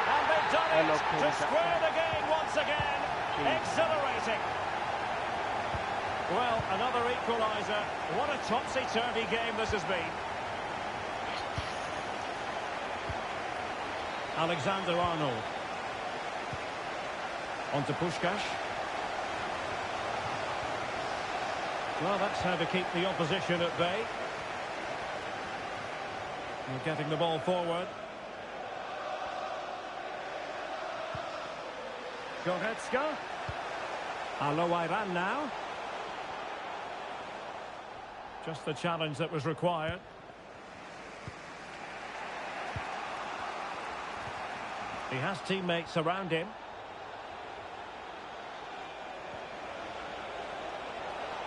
And they've done it to square the game once again. Exhilarating. Well, another equaliser. What a topsy-turvy game this has been. Alexander-Arnold. On to Puskás. Well, that's how to keep the opposition at bay. We're getting the ball forward. Goretzka. Al-Owairan now. Just the challenge that was required. He has teammates around him.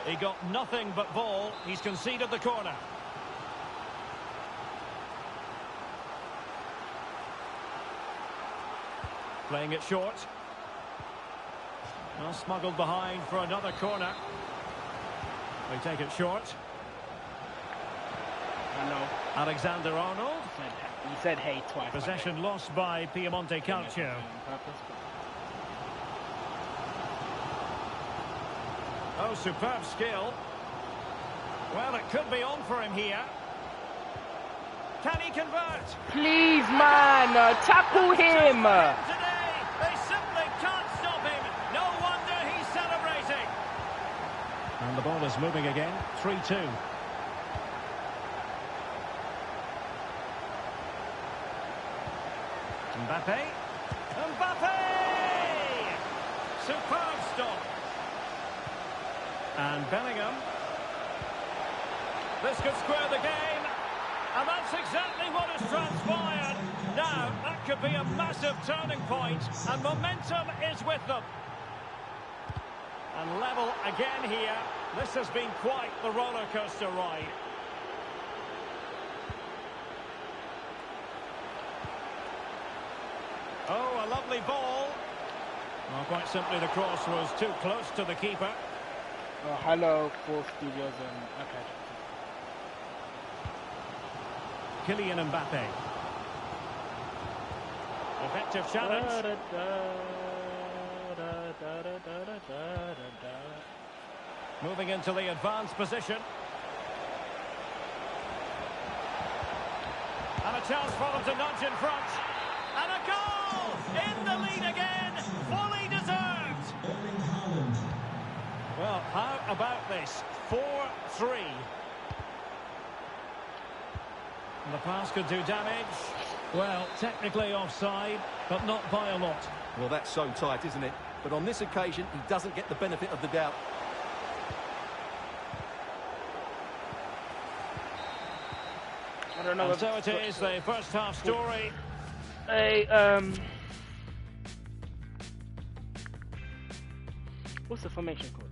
He got nothing but ball. He's conceded the corner. Playing it short. Well, smuggled behind for another corner. They take it short. Hello. Alexander-Arnold. He said hey twice. Possession lost by Piemonte Calcio. Oh, superb skill. Well, it could be on for him here. Can he convert? Please, man, tackle him. Today, they simply can't stop him. No wonder he's celebrating. And the ball is moving again. 3-2. Mbappe. Mbappe! Superb stop. And Bellingham. This could square the game. And that's exactly what has transpired. Now, that could be a massive turning point. And momentum is with them. And level again here. This has been quite the roller coaster ride. Oh, a lovely ball. Well, quite simply, the cross was too close to the keeper. Oh, hello, Full Studios and okay. Kylian Mbappe. Effective challenge. Moving into the advanced position. And a chance for them to nudge in front. And a goal! In the lead again! Fully deserved! Well, how about this? 4-3. The pass could do damage. Well, technically offside, but not by a lot. Well, that's so tight, isn't it? But on this occasion, he doesn't get the benefit of the doubt. I don't know. And so it is, the first half story. Hey, what's the formation called?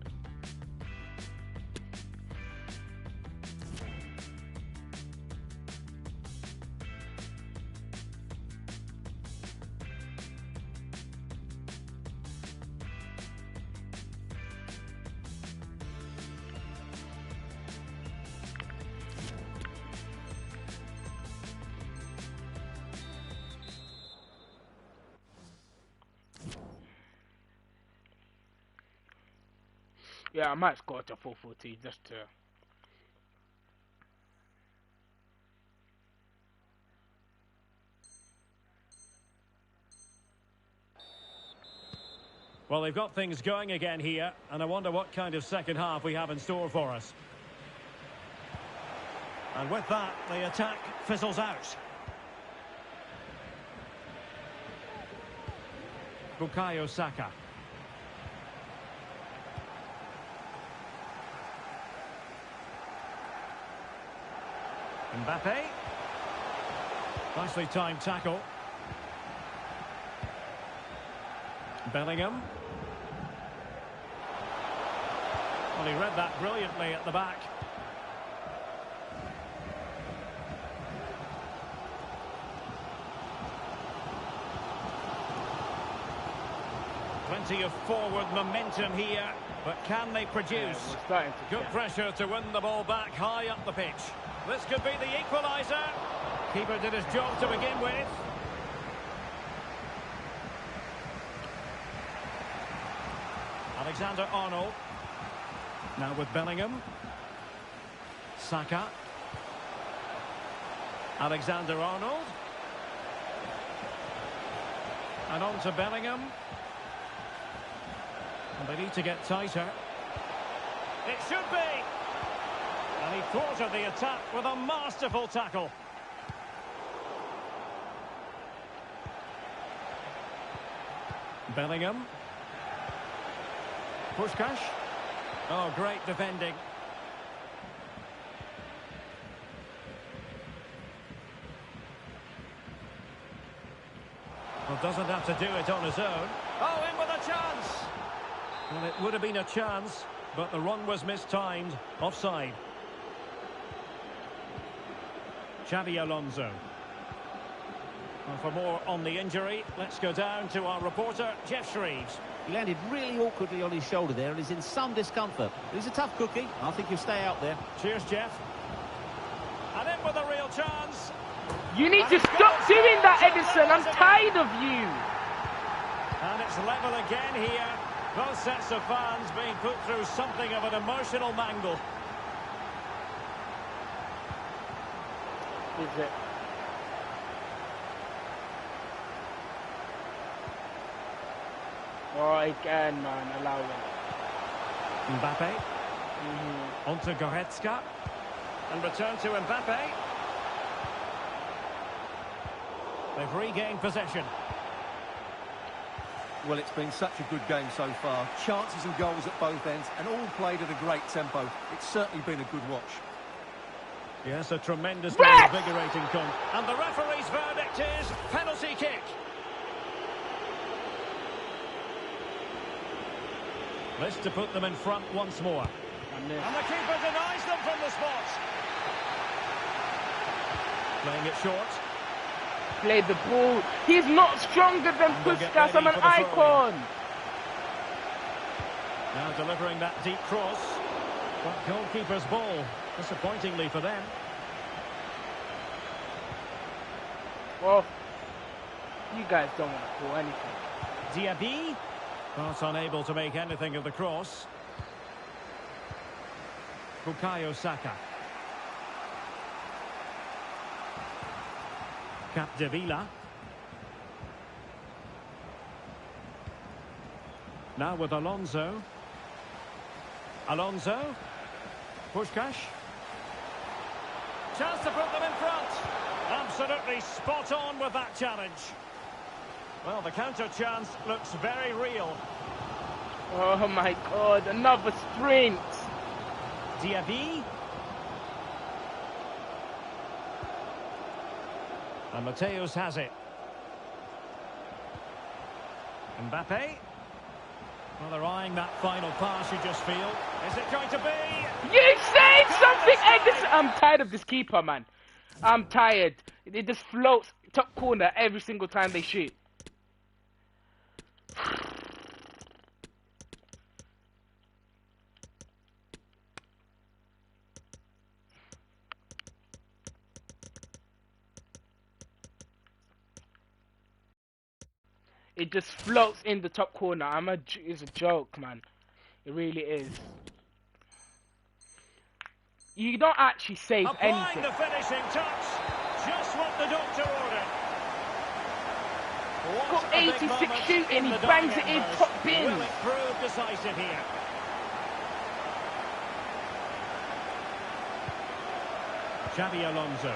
Yeah, I might score to 440 just to. Well, they've got things going again here, and I wonder what kind of second half we have in store for us. And with that, the attack fizzles out. Bukayo Saka. Mbappe. Nicely timed tackle. Bellingham. Well, he read that brilliantly at the back. Plenty of forward momentum here, but can they produce? Good pressure to win the ball back high up the pitch. This could be the equaliser. Keeper did his job to begin with. Alexander-Arnold. Now with Bellingham. Saka. Alexander-Arnold. And on to Bellingham. And they need to get tighter. It should be. And he thwarted the attack with a masterful tackle. Bellingham. Puskás. Oh, great defending. Well, doesn't have to do it on his own. Oh, in with a chance! Well, it would have been a chance, but the run was mistimed. Offside. Xabi Alonso. Well, for more on the injury, let's go down to our reporter, Jeff Shreves. He landed really awkwardly on his shoulder there and is in some discomfort. He's a tough cookie. I think he'll stay out there. Cheers, Jeff. And in with a real chance. You need to stop doing that, Edison. I'm tired of you. And it's level again here. Both sets of fans being put through something of an emotional mangle. Is it? Oh, again, man, allow it. Mbappe. Onto Goretzka. And return to Mbappe. They've regained possession. Well, it's been such a good game so far. Chances and goals at both ends, and all played at a great tempo. It's certainly been a good watch. Yes, a tremendously invigorating con. And the referee's verdict is penalty kick. This to put them in front once more. And the keeper denies them from the spot. Playing it short. Play the ball. He's not stronger than Puskas. I'm an icon. Now delivering that deep cross. But goalkeeper's ball, disappointingly for them. Well, you guys don't want to call anything. Diaby, but unable to make anything of the cross. Bukayo Saka. Capdevila. Now with Alonso. Alonso. Puskás. Chance to put them in front. Absolutely spot on with that challenge. Well, the counter chance looks very real. Oh my God, another sprint. Diaby. And Mateus has it. Mbappe. Well, they're eyeing that final pass, you just feel. Is it going to be? You said something, Edison! I'm tired of this keeper, man. I'm tired. It just floats top corner every single time they shoot. It just floats in the top corner. It's a joke, man. It really is. You don't actually save anything. Applying the finishing touch. Just what the doctor ordered. Got 86 shooting. He bangs it in top bins. Will it prove decisive here? Xabi Alonso.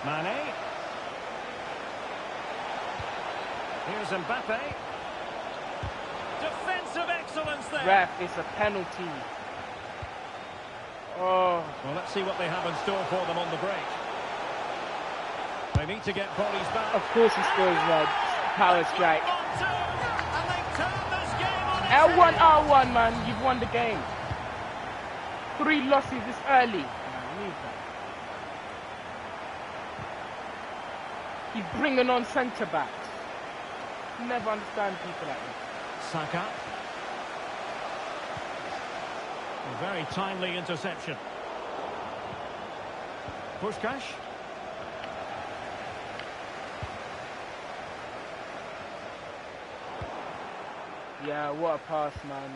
Mane. Here's Mbappe. Defensive excellence there. Ref, it's a penalty. Oh. Well, let's see what they have in store for them on the break. They need to get bodies back. Of course he scores red. Power strike. And they turn this game on its L1, head. R1, man. You've won the game. 3 losses this early. He's bringing on centre-backs. Never understand people like this. Saka. A very timely interception. Puskás. Yeah, what a pass, man.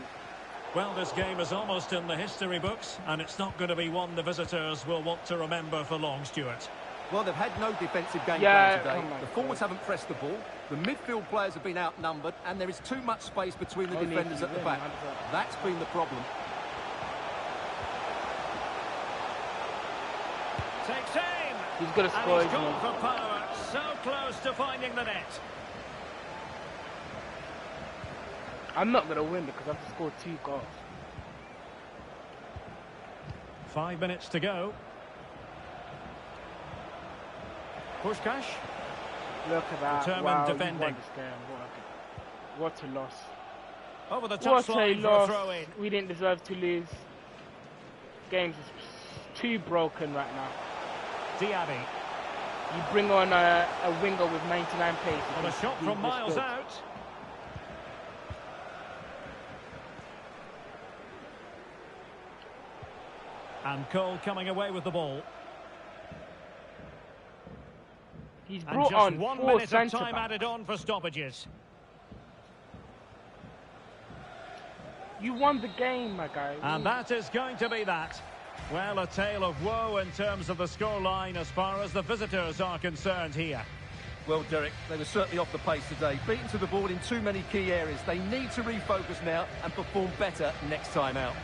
Well, this game is almost in the history books, and it's not going to be one the visitors will want to remember for long, Stuart. Well, they've had no defensive game Yeah, plan today. come on. The forwards haven't pressed the ball. The midfield players have been outnumbered, and there is too much space between the defenders at the back. That's been the problem. Takes aim. He's got to score. And he's gone for power. So close to finding the net. I'm not going to win because I've scored 2 goals. 5 minutes to go. Puskás. Look at that. Determined Wow, defending. you won this game. What a loss. Over the What a touchline for a loss. throw in. We didn't deserve to lose. Game's too broken right now. Diaby. You bring on a winger with 99 pace. Well, a shot from miles out. And Cole coming away with the ball. He's And brought just on 1 4 minute of centre time backs. added on for stoppages. You won the game, my guy. And that is going to be that. Well, a tale of woe in terms of the scoreline as far as the visitors are concerned here. Well, Derek, they were certainly off the pace today. Beaten to the ball in too many key areas. They need to refocus now and perform better next time out.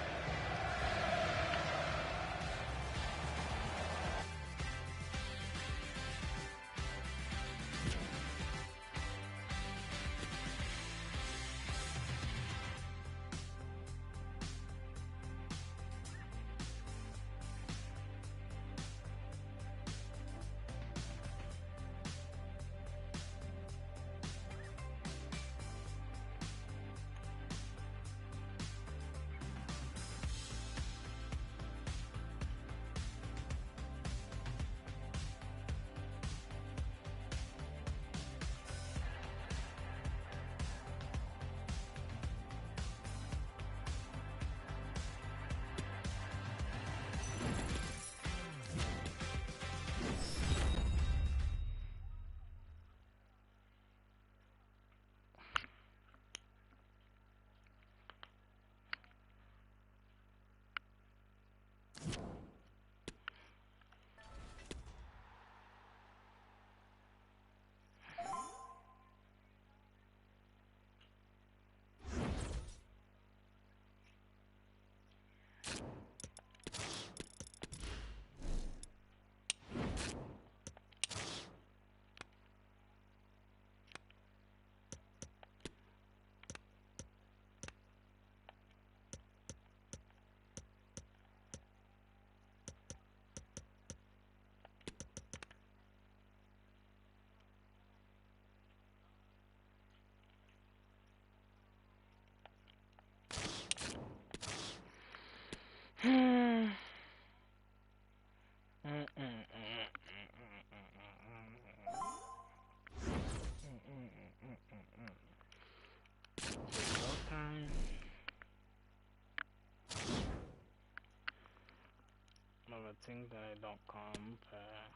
Another thing that I don't compare.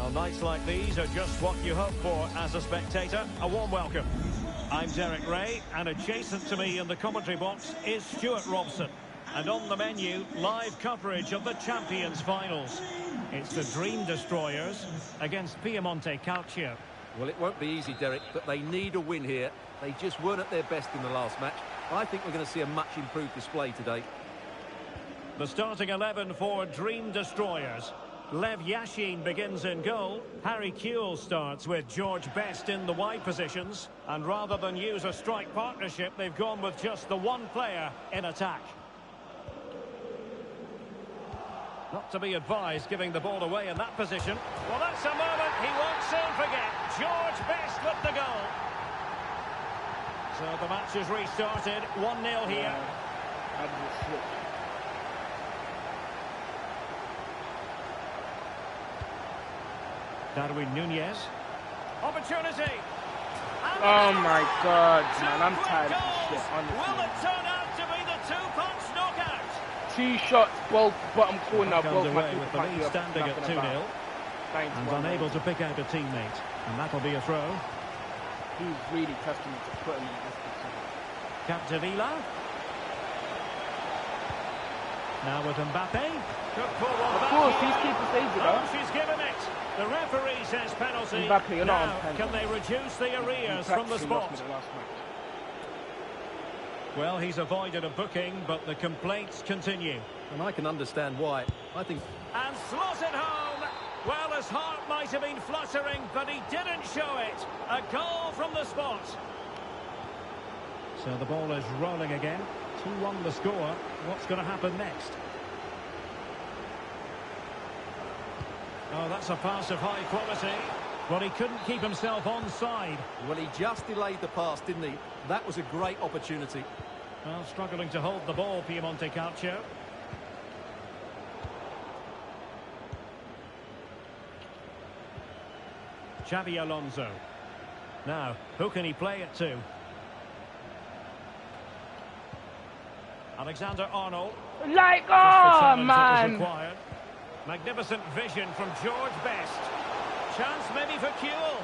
Well, nights like these are just what you hope for as a spectator. A warm welcome. I'm Derek Ray, and adjacent to me in the commentary box is Stuart Robson. And on the menu, live coverage of the Champions Finals. It's the Dream Destroyers against Piemonte Calcio. Well, it won't be easy, Derek, but they need a win here. They just weren't at their best in the last match. I think we're going to see a much improved display today. The starting 11 for Dream Destroyers. Lev Yashin begins in goal. Harry Kewell starts with George Best in the wide positions. And rather than use a strike partnership, they've gone with just the one player in attack. Not to be advised giving the ball away in that position. Well, that's a moment he won't soon forget. George Best with the goal. So the match is restarted. 1-0 here. How did it switch? Darwin Nunez. Opportunity. Oh my God, man, I'm tired of this shit, honestly. Will it turn out to be the two-punch knockout? 2 shots, both bottom corner, Comes both my away with the lead standing at 2-0. And unable to pick out a teammate. And that'll be a throw. He's really testing me to put him in this position. Capdevila. Now with Mbappe. Of course, he's keeping saves it, Oh, she's given it. The referee says penalty. Mbappe, you're not now, on penalty. can they reduce the arrears from the spot? Well, he's avoided a booking, but the complaints continue. And I can understand why. I think... And slots it home! Well, his heart might have been fluttering, but he didn't show it. A goal from the spot. So the ball is rolling again. 2-1 the score. What's going to happen next? Oh, that's a pass of high quality. Well, he couldn't keep himself onside. Well, he just delayed the pass, didn't he? That was a great opportunity. Well, struggling to hold the ball, Piemonte Calcio. Xabi Alonso. Now, who can he play it to? Alexander-Arnold. Like, oh, man! Magnificent vision from George Best. Chance maybe for Kuehl.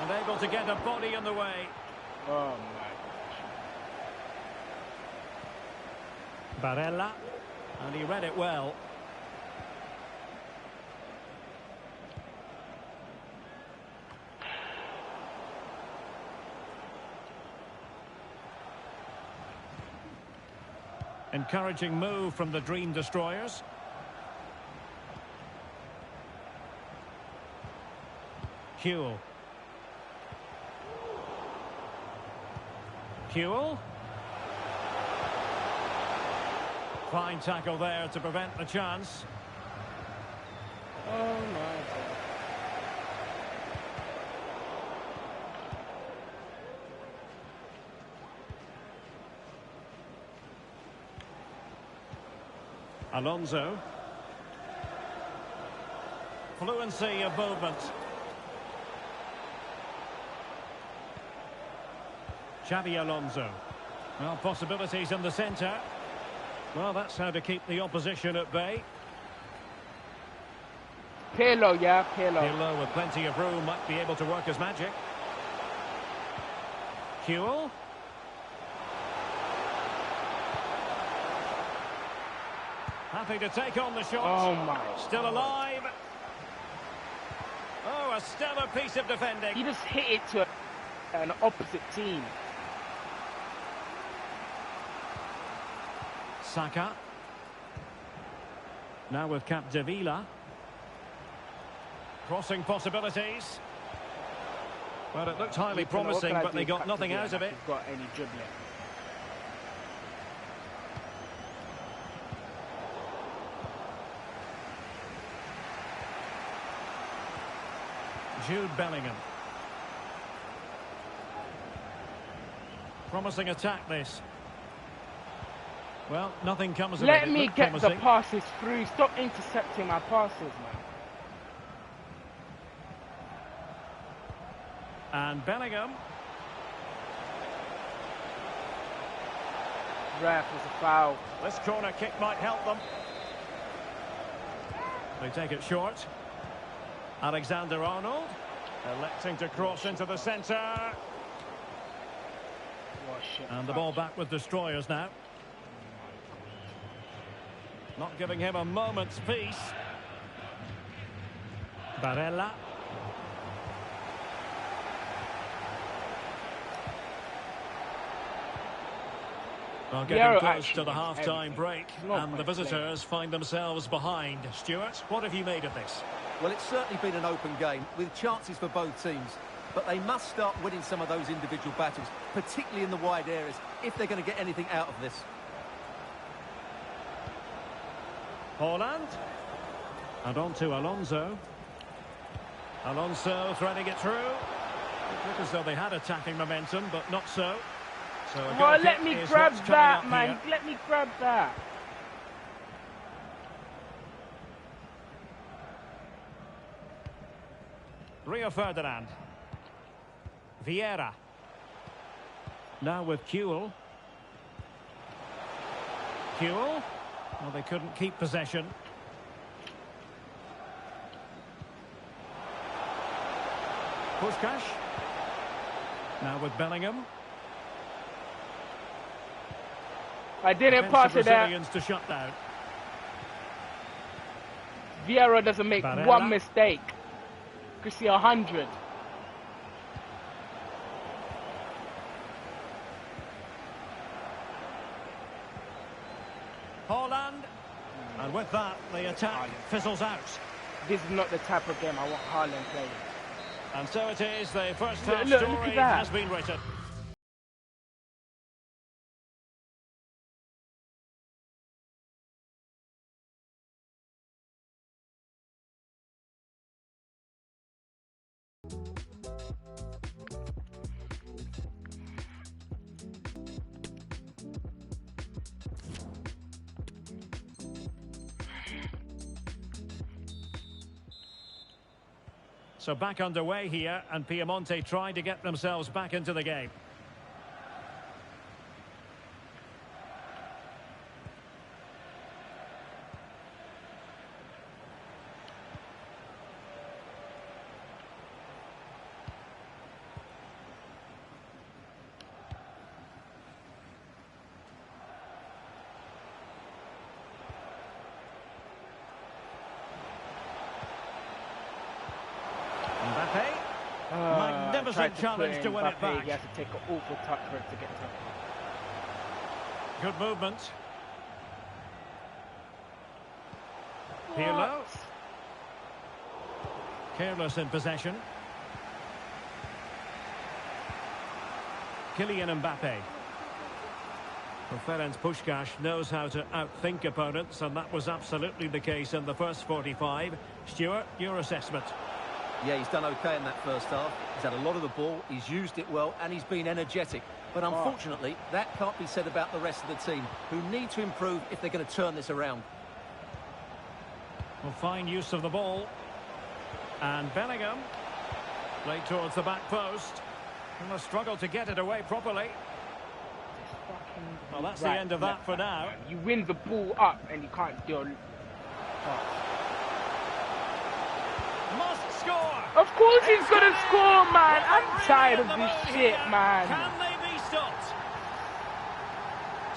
And able to get a body in the way. Oh, my gosh. Barella. And he read it well. Encouraging move from the Dream Destroyers. Kuehl. Kuehl. Fine tackle there to prevent the chance. Oh, my God. Alonso. Fluency of movement. Xabi Alonso. Well, possibilities in the centre. Well, that's how to keep the opposition at bay. Pirlo, yeah, Pirlo. Pirlo with plenty of room might be able to work his magic. Kuehl. Happy to take on the shot. Oh, my. Still alive. Oh, a stellar piece of defending. He just hit it to an opposite team. Saka. Now with Capdevila. Crossing possibilities. Well, it looked highly promising, but they got nothing out of it. Got any dribbling. Jude Bellingham. Promising attack, this. Well, nothing comes of it. Let me get the passes through. Stop intercepting my passes, man. And Bellingham. Ref, was a foul. This corner kick might help them. They take it short. Alexander-Arnold electing to cross into the centre. And the ball back with Destroyers now. Not giving him a moment's peace. Barella. Well, getting close to the half-time break, and the visitors find themselves behind. Stuart, what have you made of this? Well, it's certainly been an open game, with chances for both teams. But they must start winning some of those individual battles, particularly in the wide areas, if they're going to get anything out of this. Haaland. And on to Alonso. Alonso threading it through. It looked as though they had attacking momentum, but not so. Well, let me grab that, man. Let me grab that. Rio Ferdinand. Vieira. Now with Kuehl. Kuehl. Well, they couldn't keep possession. Puskás. Now with Bellingham. I didn't pass it there. To shut down. Vieira doesn't make one mistake. Could see 100. Haaland. And with that, the attack fizzles out. This is not the type of game I want Haaland playing. And so it is, the first half look story at that. has been written. So back underway here, and Piemonte trying to get themselves back into the game. Magnificent challenge to win it back. He has to take an awful touch for it to get tackled. Good movement. Pirlo. Careless in possession. Kylian Mbappe. Well, Ferenc Puskás knows how to outthink opponents, and that was absolutely the case in the first 45. Stuart, your assessment? Yeah, he's done okay in that first half. He's had a lot of the ball, he's used it well, and he's been energetic. But unfortunately, that can't be said about the rest of the team, who need to improve if they're going to turn this around. Well, fine use of the ball. And Bellingham played towards the back post. And a struggle to get it away properly. Well, that's the end of that for now. You win the ball up and you can't do it. Must score! Of course he's gonna score, man! I'm tired of this shit, man! Can they be stopped?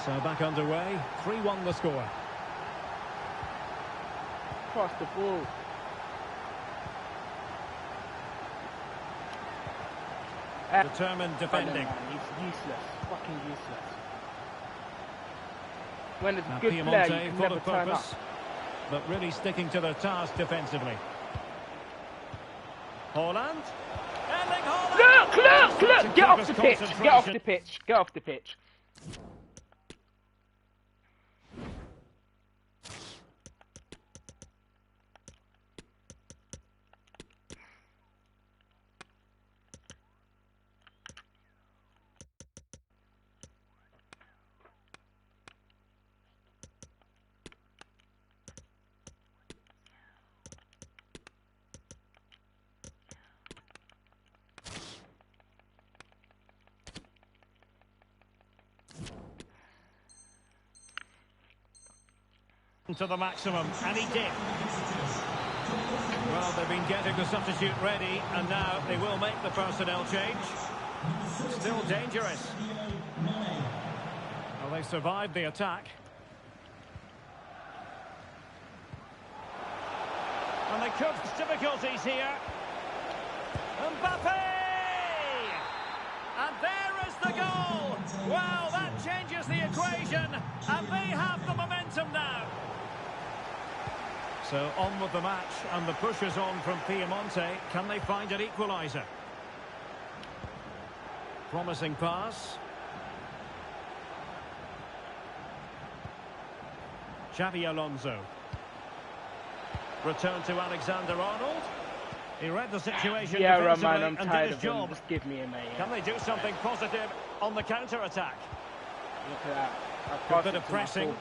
So back underway, 3-1 the score. Cross the ball. Determined defending. He's useless. Fucking useless. When it's Now a good player, you can never turn up. But really sticking to their task defensively. Haaland. Look! Get off the pitch! Get off the pitch! Get off the pitch! To the maximum, and he did. Well, they've been getting the substitute ready, and now they will make the personnel change. Still dangerous. Well, they survived the attack. And they could have difficulties here. Mbappe! And there is the goal! Well, that changes the equation, and they have the momentum now. So on with the match, and the push is on from Piemonte. Can they find an equaliser? Promising pass. Xabi Alonso. Return to Alexander-Arnold. He read the situation defensively man, I'm and tired did his of him. job. Just give me him, mate. Can they do something positive on the counter-attack? Look at that. Good bit of pressing.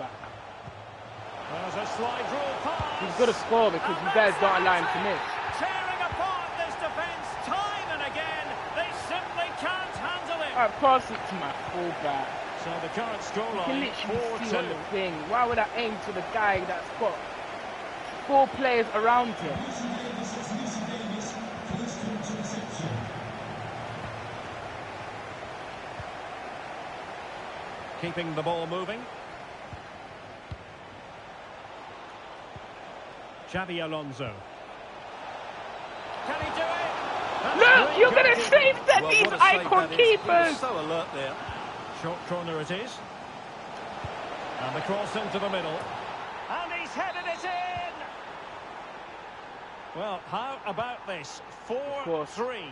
There's a slide rule pass. He's got to score because you guys don't allow him to miss. Tearing apart this defence time and again. They simply can't handle it. Alright, pass it to my fullback. So the current You can scoreline, literally see on 4-2. the thing. Why would I aim to the guy that's got 4 players around him? Keeping the ball moving. Xabi Alonso. Can he do it? Look, you're going to save that, Well, these what a save icon that is. He was keepers! so alert there. Short corner it is. And the cross into the middle. And he's headed it in! Well, how about this? 4-3.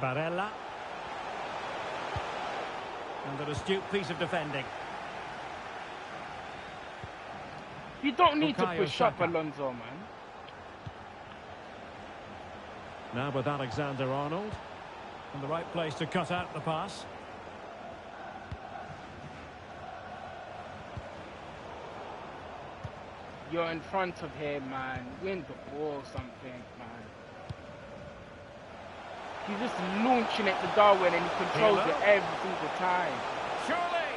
Barella. And an astute piece of defending. You don't need Bukayo to push Saka. up, Alonso, man. Now with Alexander-Arnold. In the right place to cut out the pass. You're in front of him, man. Win the ball or something, man. He's just launching at the Darwin and he controls it every single time. Surely!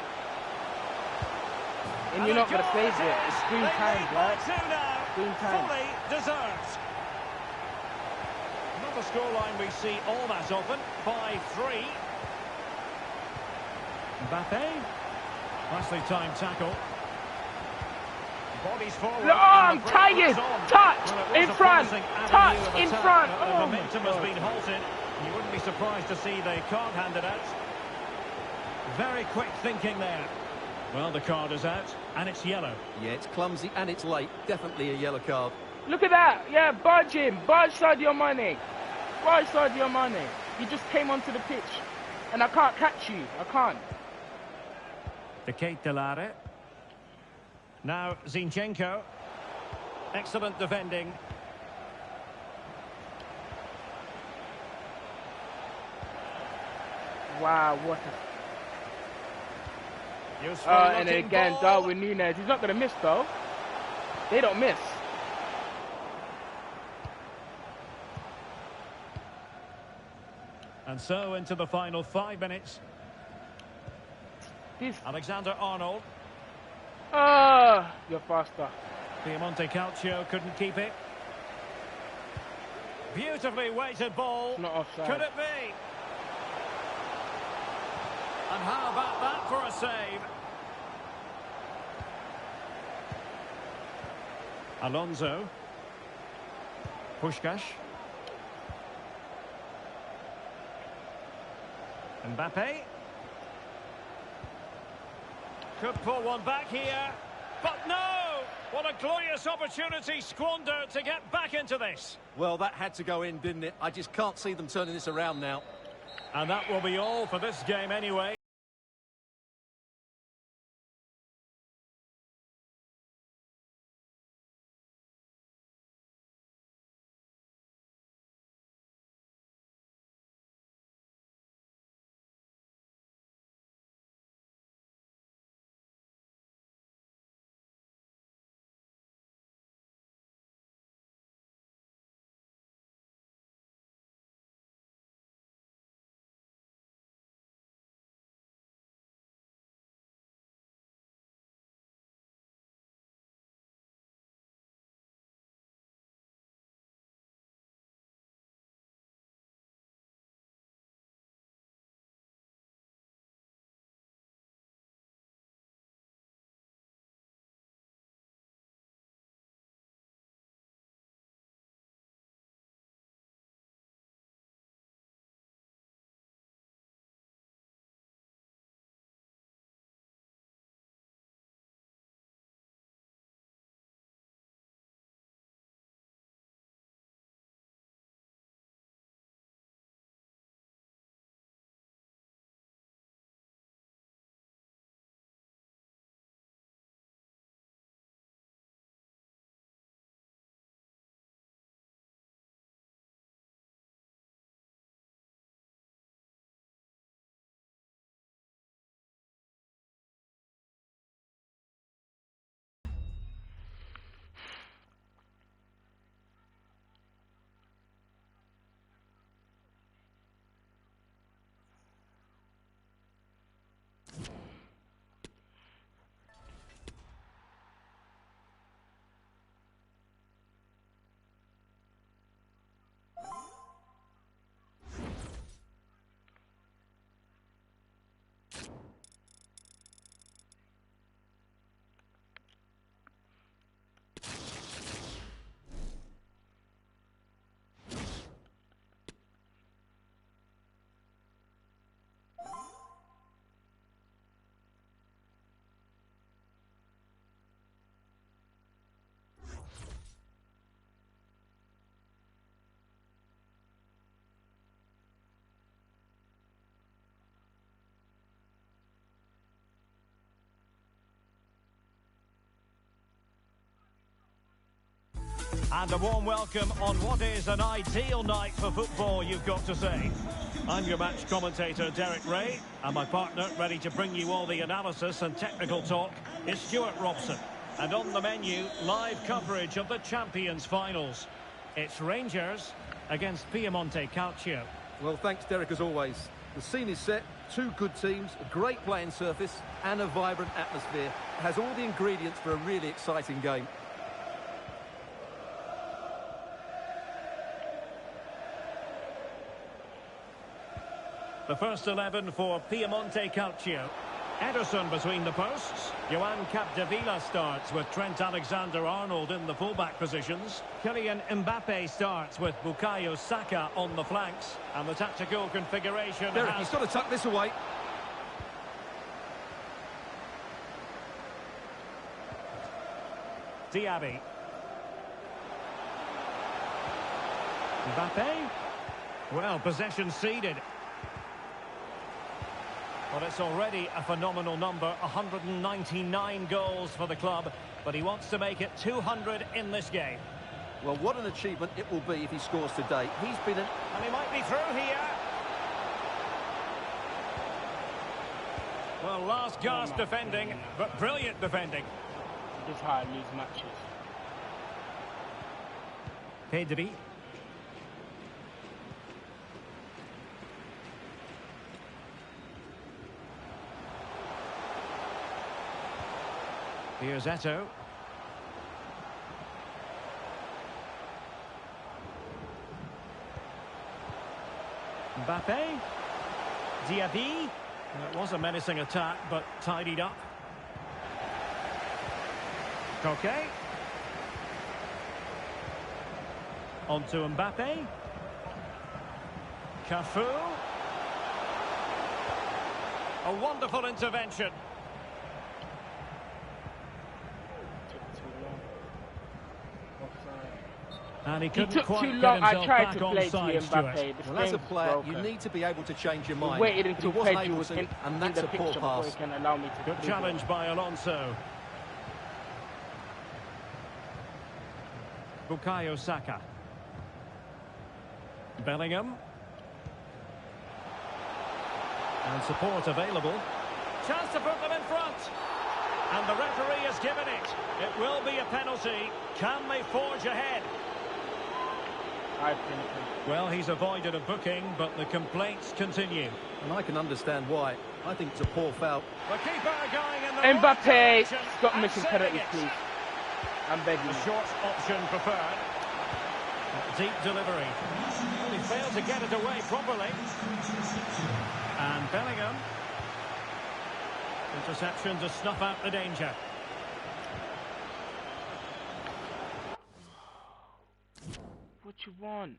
And you're not going to save it. It's 3 times, right? 3 times. Fully deserved. Not a scoreline we see all that often. 5-3. Mbappe. Nicely timed tackle. Bodies forward. Oh, I'm tired. Touch in front. Touch in front. The Oh, momentum has been halted. You wouldn't be surprised to see the card handed out. Very quick thinking there. Well, the card is out, and it's yellow. Yeah, it's clumsy and it's late. Definitely a yellow card. Look at that. Yeah, budge him. Budge Sadio Mane. Budge Sadio Mane. You just came onto the pitch. And I can't catch you. I can't. The Kate Delare. Now Zinchenko. Excellent defending. Wow, what a... Useful and looking again, ball. Darwin Núñez. He's not going to miss, though. They don't miss. And so into the final 5 minutes. This... Alexander-Arnold. You're faster. Piemonte Calcio couldn't keep it. Beautifully weighted ball. It's not offside. Could it be? And how about that for a save? Alonso. Puskás. Mbappe. Could pull one back here. But no! What a glorious opportunity squandered to get back into this. Well, that had to go in, didn't it? I just can't see them turning this around now. And that will be all for this game anyway. And a warm welcome on what is an ideal night for football, you've got to say. I'm your match commentator, Derek Ray, and my partner, ready to bring you all the analysis and technical talk, is Stuart Robson. And on the menu, live coverage of the Champions Finals. It's Rangers against Piemonte Calcio. Well, thanks, Derek, as always. The scene is set, two good teams, a great playing surface, and a vibrant atmosphere. It has all the ingredients for a really exciting game. The first 11 for Piemonte Calcio. Ederson between the posts. Joan Capdevila starts with Trent Alexander-Arnold in the fullback positions. Kylian Mbappe starts with Bukayo Saka on the flanks. And the tactical configuration Derek, he's got to tuck this away. Diaby. Mbappe. Well, possession ceded. Well, it's already a phenomenal number, 199 goals for the club, but he wants to make it 200 in this game. Well, what an achievement it will be if he scores today. He's been an... And he might be through here. Well, last gasp defending, but brilliant defending. This is how I lose matches. Pedri. Here's Eto'o. Mbappe. Diaby. It was a menacing attack, but tidied up. Koke. On to Mbappe. Cafu. A wonderful intervention. And he couldn't quite too get long. I himself tried back to on play side, Mbappe. Well, as a player, you need to be able to change your mind. Waited But until he wasn't Pedri able was to, in and that's the a poor picture before he pass. can allow me to Good do challenge that. by Alonso. Bukayo Saka. Bellingham. And support available. Chance to put them in front. And the referee has given it. It will be a penalty. Can they forge ahead? Well, he's avoided a booking, but the complaints continue. And I can understand why. I think it's a poor foul. The keeper going in the right Mbappe, direction stop and missing saving penalties, it. please. I'm begging The you. short option preferred. Deep delivery. He failed to get it away properly. And Bellingham. Interception to snuff out the danger. What you want?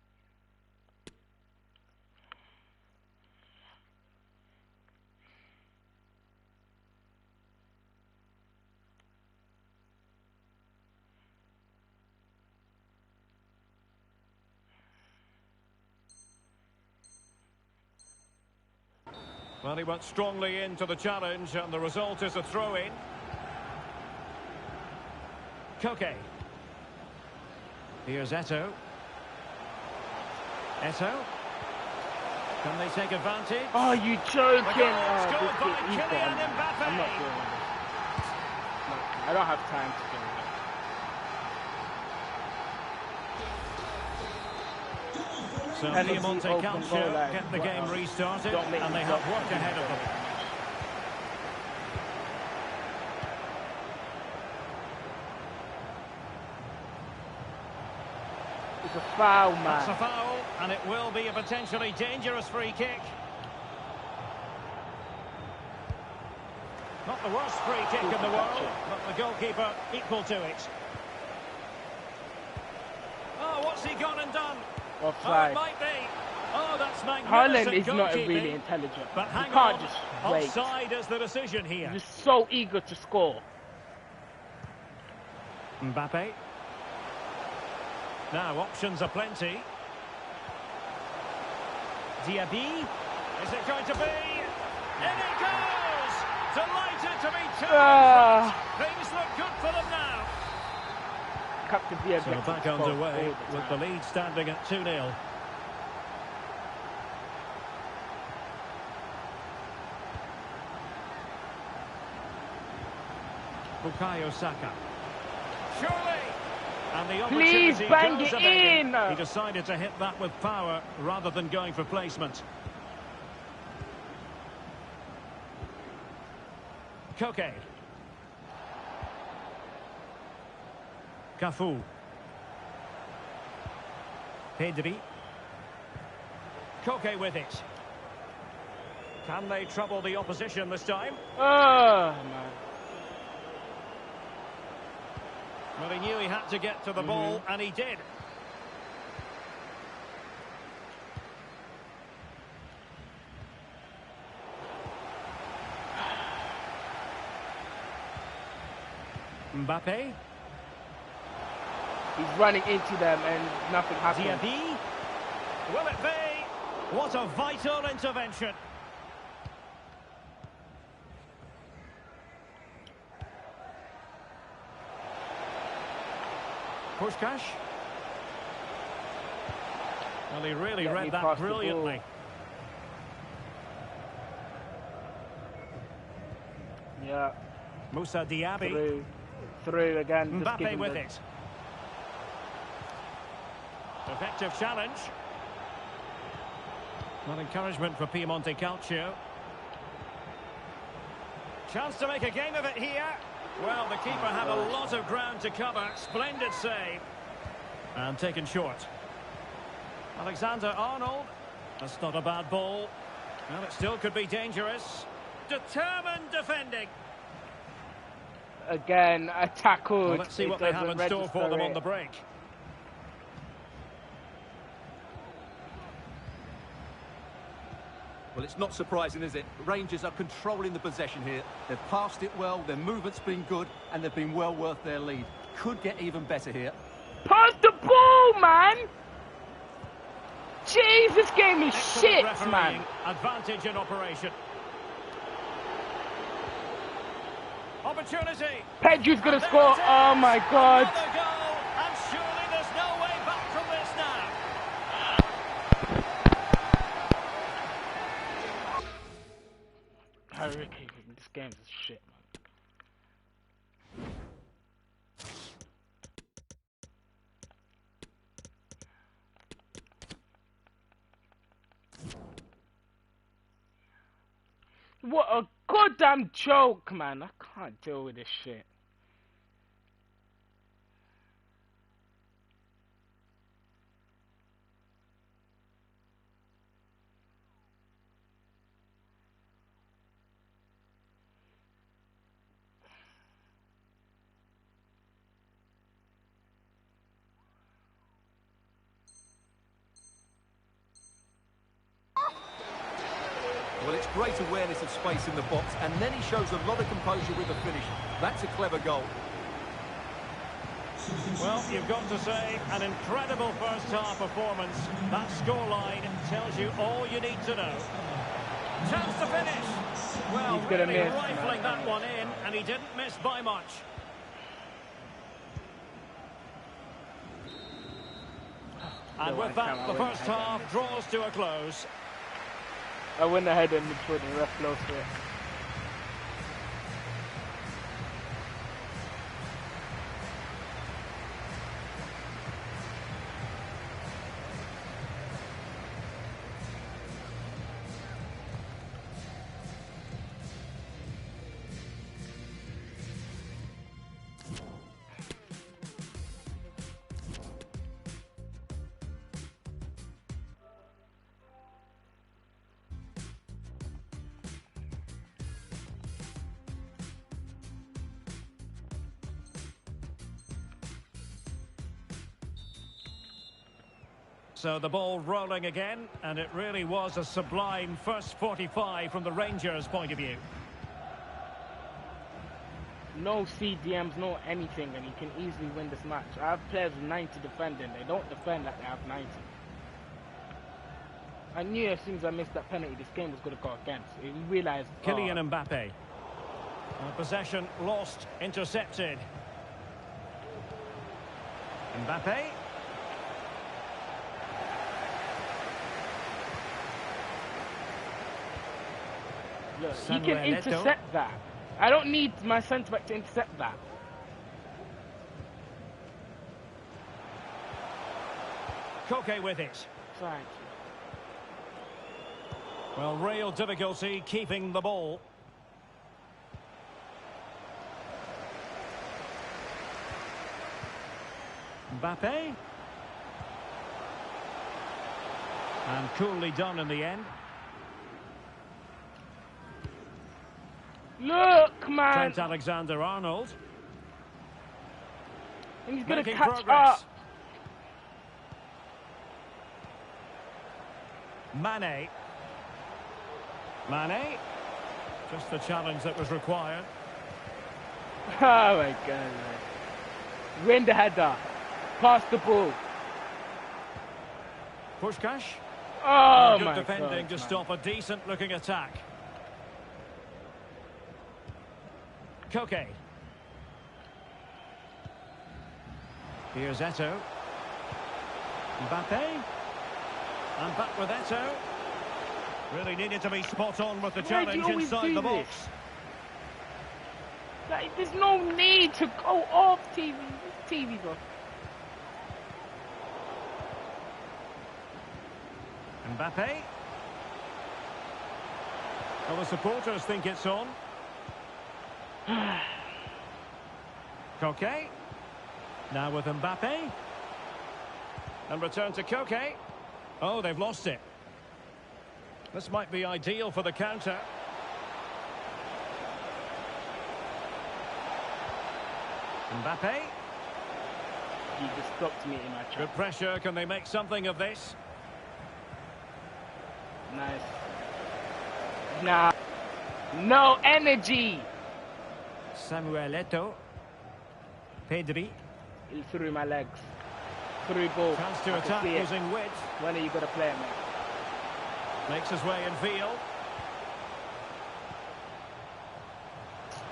Well, he went strongly into the challenge, and the result is a throw-in. Koke. Here's Eto'o. Eto'o. Can they take advantage? Oh, you joking? The goal Oh, scored this by kid, he's Kylian gone. Mbappe. I'm not doing this. I don't have time to do it. So Penalty, Piemonte open goal Calcio line. get the game restarted, Don't make and they me have go. work ahead of them. It's a foul, man. That's a foul, and it will be a potentially dangerous free kick. Not the worst free kick in the world, but the goalkeeper equal to it. Oh, what's he gone and done? Offside. Oh, it might be. Oh, that's magnificent. Haaland is not goalkeeping. really intelligent. But You hang can't on, just wait. offside is the decision here. He's so eager to score. Mbappe. Now, options are plenty. Diaby. Is it going to be? In it goes! Delighted to be two in front. Things look good for them now. captain be So back underway with the lead standing at 2-0. Bukayo Saka. Surely! And the opportunity Please bang goes it a-begging. in! He decided to hit that with power rather than going for placement. Koke. Cafu. Pedri. Koke with it. Can they trouble the opposition this time? Oh, man. Well, he knew he had to get to the ball, and he did. Mbappe. He's running into them and nothing happens. Diaby. Will it be? What a vital intervention. Puskás. Well, he really read that brilliantly. Yeah. Moussa Diaby. Through again. Mbappe with it. Effective challenge. Not encouragement for Piemonte Calcio. Chance to make a game of it here. Well, the keeper had a lot of ground to cover. Splendid save. And taken short. Alexander-Arnold. That's not a bad ball. Well, it still could be dangerous. Determined defending. Again, a tackle. Well, let's see what they have in store for them on the break. Well, it's not surprising, is it? Rangers are controlling the possession here. They've passed it well, their movement's been good, and they've been well worth their lead. Could get even better here. Pass the ball, man! Jeez, this game is shit, man. Advantage in operation. Opportunity. Pedro's gonna score. Oh my God. Another goal, and surely there's no way back from this now. Harry Kane, this game is shit, man. What a goddamn joke, man. I can't deal with this shit. Well, it's great awareness of space in the box, and then he shows a lot of composure with the finish. That's a clever goal. Well, you've got to say, an incredible first-half performance. That scoreline tells you all you need to know. Chance to finish. Well, he's gonna really miss, rifling that one in, and he didn't miss by much. And with that, the first half draws to a close. I went ahead and put the ref close to it. So the ball rolling again, and it really was a sublime first 45 from the Rangers' point of view. No CDMs, no anything, and you can easily win this match. I have players with 90 defending. They don't defend like they have 90. I knew as soon as I missed that penalty, this game was going to go against. We realised... Kylian Mbappe. Possession lost, intercepted. Mbappe. Look, he can intercept that. I don't need my centre back to intercept that. Koke with it. Thank you. Well, real difficulty keeping the ball. Mbappe. And coolly done in the end. Look, man. Trent Alexander-Arnold. He's going to Making catch progress. up. Mane. Mane. Just the challenge that was required. Oh, my God, man. Win the header. Pass the ball. Puskás. Oh, Good my defending God, to man. stop a decent-looking attack. Koke. Here's Eto'o. Mbappe. And back with Eto'o. Really needed to be spot on with the Why do you challenge always inside do the this? box. Like, there's no need to go off TV. TV, bro. Mbappe. Well, the supporters think it's on. Koke. Now with Mbappe. And return to Koke. Oh, they've lost it. This might be ideal for the counter. Mbappe. He just stopped me in my Good trap. pressure. Can they make something of this? Nice. Nah. No energy. Samuel Eto'o. Pedri. He's through my legs. Through ball. Chance to I can attack see it. using width. When are you going to play it, man? Makes his way in field.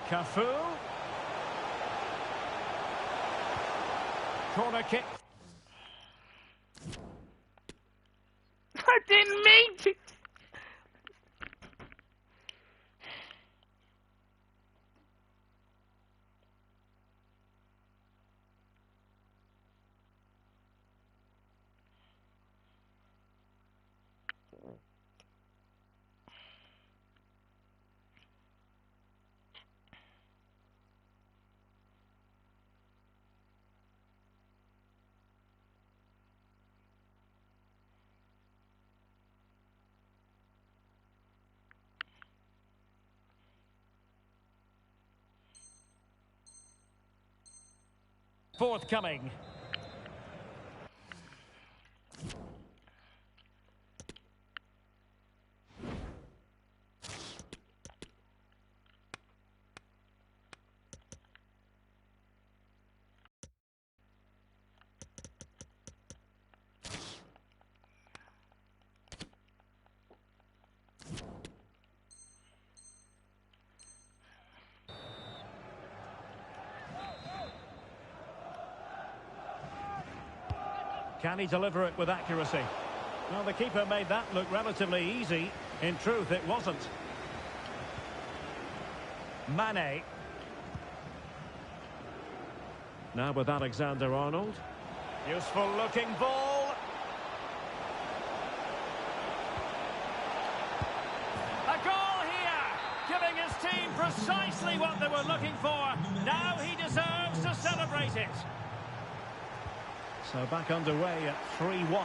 Cafu. Corner kick. I didn't mean to. Forthcoming. Can he deliver it with accuracy? Well, the keeper made that look relatively easy. In truth, it wasn't. Mane. Now with Alexander-Arnold. Useful looking ball. A goal here, giving his team precisely what they were looking for. Now he deserves to celebrate it. So back underway at 3-1.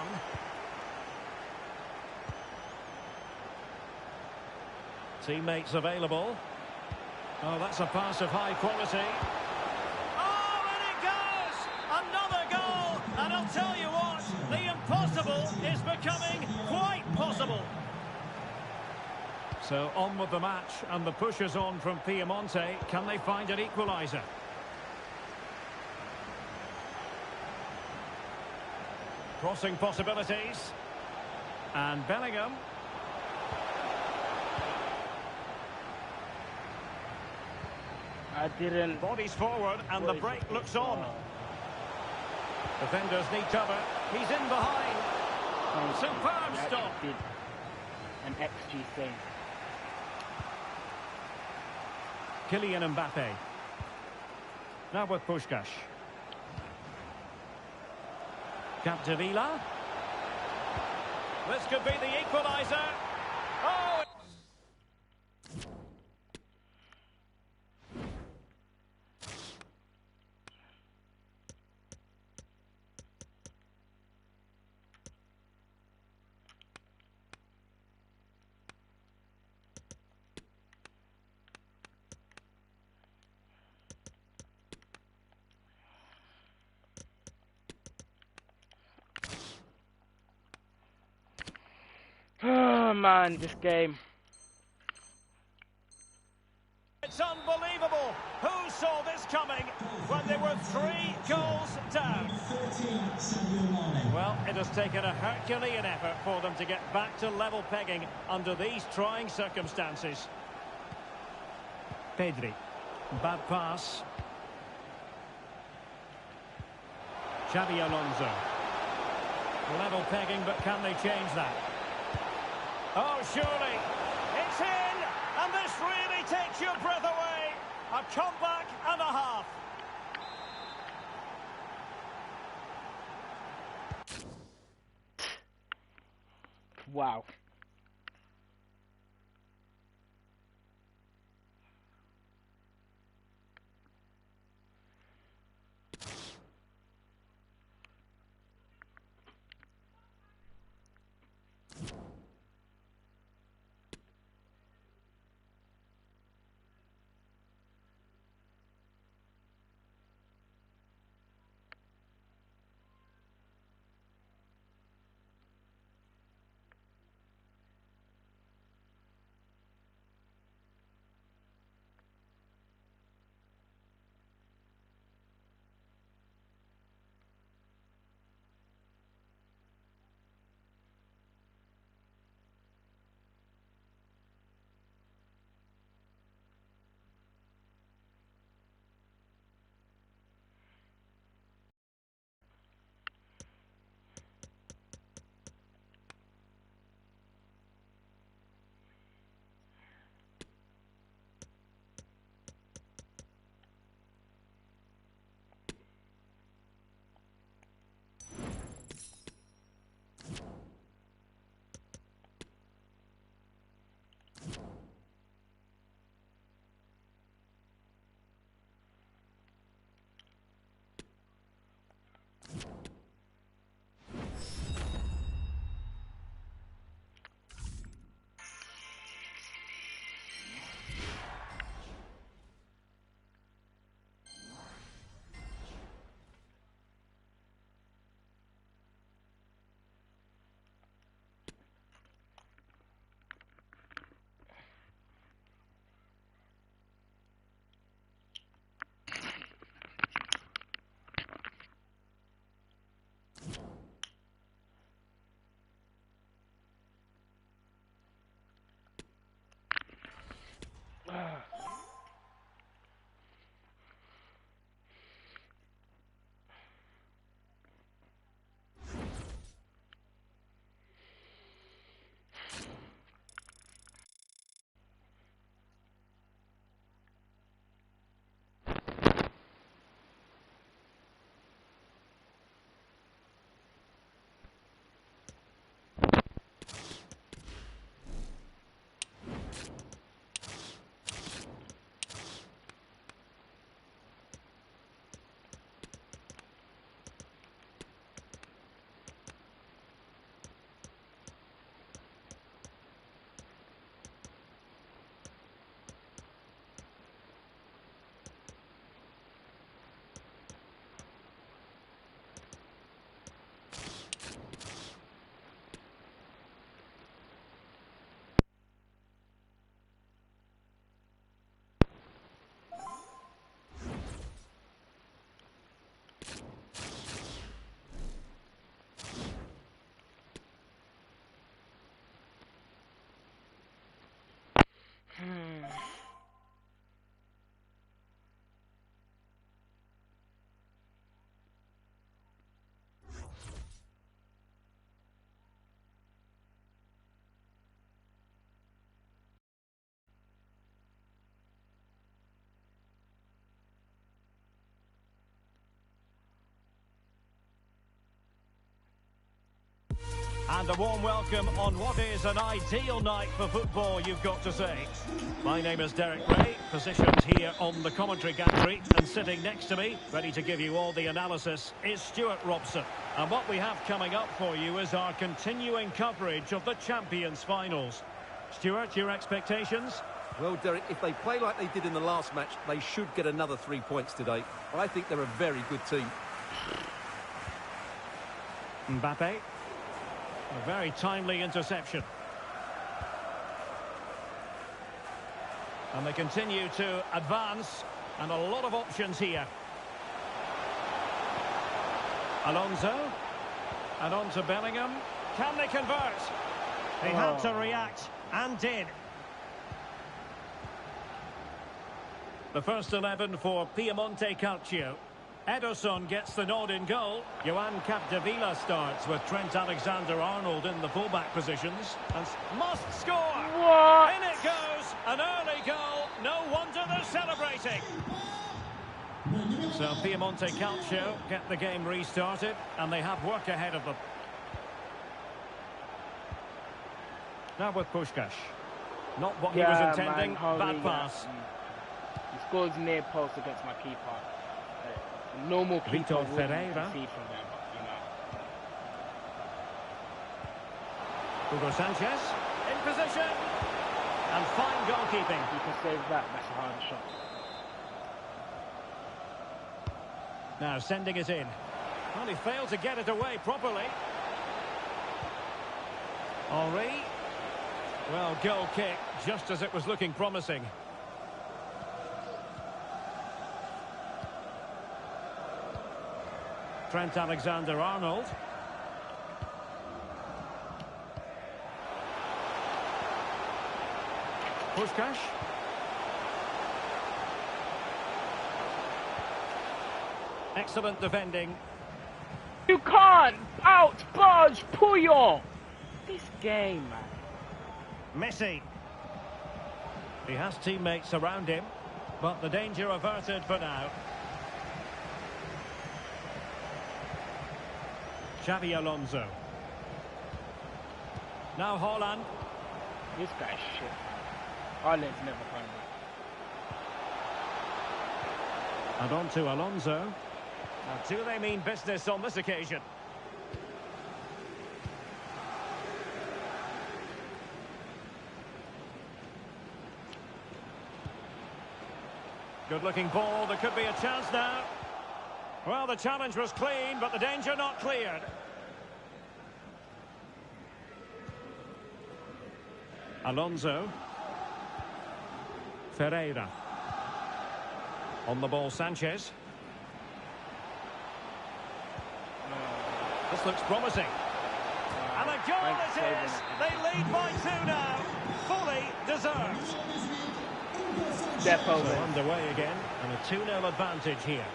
Teammates available. Oh, that's a pass of high quality. Oh, and it goes! Another goal! And I'll tell you what, the impossible is becoming quite possible. So on with the match, and the push is on from Piemonte. Can they find an equaliser? Crossing possibilities. And Bellingham. I didn't. Bodies forward and the break looks on. Defenders need cover. He's in behind. Superb stop. Did an XG save. Kylian Mbappe. Now with Puskás. Capdevila. This could be the equaliser. Oh! Oh man, this game. It's unbelievable. Who saw this coming when they were 3 goals down? Well, it has taken a Herculean effort for them to get back to level pegging under these trying circumstances. Pedri. Bad pass. Xabi Alonso. Level pegging, but can they change that? Oh, surely. It's in, and this really takes your breath away. A comeback and a half. Wow. And a warm welcome on what is an ideal night for football, you've got to say. My name is Derek Ray, positioned here on the commentary gantry, and sitting next to me, ready to give you all the analysis, is Stuart Robson. And what we have coming up for you is our continuing coverage of the Champions Finals. Stuart, your expectations? Well, Derek, if they play like they did in the last match, they should get another 3 points today. I think they're a very good team. Mbappe. A very timely interception. And they continue to advance, and a lot of options here. Alonso. And on to Bellingham. Can they convert? He had to react, and did. The first 11 for Piemonte Calcio. Ederson gets the nod in goal. Joan Capdevila starts with Trent Alexander-Arnold in the fullback positions. And must score! What? In it goes! An early goal. No wonder they're celebrating. So Piemonte Calcio get the game restarted, and they have work ahead of them. Now with Puskás. Not what he was intending. Man, bad pass. He scores near post against my keeper. Normal keeper wouldn't Ferreira. concede from there, but, you know. Hugo Sanchez in position. And fine goalkeeping. You can save that. That's a hard shot. Now sending it in. Well, he failed to get it away properly. Henry. Well, goal kick, just as it was looking promising. Trent Alexander-Arnold. Puskás. Excellent defending. You can't out-budge Puyol! This game, man. Messi. He has teammates around him, but the danger averted for now. Xabi Alonso. Now Haaland. This guy's shit. Haaland's never coming back. And on to Alonso. Now, do they mean business on this occasion? Good looking ball. There could be a chance now. Well, the challenge was clean, but the danger not cleared. Alonso. Ferreira. On the ball, Sanchez. This looks promising. And a goal it is! They lead by 2 now. Fully deserved. Step over. So underway again, and a 2-0 advantage here.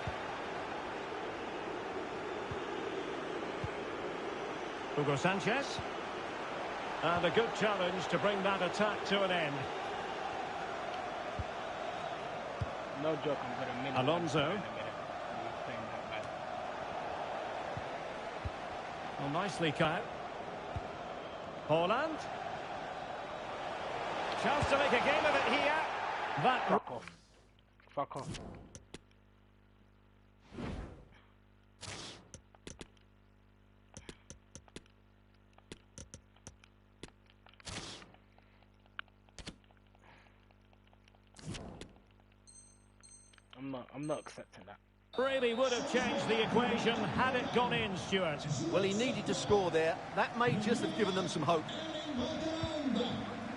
Hugo Sanchez. And a good challenge to bring that attack to an end. No joke, I'm going to minute. Alonso. Well, nicely cut. Haaland. Chance to make a game of it here. That Fuck off. Fuck off. I'm not accepting that. Really would have changed the equation had it gone in, Stuart. Well, he needed to score there. That may just have given them some hope.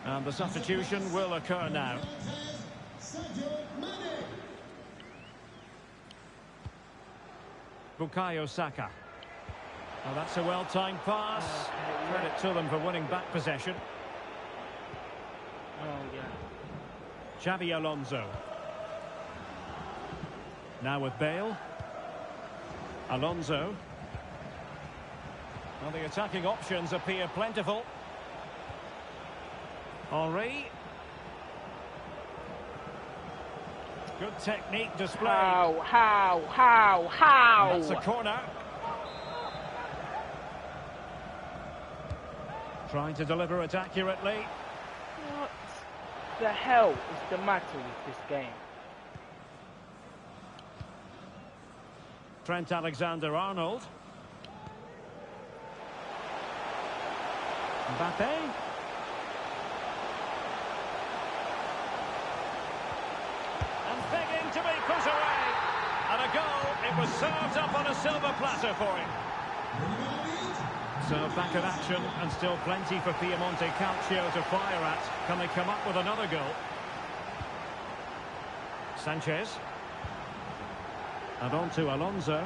And the substitution will occur now. Bukayo Saka. Well, that's a well-timed pass. Credit to them for winning back possession. Oh, yeah. Xabi Alonso. Now with Bale. Alonso. Well, the attacking options appear plentiful. Henry. Good technique displayed. How? That's a corner. Trying to deliver it accurately. What the hell is the matter with this game? Trent Alexander-Arnold. Mbappe. And begging to be put away. And a goal. It was served up on a silver platter for him. So back in action, and still plenty for Piemonte Calcio to fire at. Can they come up with another goal? Sanchez. And on to Alonso.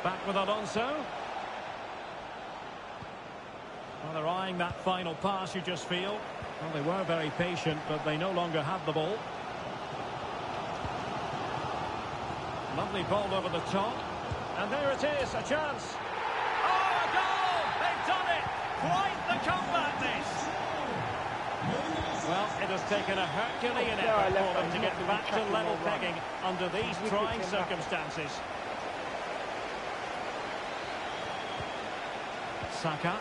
Back with Alonso. Well, they're eyeing that final pass, you just feel. Well, they were very patient, but they no longer have the ball. Lovely ball over the top. And there it is, a chance. Oh, a goal! They've done it! Quite the comeback, this! Well, it has taken a Herculean effort for them to get back to level pegging under these trying circumstances. Saka.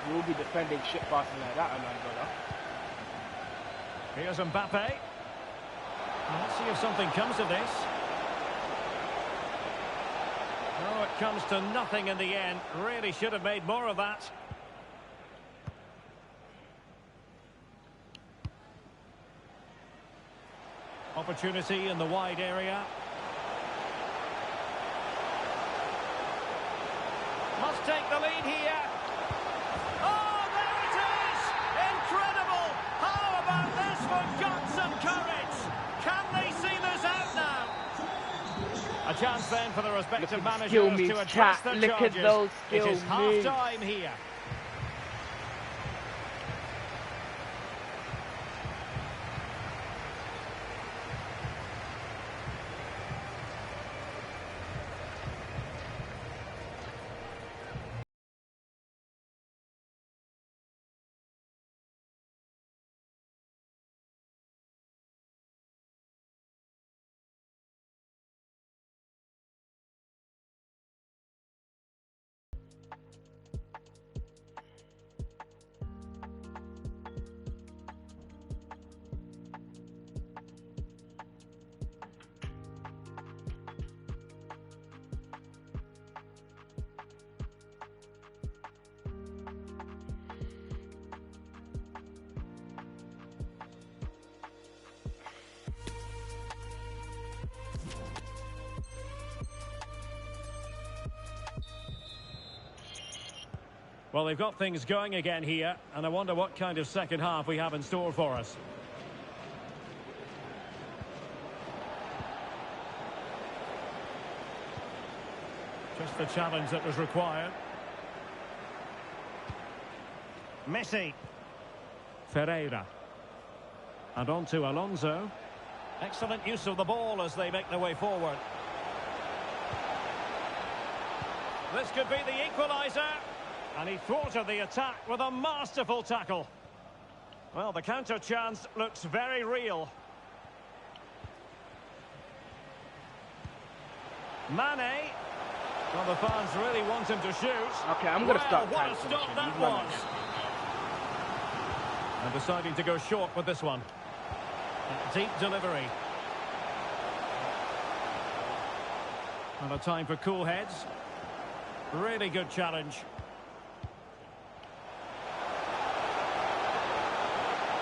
You will be defending shit passing like that, Angola. Here's Mbappe. Let's see if something comes of this. Oh, it comes to nothing in the end. Really should have made more of that. Opportunity in the wide area. Must take the lead here. Oh, there it is! Incredible! How about this for guts and courage? Can they see this out now? A chance then for the respective managers to address their charges. Look at those skill It is half-time here. Well, they've got things going again here, and I wonder what kind of second half we have in store for us. Just the challenge that was required. Messi. Ferreira. And on to Alonso. Excellent use of the ball as they make their way forward. This could be the equaliser. And he thwarted the attack with a masterful tackle. Well, the counter chance looks very real. Mane. Well, the fans really want him to shoot. Okay, I'm going to start what a stop that was. And deciding to go short with this one. Deep delivery. And a time for cool heads. Really good challenge.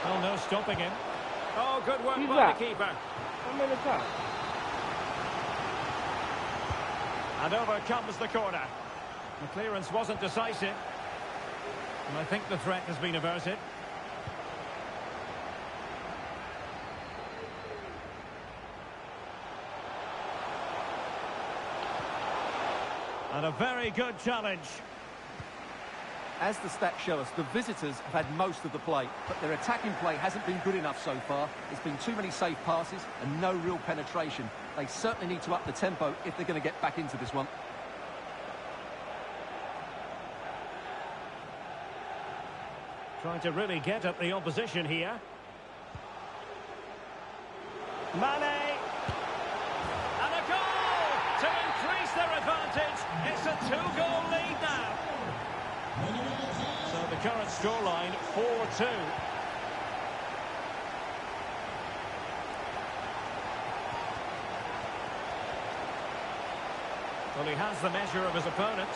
Oh, no stopping him. Oh, good work by the keeper. How many times? And over comes the corner. The clearance wasn't decisive. And I think the threat has been averted. And a very good challenge. As the stats show us, the visitors have had most of the play, but their attacking play hasn't been good enough so far. There's been too many safe passes and no real penetration. They certainly need to up the tempo if they're going to get back into this one. Trying to really get at the opposition here. Mane. And a goal to increase their advantage. It's a 2-goal lead now. So the current scoreline 4-2. Well, he has the measure of his opponent.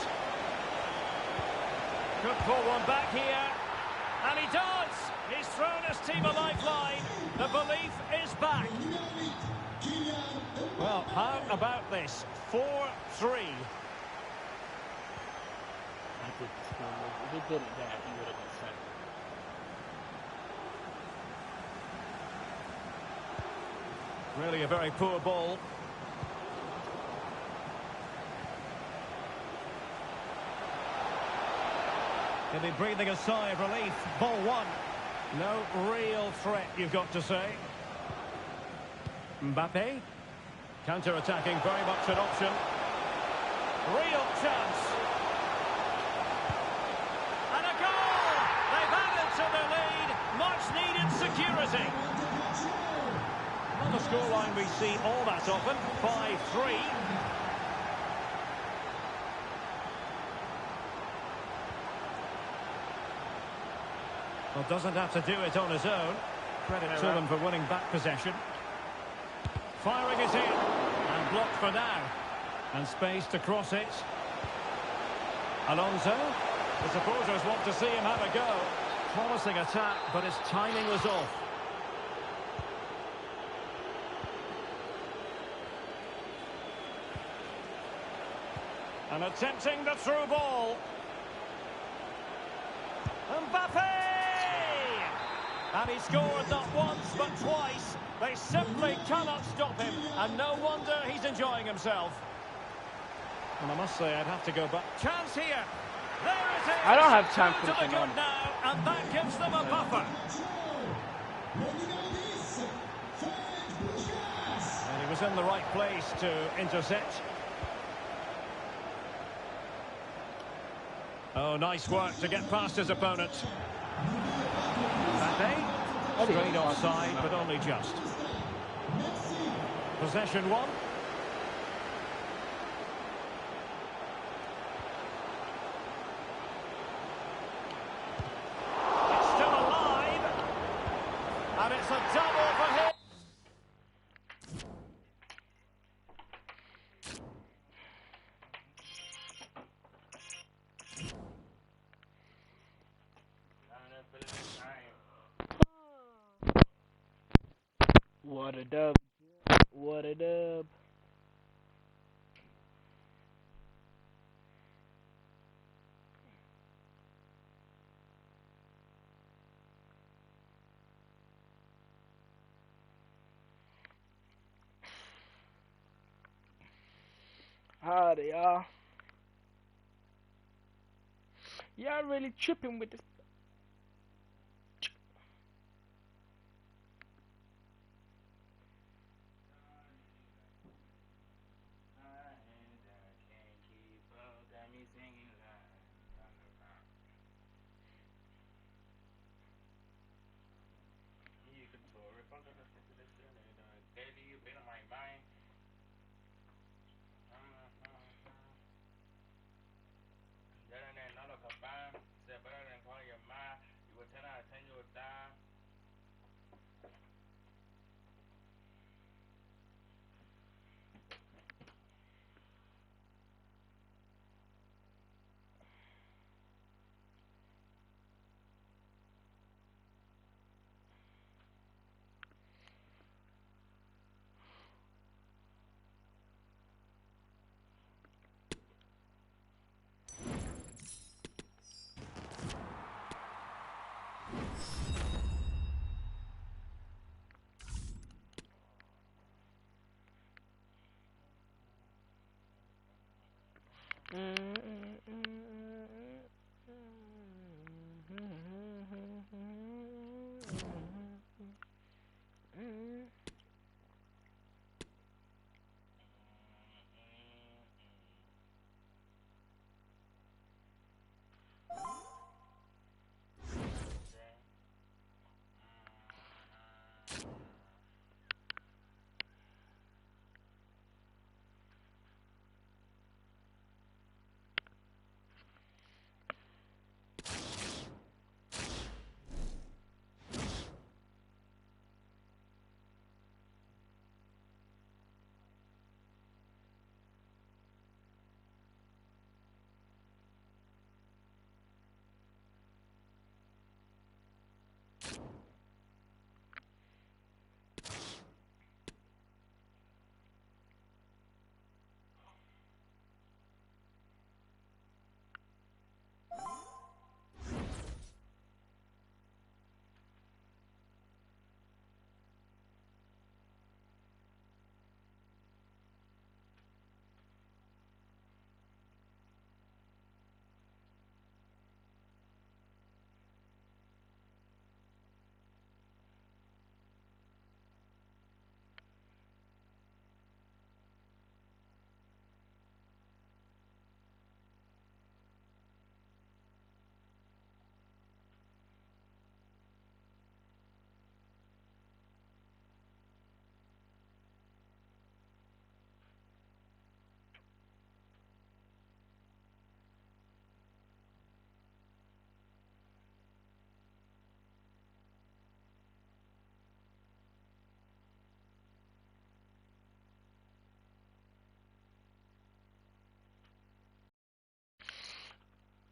Could pull one back here. And he does! He's thrown his team a lifeline. The belief is back. Well, how about this? 4-3. If he did it there, he would have got sent. Really a very poor ball. He'll be breathing a sigh of relief. Ball one. No real threat, you've got to say. Mbappe. Counter-attacking, very much an option. Real chance. And a goal! They've added to the lead. Much-needed security. Not a scoreline we see all that often. 5-3. Well, doesn't have to do it on his own. Credit to them for winning back possession. Firing it in. And blocked for now. And space to cross it. Alonso. The supporters want to see him have a go. Promising attack, but his timing was off. And attempting the through ball. Mbappe! And he scored not once, but twice. They simply cannot stop him. And no wonder he's enjoying himself. And I must say, I'd have to go back. Chance here. There it is. I don't have time to for the this good now, and that gives them a buffer. And he was in the right place to intercept. Oh, nice work to get past his opponent. Mbappe. Straight offside, but only just. Possession one. It's still alive. And it's a double for him. What a dub. What a dub. Howdy, y'all. Y'all really tripping with this.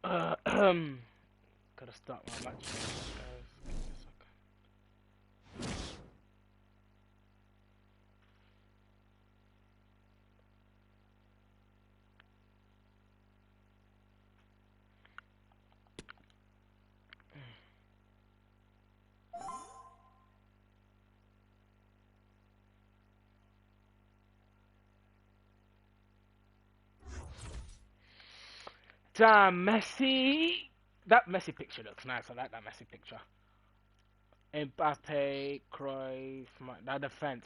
Gotta start my match. Give me a second. Damn, Messi! That Messi picture looks nice. I like that Messi picture. Mbappe, Cruyff, man. That defense,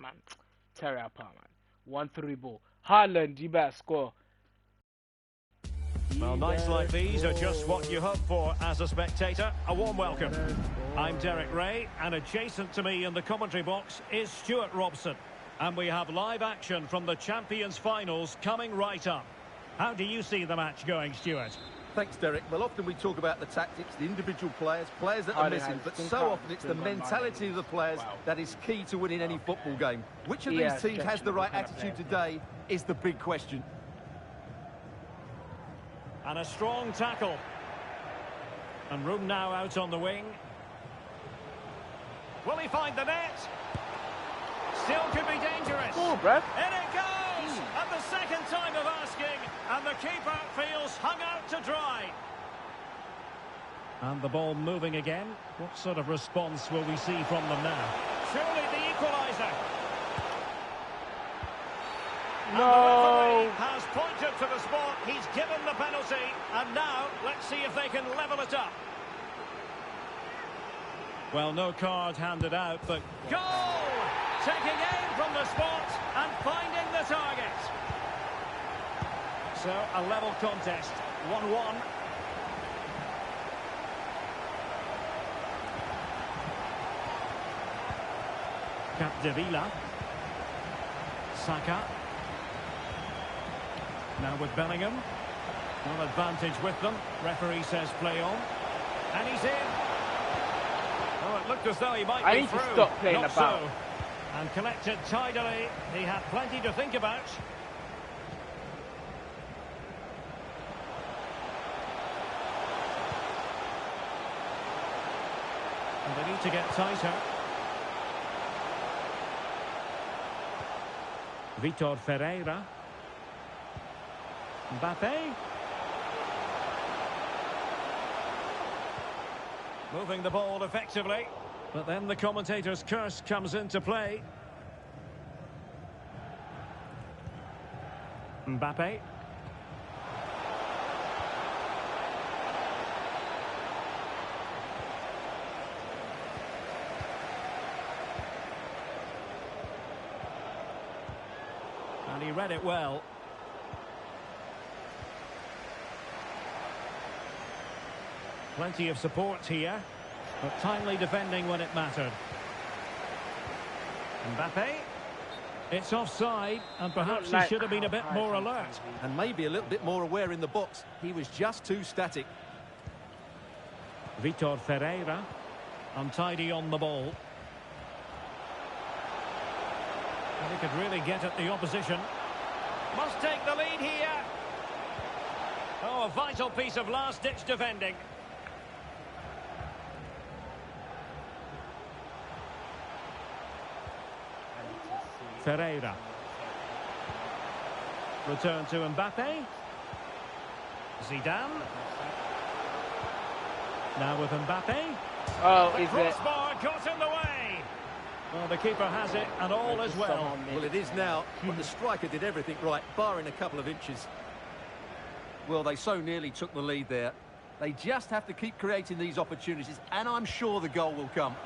man. Tear it apart, man. 1-3 ball. Haaland, you better score. Well, nights like these are just what you hope for as a spectator. A warm welcome. I'm Derek Ray, and adjacent to me in the commentary box is Stuart Robson. And we have live action from the Champions Finals coming right up. How do you see the match going, Stuart? Thanks, Derek. Well, often we talk about the tactics, the individual players that are missing, but so often it's the mentality of the players that is key to winning any football game. Which of these teams has the right attitude today is the big question. And a strong tackle. And room now out on the wing. Will he find the net? Still could be dangerous. Oh, Brad. In it goes! At the second time of asking, and the keeper feels hung out to dry. And the ball moving again. What sort of response will we see from them now? Surely the equaliser. No. And the referee has pointed to the spot. He's given the penalty. And now, let's see if they can level it up. Well, no card handed out, but goal! Taking aim from the spot and finding the target. So, a level contest. 1-1. Capdevila. Saka. Now with Bellingham. One advantage with them. Referee says play on. And he's in. Oh, it looked as though he might be need through. to stop playing Not about. so. And collected tidily. He had plenty to think about. And they need to get tighter. Vitor Ferreira. Mbappe. Moving the ball effectively. But then the commentator's curse comes into play. Mbappe. And he read it well. Plenty of support here, but timely defending when it mattered. Mbappe. It's offside, and perhaps he should have been a bit more alert. And maybe a little bit more aware in the box. He was just too static. Vitor Ferreira. Untidy on the ball. And he could really get at the opposition. Must take the lead here. Oh, a vital piece of last-ditch defending. Ferreira. Return to Mbappe. Zidane. Now with Mbappe. Oh, is it? Crossbar got in the way. Well, the keeper has it, and all is well. Well, it is now, but the striker did everything right, barring a couple of inches. Well, they so nearly took the lead there. They just have to keep creating these opportunities, and I'm sure the goal will come.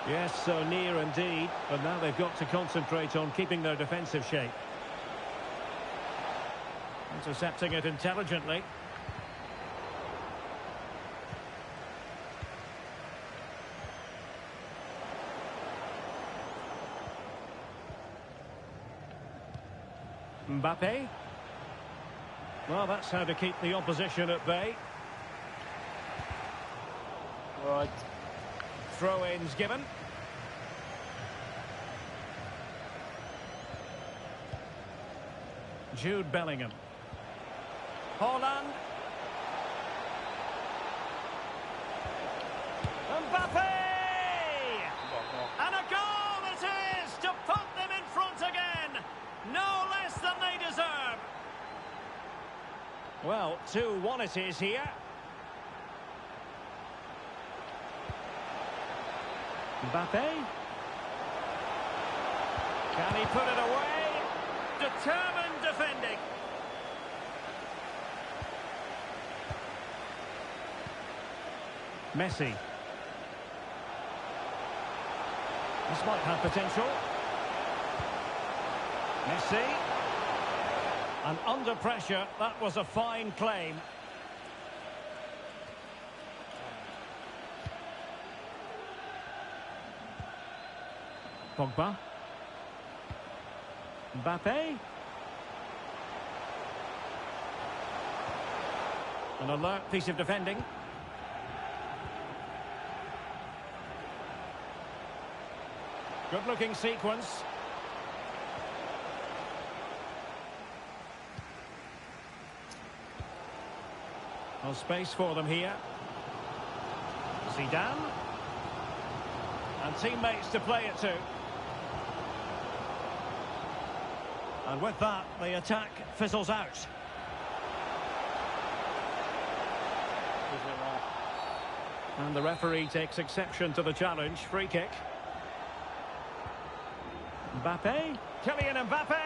Yes, so near indeed, but now they've got to concentrate on keeping their defensive shape. Intercepting it intelligently. Mbappe. Well, that's how to keep the opposition at bay. Right. Throw-ins given. Jude Bellingham. Haaland. Mbappe! And a goal it is to put them in front again. No less than they deserve. Well, 2-1 it is here. Mbappe. Can he put it away? Determined defending. Messi. This might have potential. Messi. And under pressure, that was a fine claim. Pogba. Mbappe. An alert piece of defending. Good-looking sequence. No space for them here. Zidane. And teammates to play it to. And with that, the attack fizzles out. And the referee takes exception to the challenge. Free kick. Mbappe. Kylian Mbappe.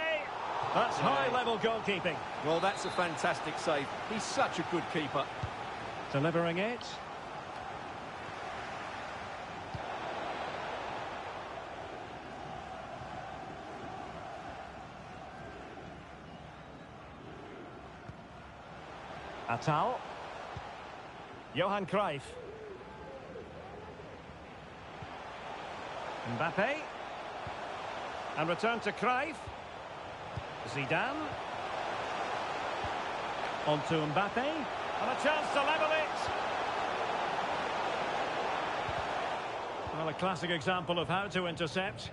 That's high-level goalkeeping. Well, that's a fantastic save. He's such a good keeper. Delivering it. Atal. Johan Cruyff. Mbappe. And return to Cruyff. Zidane. On to Mbappe. And a chance to level it. Well, a classic example of how to intercept.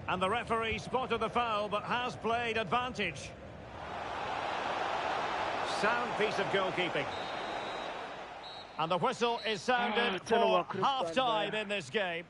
And the referee spotted the foul, but has played advantage. Sound piece of goalkeeping. And the whistle is sounded for half-time in this game.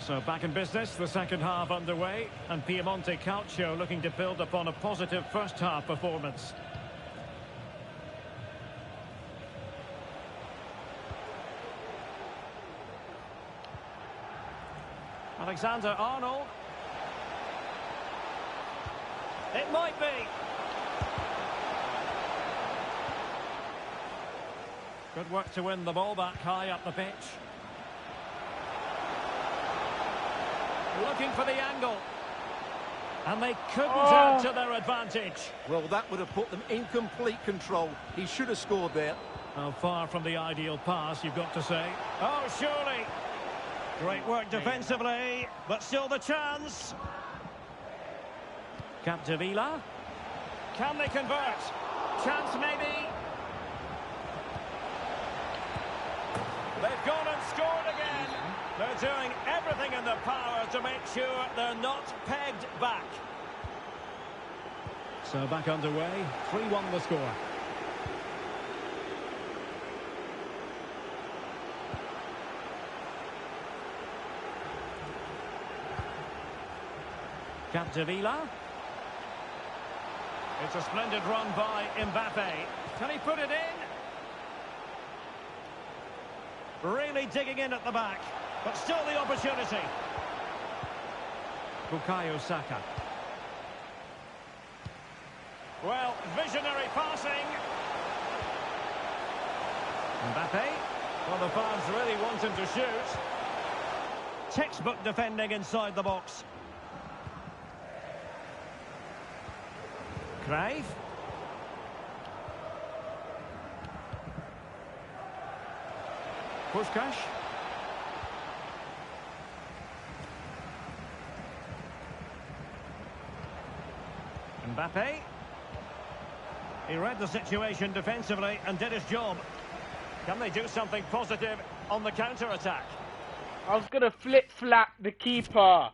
So back in business, the second half underway, and Piemonte Calcio looking to build upon a positive first half performance. Alexander-Arnold. It might be. Good work to win the ball back high up the pitch. Looking for the angle. And they couldn't add to their advantage. Well, that would have put them in complete control. He should have scored there. Oh, far from the ideal pass, you've got to say. Oh, surely. Great work defensively, but still the chance. Capdevila. Can they convert? Chance maybe. They've gone and scored again. They're doing everything in their power to make sure they're not pegged back. So back underway, 3-1 the score. Capdevila. It's a splendid run by Mbappe. Can he put it in? Really digging in at the back, but still the opportunity. Bukayo Saka. Well, visionary passing. Mbappe. Well, the fans really want him to shoot. Textbook defending inside the box. Crave. Puskás. Mbappe. He read the situation defensively and did his job. Can they do something positive on the counter-attack? I was going to flip-flap the keeper.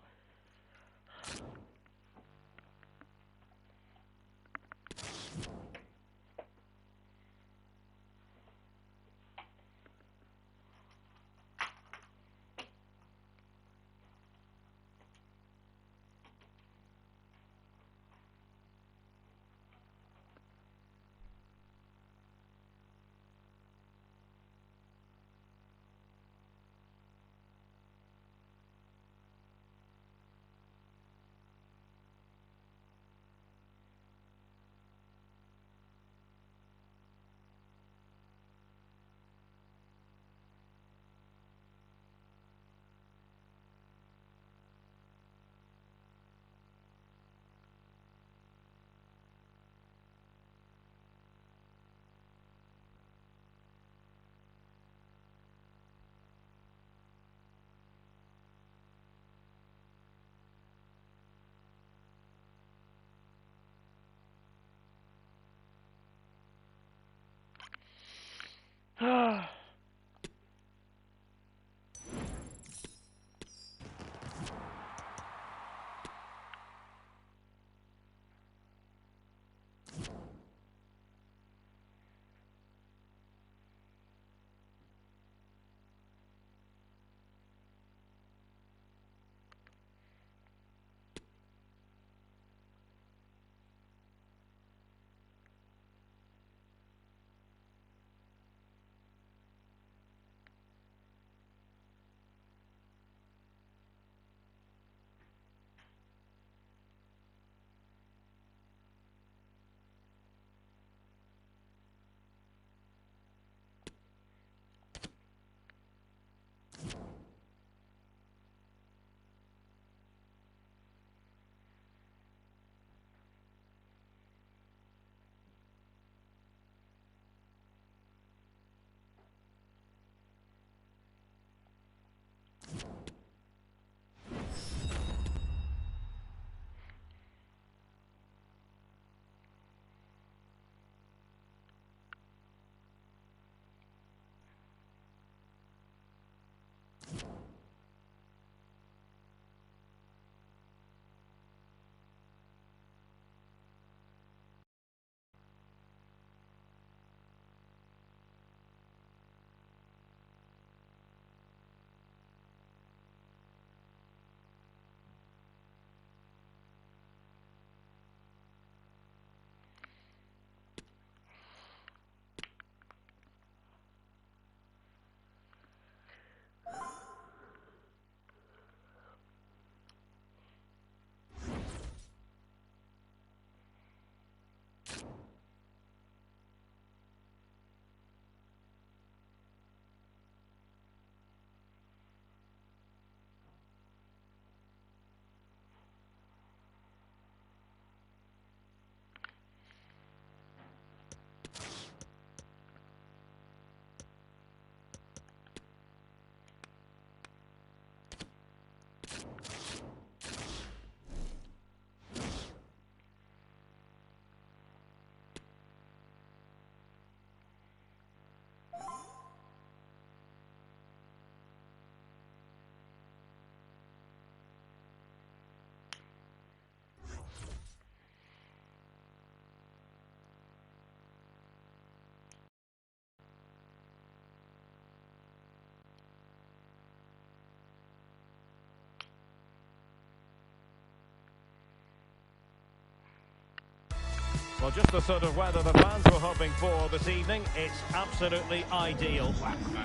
Well, just the sort of weather the fans were hoping for this evening. It's absolutely ideal.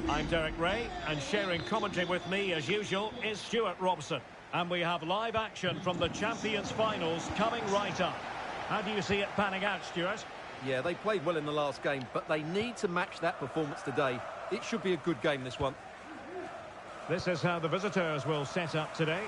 I'm Derek Ray, and sharing commentary with me, as usual, is Stuart Robson. And we have live action from the Champions Finals coming right up. How do you see it panning out, Stuart? Yeah, they played well in the last game, but they need to match that performance today. It should be a good game, this one. This is how the visitors will set up today.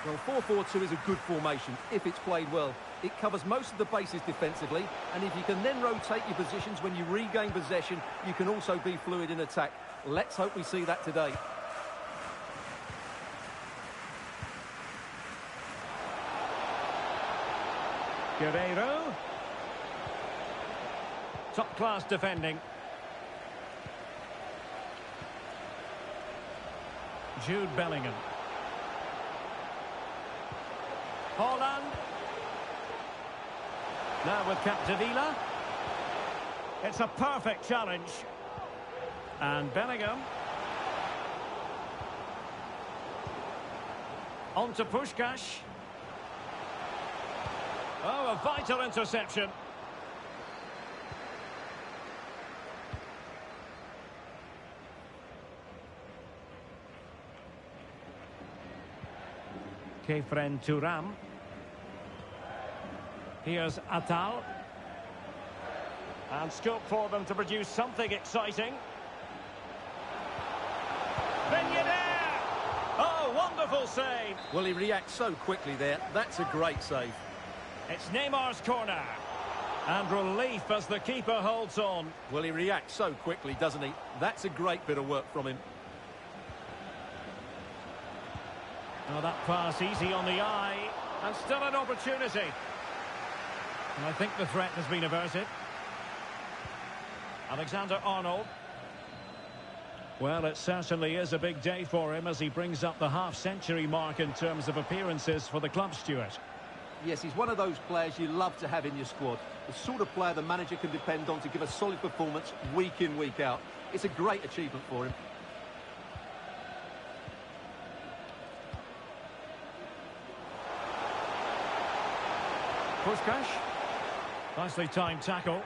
Well, 4-4-2 is a good formation if it's played well. It covers most of the bases defensively, and if you can then rotate your positions when you regain possession, you can also be fluid in attack. Let's hope we see that today. Guerreiro. Top-class defending. Jude Bellingham. Haaland. Now with Capdevila. It's a perfect challenge. And Bellingham. On to Puskás. Oh, a vital interception. Kefren Turam. Here's Atal. And scope for them to produce something exciting. Ben Yedder! Oh, wonderful save! Well, he reacts so quickly there. That's a great save. It's Neymar's corner. And relief as the keeper holds on. Well, he reacts so quickly, doesn't he? That's a great bit of work from him. Oh, that pass easy on the eye. And still an opportunity. And I think the threat has been averted. Alexander-Arnold. Well, it certainly is a big day for him as he brings up the half-century mark in terms of appearances for the club, Stuart. Yes, he's one of those players you love to have in your squad. The sort of player the manager can depend on to give a solid performance week in, week out. It's a great achievement for him. Puskás. Nicely timed tackle.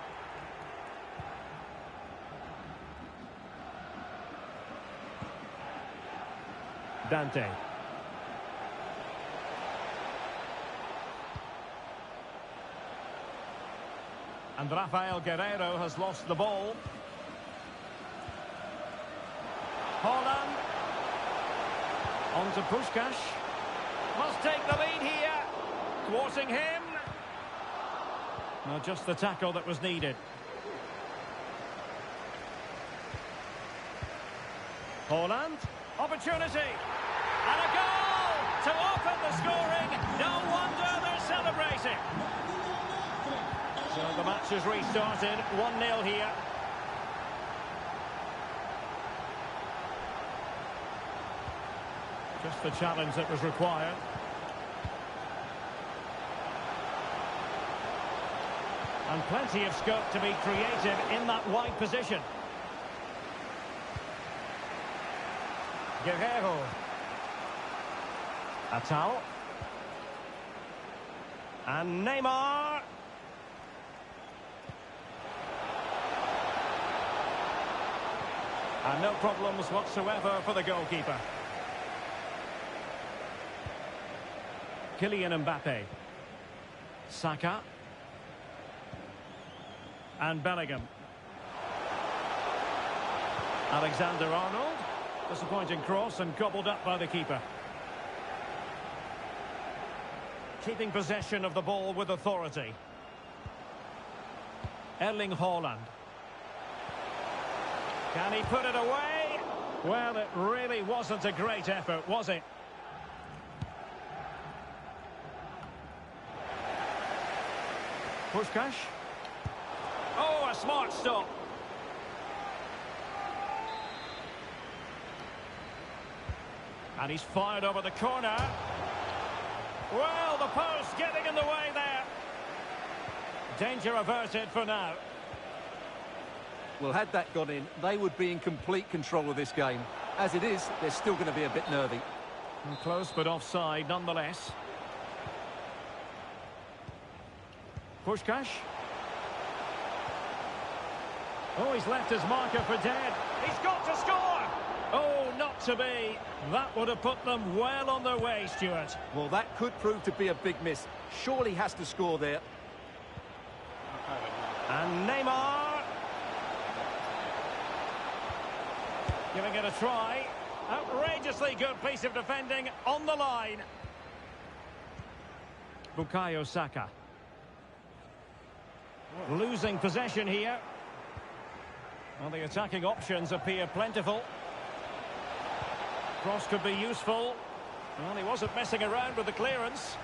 Dante. And Rafael Guerreiro has lost the ball. Haaland. On to Puskás. Must take the lead here. Thwarting him. No, just the tackle that was needed. Haaland. Opportunity. And a goal to open the scoring. No wonder they're celebrating. So the match has restarted. 1-0 here. Just the challenge that was required. And plenty of scope to be creative in that wide position. Guerreiro. Atal. And Neymar. And no problems whatsoever for the goalkeeper. Kylian Mbappe. Saka. And Bellingham. Alexander-Arnold. Disappointing cross and gobbled up by the keeper. Keeping possession of the ball with authority. Erling Haaland. Can he put it away? Well, it really wasn't a great effort, was it? Puskás. Oh, a smart stop. And he's fired over the corner. Well, the post getting in the way there. Danger averted for now. Well, had that gone in, they would be in complete control of this game. As it is, they're still going to be a bit nervy. And close but offside nonetheless. Puskás. Oh, he's left his marker for dead. He's got to score! Oh, not to be. That would have put them well on their way, Stuart. Well, that could prove to be a big miss. Surely has to score there. And Neymar. Giving it a try. Outrageously good piece of defending on the line. Bukayo Saka. Losing possession here. Well, the attacking options appear plentiful. Cross could be useful. Well, he wasn't messing around with the clearance.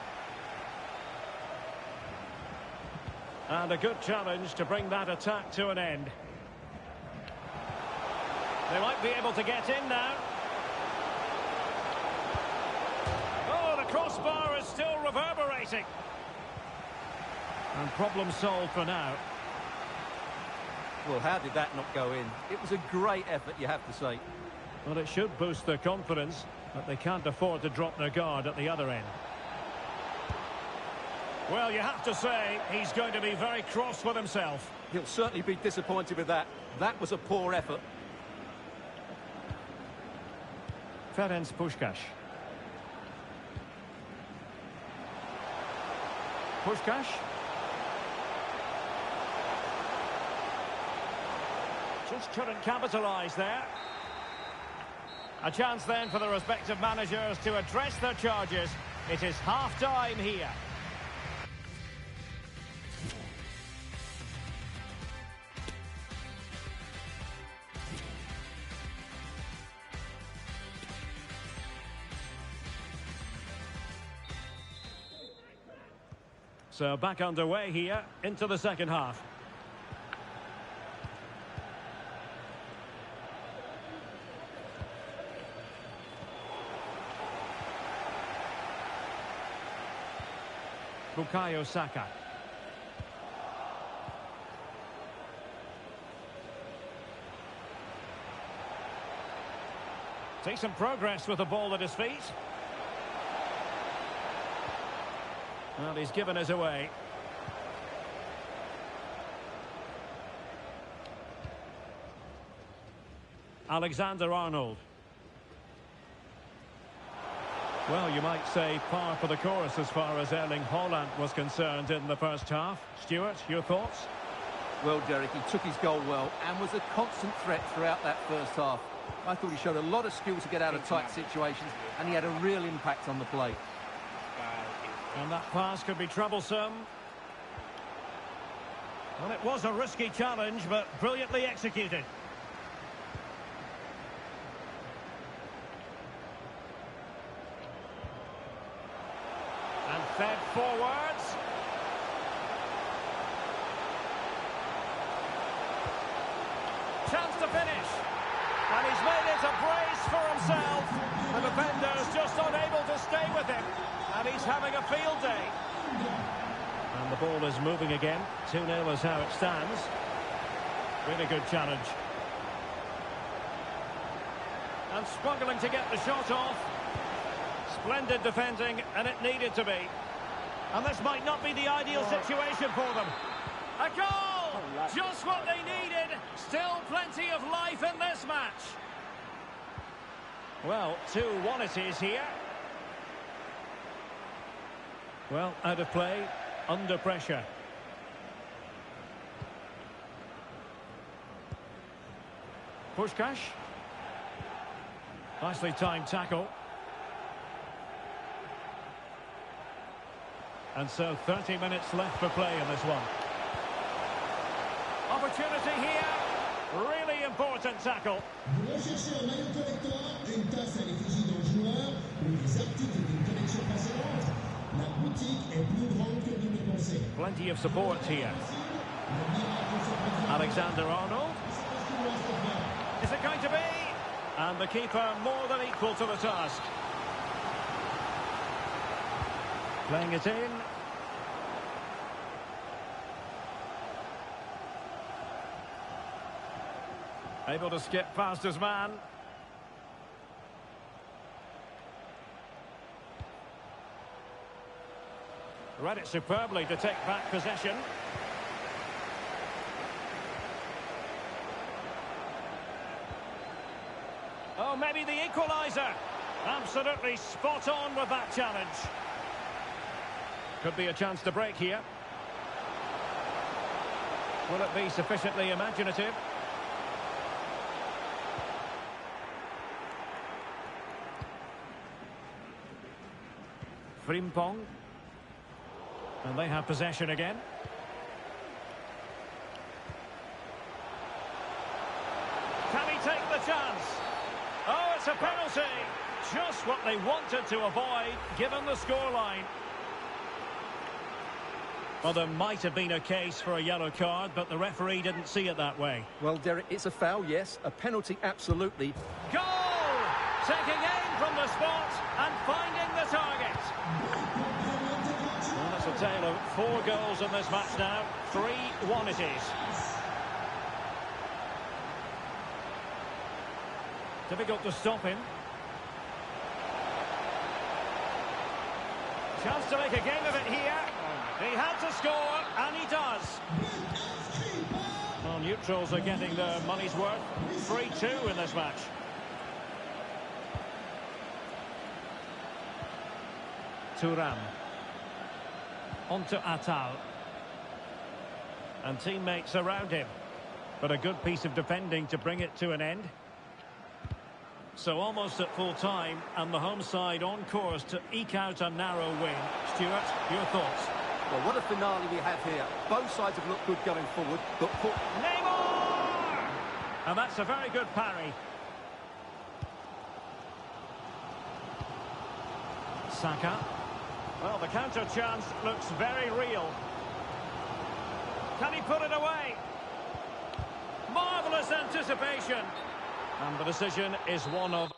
And a good challenge to bring that attack to an end. They might be able to get in now. Oh, the crossbar is still reverberating. And problem solved for now. Well, how did that not go in? It was a great effort, you have to say. Well, it should boost their confidence, but they can't afford to drop their guard at the other end. Well, you have to say, he's going to be very cross with himself. He'll certainly be disappointed with that. That was a poor effort. Ferenc Puskás. Puskás. Just couldn't capitalise there. A chance then for the respective managers to address their charges. It is half-time here. So back underway here into the second half. Bukayo Saka. Decent progress with the ball at his feet. Well, he's given us away. Alexander-Arnold. Well, you might say par for the course as far as Erling Haaland was concerned in the first half. Stuart, your thoughts? Well, Derek, he took his goal well and was a constant threat throughout that first half. I thought he showed a lot of skill to get out of tight situations, and he had a real impact on the play. And that pass could be troublesome. Well, it was a risky challenge, but brilliantly executed. And fed forwards. Chance to finish. And he's made it a brace for himself. The defender's just unable to stay with him. And he's having a field day. And the ball is moving again. 2-0 is how it stands. Really good challenge. And struggling to get the shot off. Splendid defending, and it needed to be. And this might not be the ideal situation for them. A goal! Just what they needed. Still plenty of life in this match. Well, 2-1 it is here. Well, out of play, under pressure. Puskás. Nicely timed tackle. And so 30 minutes left for play in this one. Opportunity here. Really important tackle. Plenty of support here. Alexander-Arnold. Is it going to be? And the keeper more than equal to the task. Playing it in. Able to skip past his man. Read it superbly to take back possession. maybe the equaliser. Absolutely spot on with that challenge. Could be a chance to break here. Will it be sufficiently imaginative? Frimpong. And they have possession again. Can he take the chance? Oh, it's a penalty. Just what they wanted to avoid, given the scoreline. Well, there might have been a case for a yellow card, but the referee didn't see it that way. Well, Derek, it's a foul, yes. A penalty, absolutely. Goal! Taking aim from the spot and finding the target. Well, that's a tale of 4 goals in this match now. 3-1 it is. Difficult to stop him. Chance to make a game of it here. He had to score, and he does. Well, neutrals are getting their money's worth. 3-2 in this match. Thuram. On to Atal. And teammates around him. But a good piece of defending to bring it to an end. So almost at full time, and the home side on course to eke out a narrow win. Stuart, your thoughts? Well, what a finale we have here. Both sides have looked good going forward, but... Neymar! And that's a very good parry. Saka. Well, the counter chance looks very real. Can he put it away? Marvellous anticipation. And the decision is one of...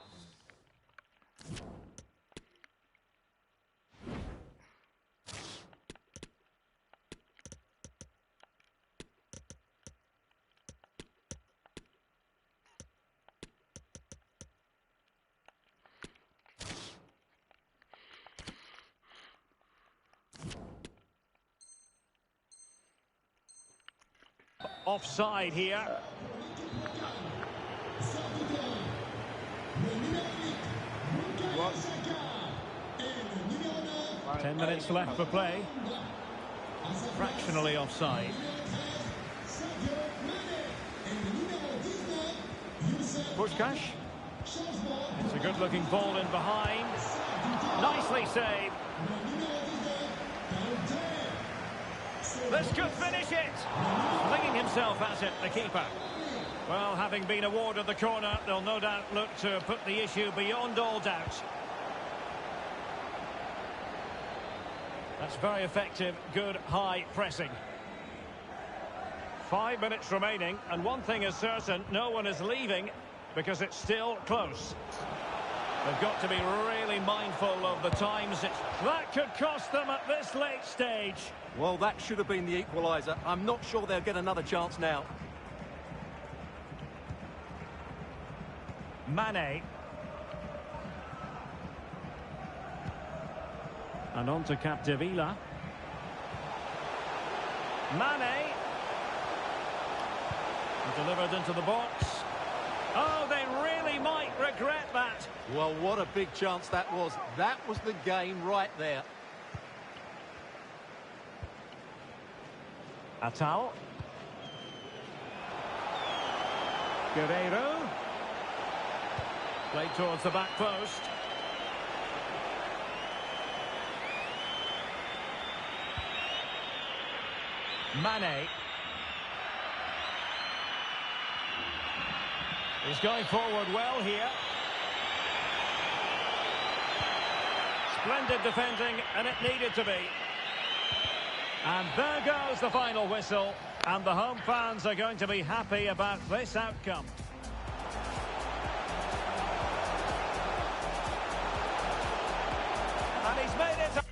offside here. 10 minutes left for play. Fractionally offside. Puskás. It's a good-looking ball in behind. Nicely saved. This could finish it. Flinging himself at it, the keeper. Well, having been awarded the corner, they'll no doubt look to put the issue beyond all doubt. That's very effective, good high pressing. 5 minutes remaining, and one thing is certain, no one is leaving because it's still close. They've got to be really mindful of the times. That could cost them at this late stage. Well, that should have been the equaliser. I'm not sure they'll get another chance now. Mane. And on to Capdevila. Mane. Delivered into the box. Oh, they really might regret that. Well, what a big chance that was. That was the game right there. Atal. Guerreiro. Played towards the back post. Mane. He's going forward well here. Splendid defending, and it needed to be. And there goes the final whistle, and the home fans are going to be happy about this outcome. And he's made it.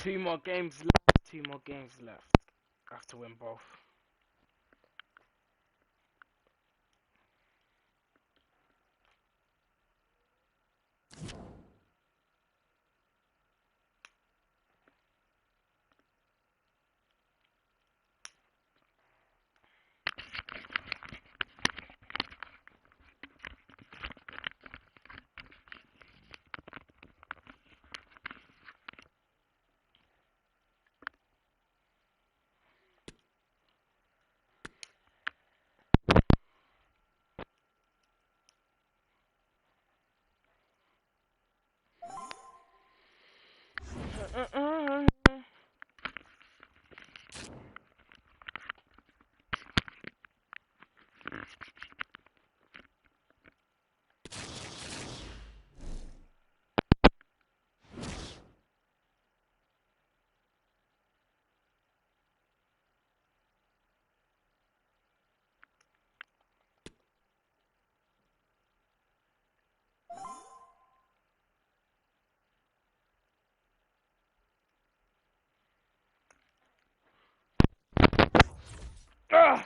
2 more games left. 2 more games left. I have to win both. Ugh!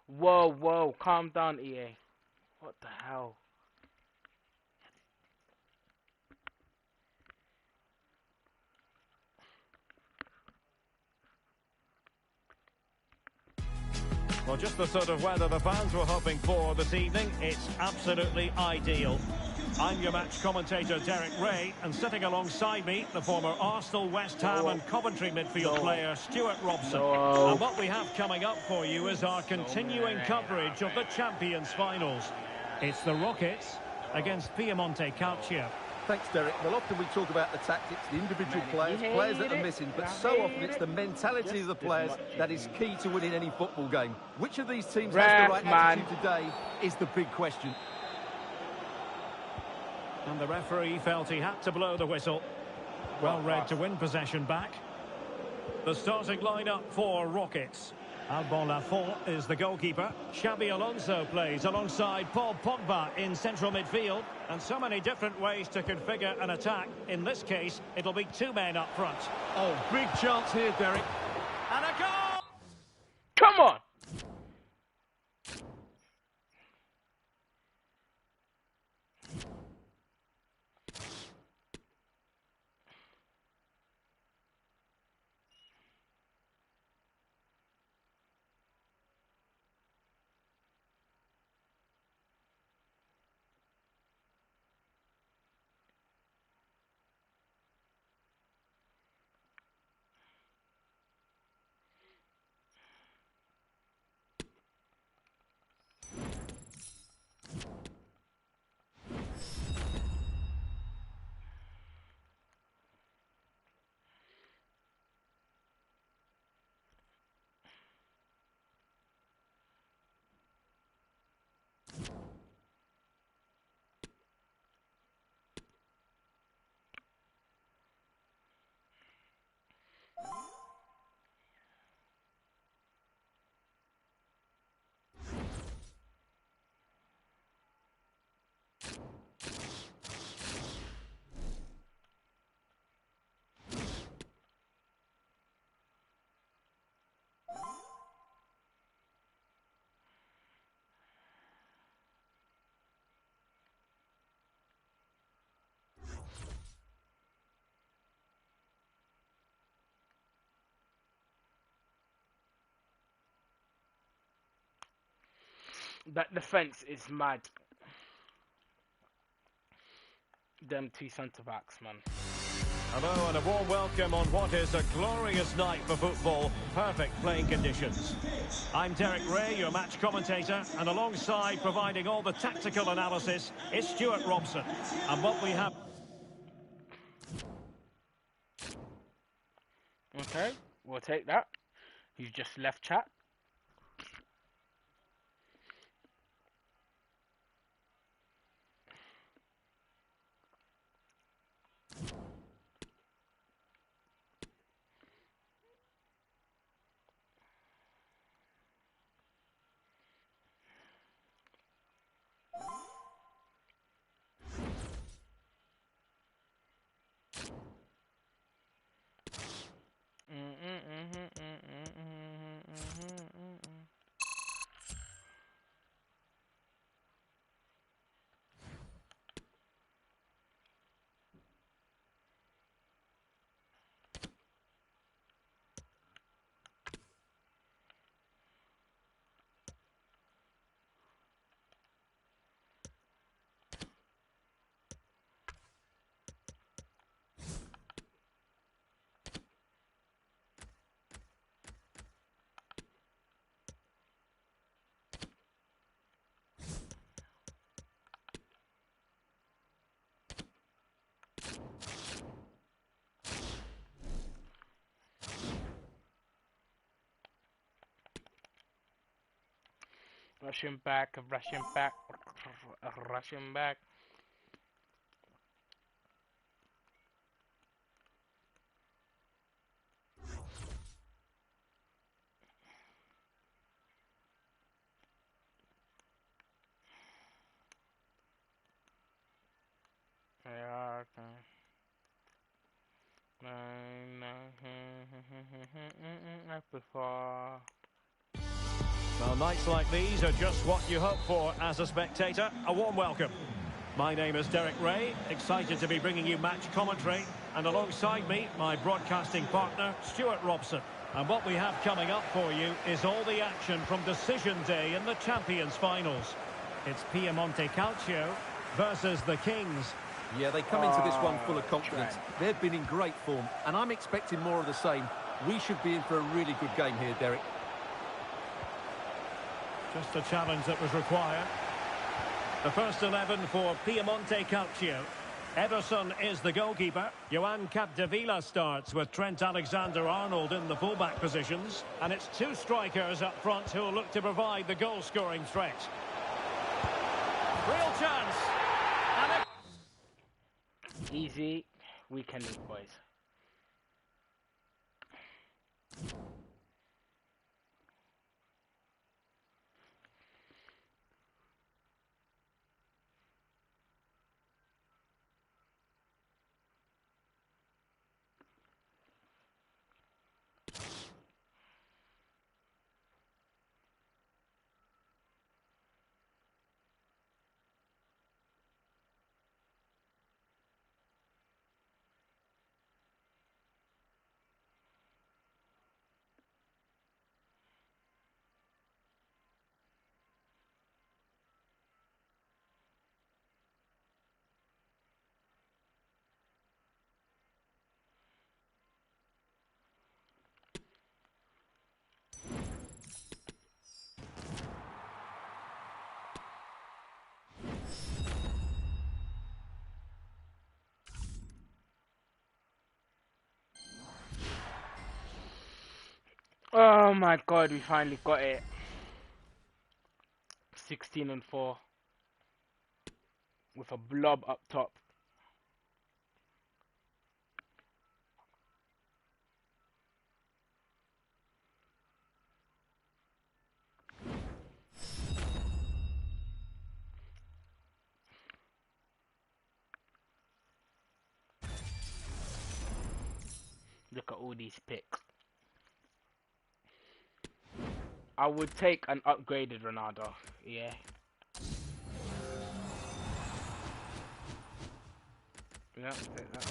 Whoa, calm down, EA. What the hell? Well, just the sort of weather the fans were hoping for this evening. It's absolutely ideal. I'm your match commentator, Derek Ray, and sitting alongside me, the former Arsenal, West Ham and Coventry midfield player, Stuart Robson. And what we have coming up for you is our continuing coverage of the Champions Finals. It's the Rockets against Piemonte Calcio. Thanks, Derek. Well, often we talk about the tactics, the individual players that are missing, but so often it's the mentality of the players that is key to winning any football game. Which of these teams has the right attitude today is the big question. And the referee felt he had to blow the whistle. Well read to win possession back. The starting lineup for Rockets. Alban Lafont is the goalkeeper. Xabi Alonso plays alongside Paul Pogba in central midfield. And so many different ways to configure an attack. In this case, it'll be 2 men up front. Oh, big chance here, Derek. And a goal! Come on! That defense is mad. Them 2 centre-backs, man. Hello and a warm welcome on what is a glorious night for football. Perfect playing conditions. I'm Derek Ray, your match commentator, and alongside providing all the tactical analysis is Stuart Robson. And what we have... Okay, we'll take that. You've just left chat. rushing back, rushing back, rushing back. Yeah, before. Well, nights like these are just what you hope for as a spectator. A warm welcome. My name is Derek Ray, excited to be bringing you match commentary. And alongside me, my broadcasting partner, Stuart Robson. And what we have coming up for you is all the action from decision day in the Champions finals. It's Piemonte Calcio versus the Kings. Yeah, they come into this one full of confidence. They've been in great form, and I'm expecting more of the same. We should be in for a really good game here, Derek. Just a challenge that was required. The first 11 for Piemonte Calcio. Ederson is the goalkeeper. Joan Capdevila starts with Trent Alexander-Arnold in the fullback positions. And it's two strikers up front who will look to provide the goal-scoring threat. Real chance. And Easy weekend, boys. Oh my god, we finally got it. 16-4 with a blob up top. Look at all these picks. I would take an upgraded Ronaldo, yeah. Yeah, take that.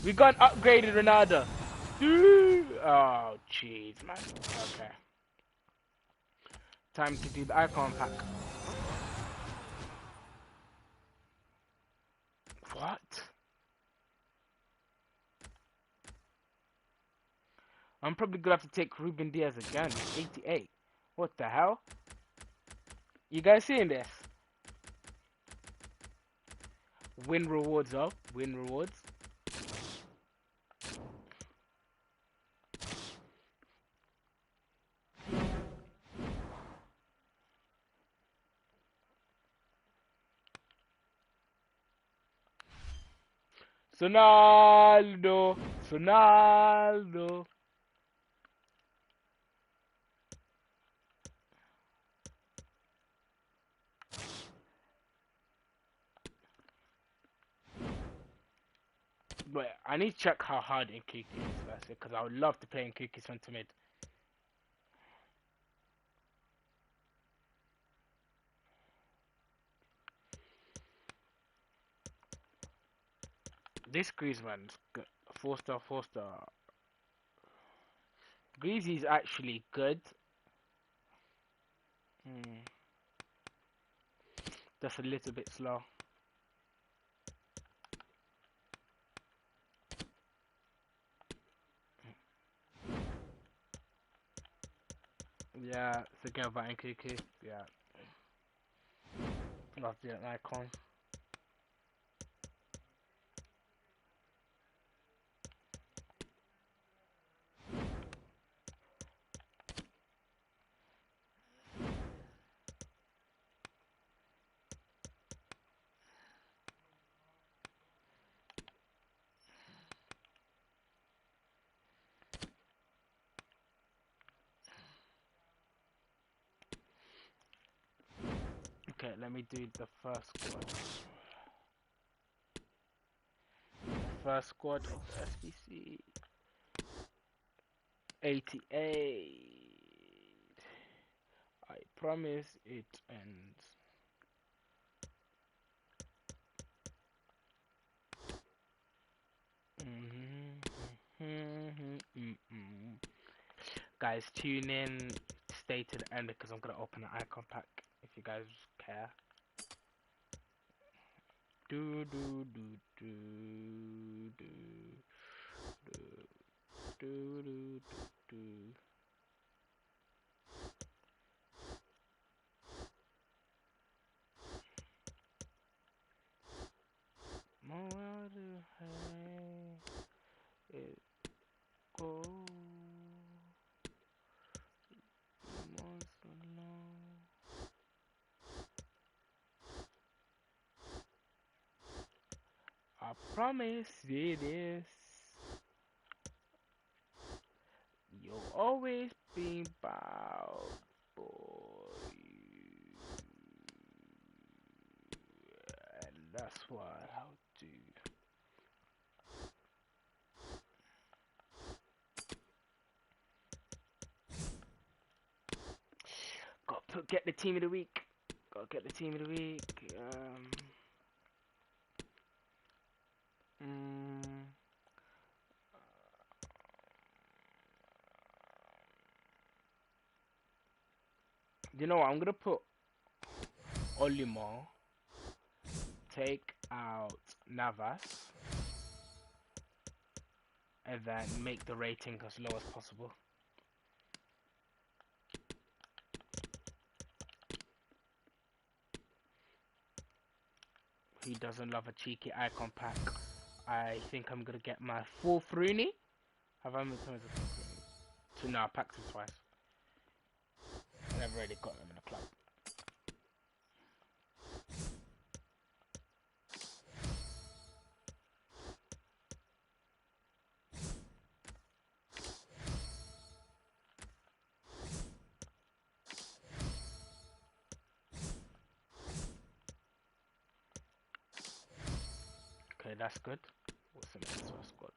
We got upgraded Ronaldo. Oh, jeez, man. Okay. Time to do the icon pack. What? I'm probably gonna have to take Ruben Diaz again. He's 88. What the hell? You guys seeing this? Win rewards up. Win rewards. Sonaldo. Sonaldo. But I need to check how hard Nkuku is first, because I would love to play Nkuku centre mid. This Griezmann's good. 4-star, 4-star. Greasy's actually good. Just a little bit slow. Yeah, it's again about NKK. Yeah. Love the icon. Okay, let me do the first squad. The first squad of the SBC. 88. I promise it ends. Guys, tune in. Stay to the end because I'm gonna open an icon pack. If you guys care. Do do do do do do do do do. Where the heck it go? I promise you this. You'll always be proud, boy. And that's what I'll do. Get the team of the week. Gotta get the team of the week. You know what? I'm gonna put Olimo. Take out Navas. And then make the rating as low as possible. He doesn't love a cheeky icon pack. I think I'm gonna get my fourth Rooney. Have I made times of two? No, I packed him twice. I've already got him in the club. Okay, that's good. What's in this first squad?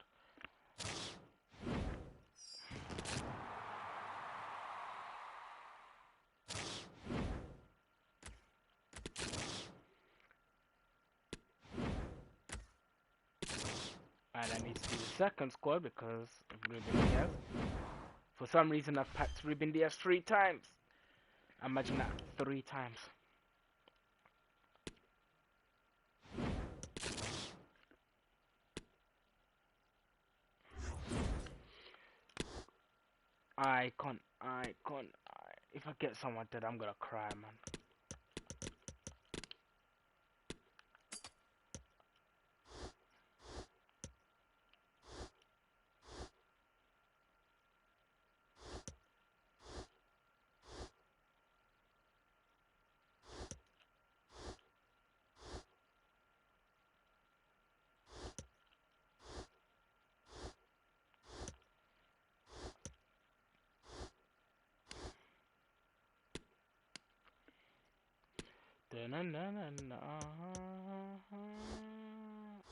And I need to do the second squad because of Ruben Diaz. For some reason, I've packed Ruben Diaz 3 times. Imagine that, 3 times. If I get someone dead, I'm gonna cry, man.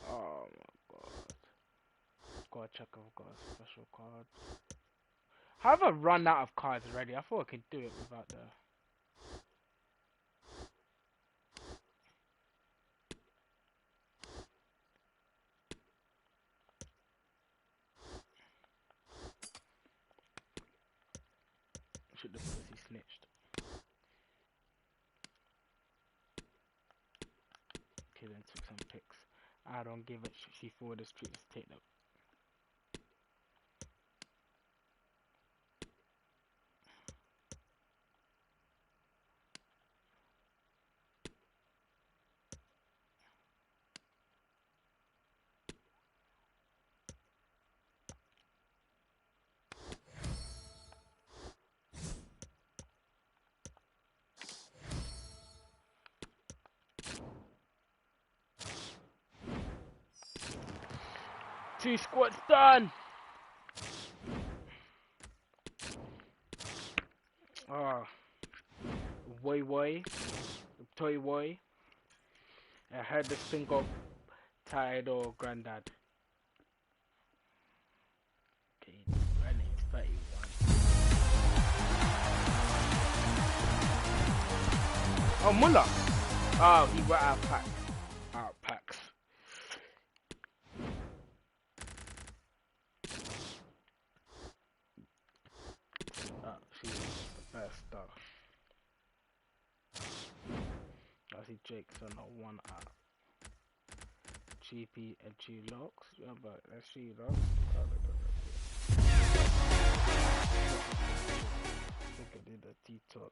Oh my god. Gotta check if I've got a special card. Have I run out of cards already? I thought I could do it without the... Patrick the pussy snitched. Okay, then took some pics. I don't give it. She forwarded the streets. Take them. Two squats done. Ah, toy boy. I heard this thing of Tide or Granddad. Okay, running 31. Oh, Muller. Oh, he got out packs. Out packs. She's the best stuff. I see Jake's on a 1 out. GP and G locks. Yeah, but let's see locks. I think I did a detox.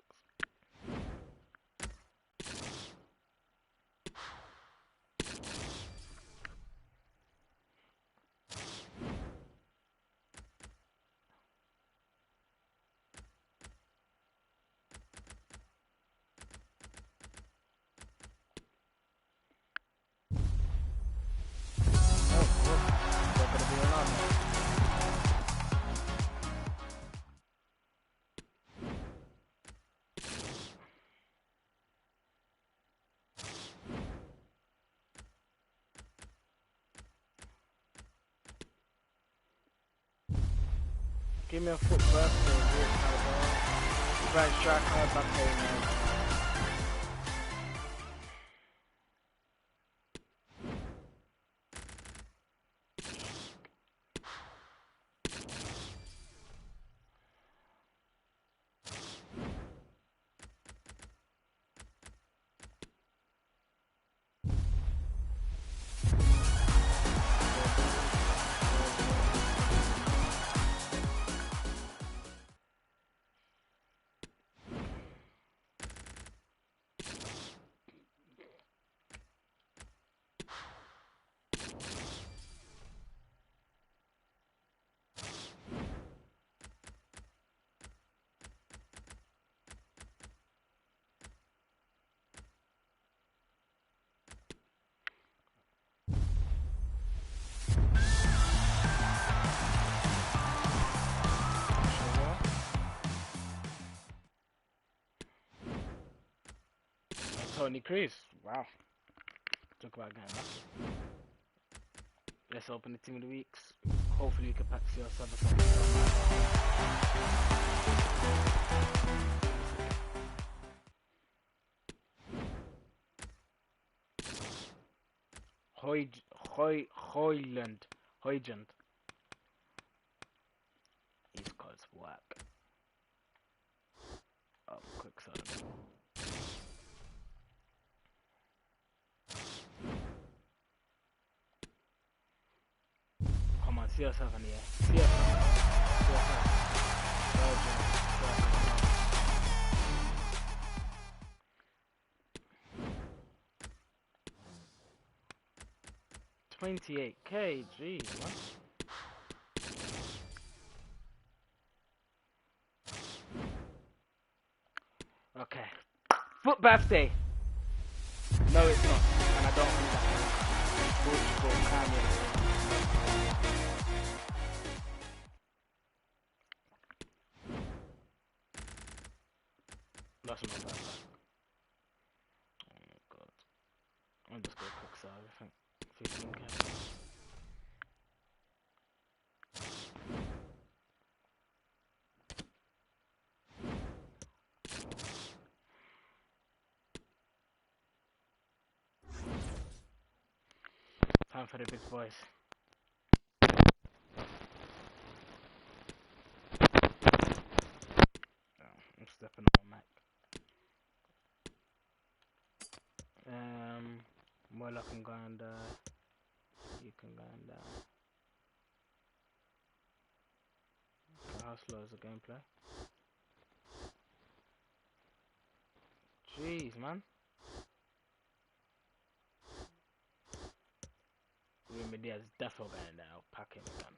Give me a foot birthday, right strike hard back home, man. Tony Cruz, wow. Talk about getting lucky. Let's open the team of the weeks. Hopefully you can pack yourself something. Hoyland. He's called whack. Quick soda. Come on, see yourself in the air. See yourself. 28k, jeez, man. Okay. Foot birthday. No, it's not. And I don't think that Portugal can yet. That's not bad. Oh my god. I'm just gonna quick save, I think. 15k. Time for the big boys. Abuela can go and you can go and okay, how slow is the gameplay? Jeez, man. Ruben Diaz is definitely going there. I'll pack him again.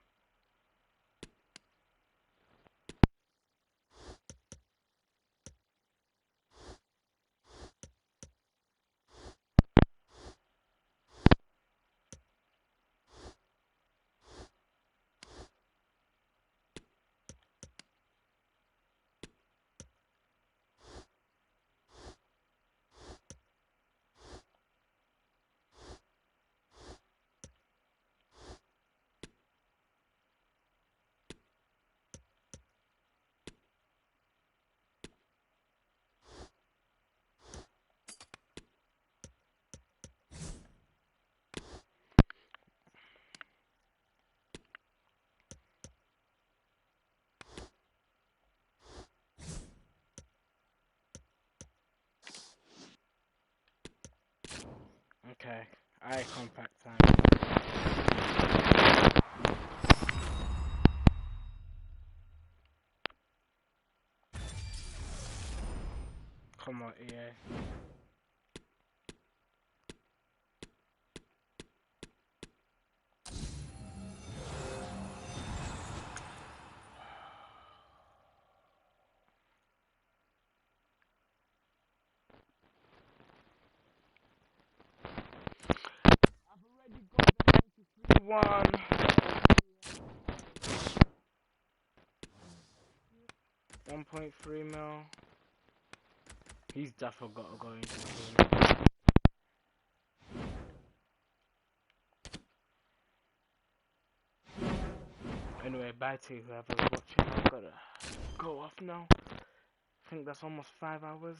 Okay, eye contact time. Come on, EA. I've already got the 1.3 mil. He's definitely got to go into the team. Anyway, bye to whoever's watching. I've gotta go off now. I think that's almost 5 hours.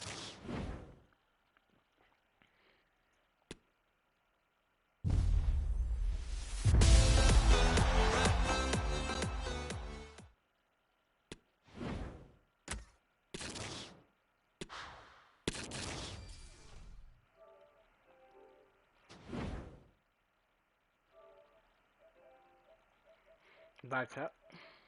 Bye, chat.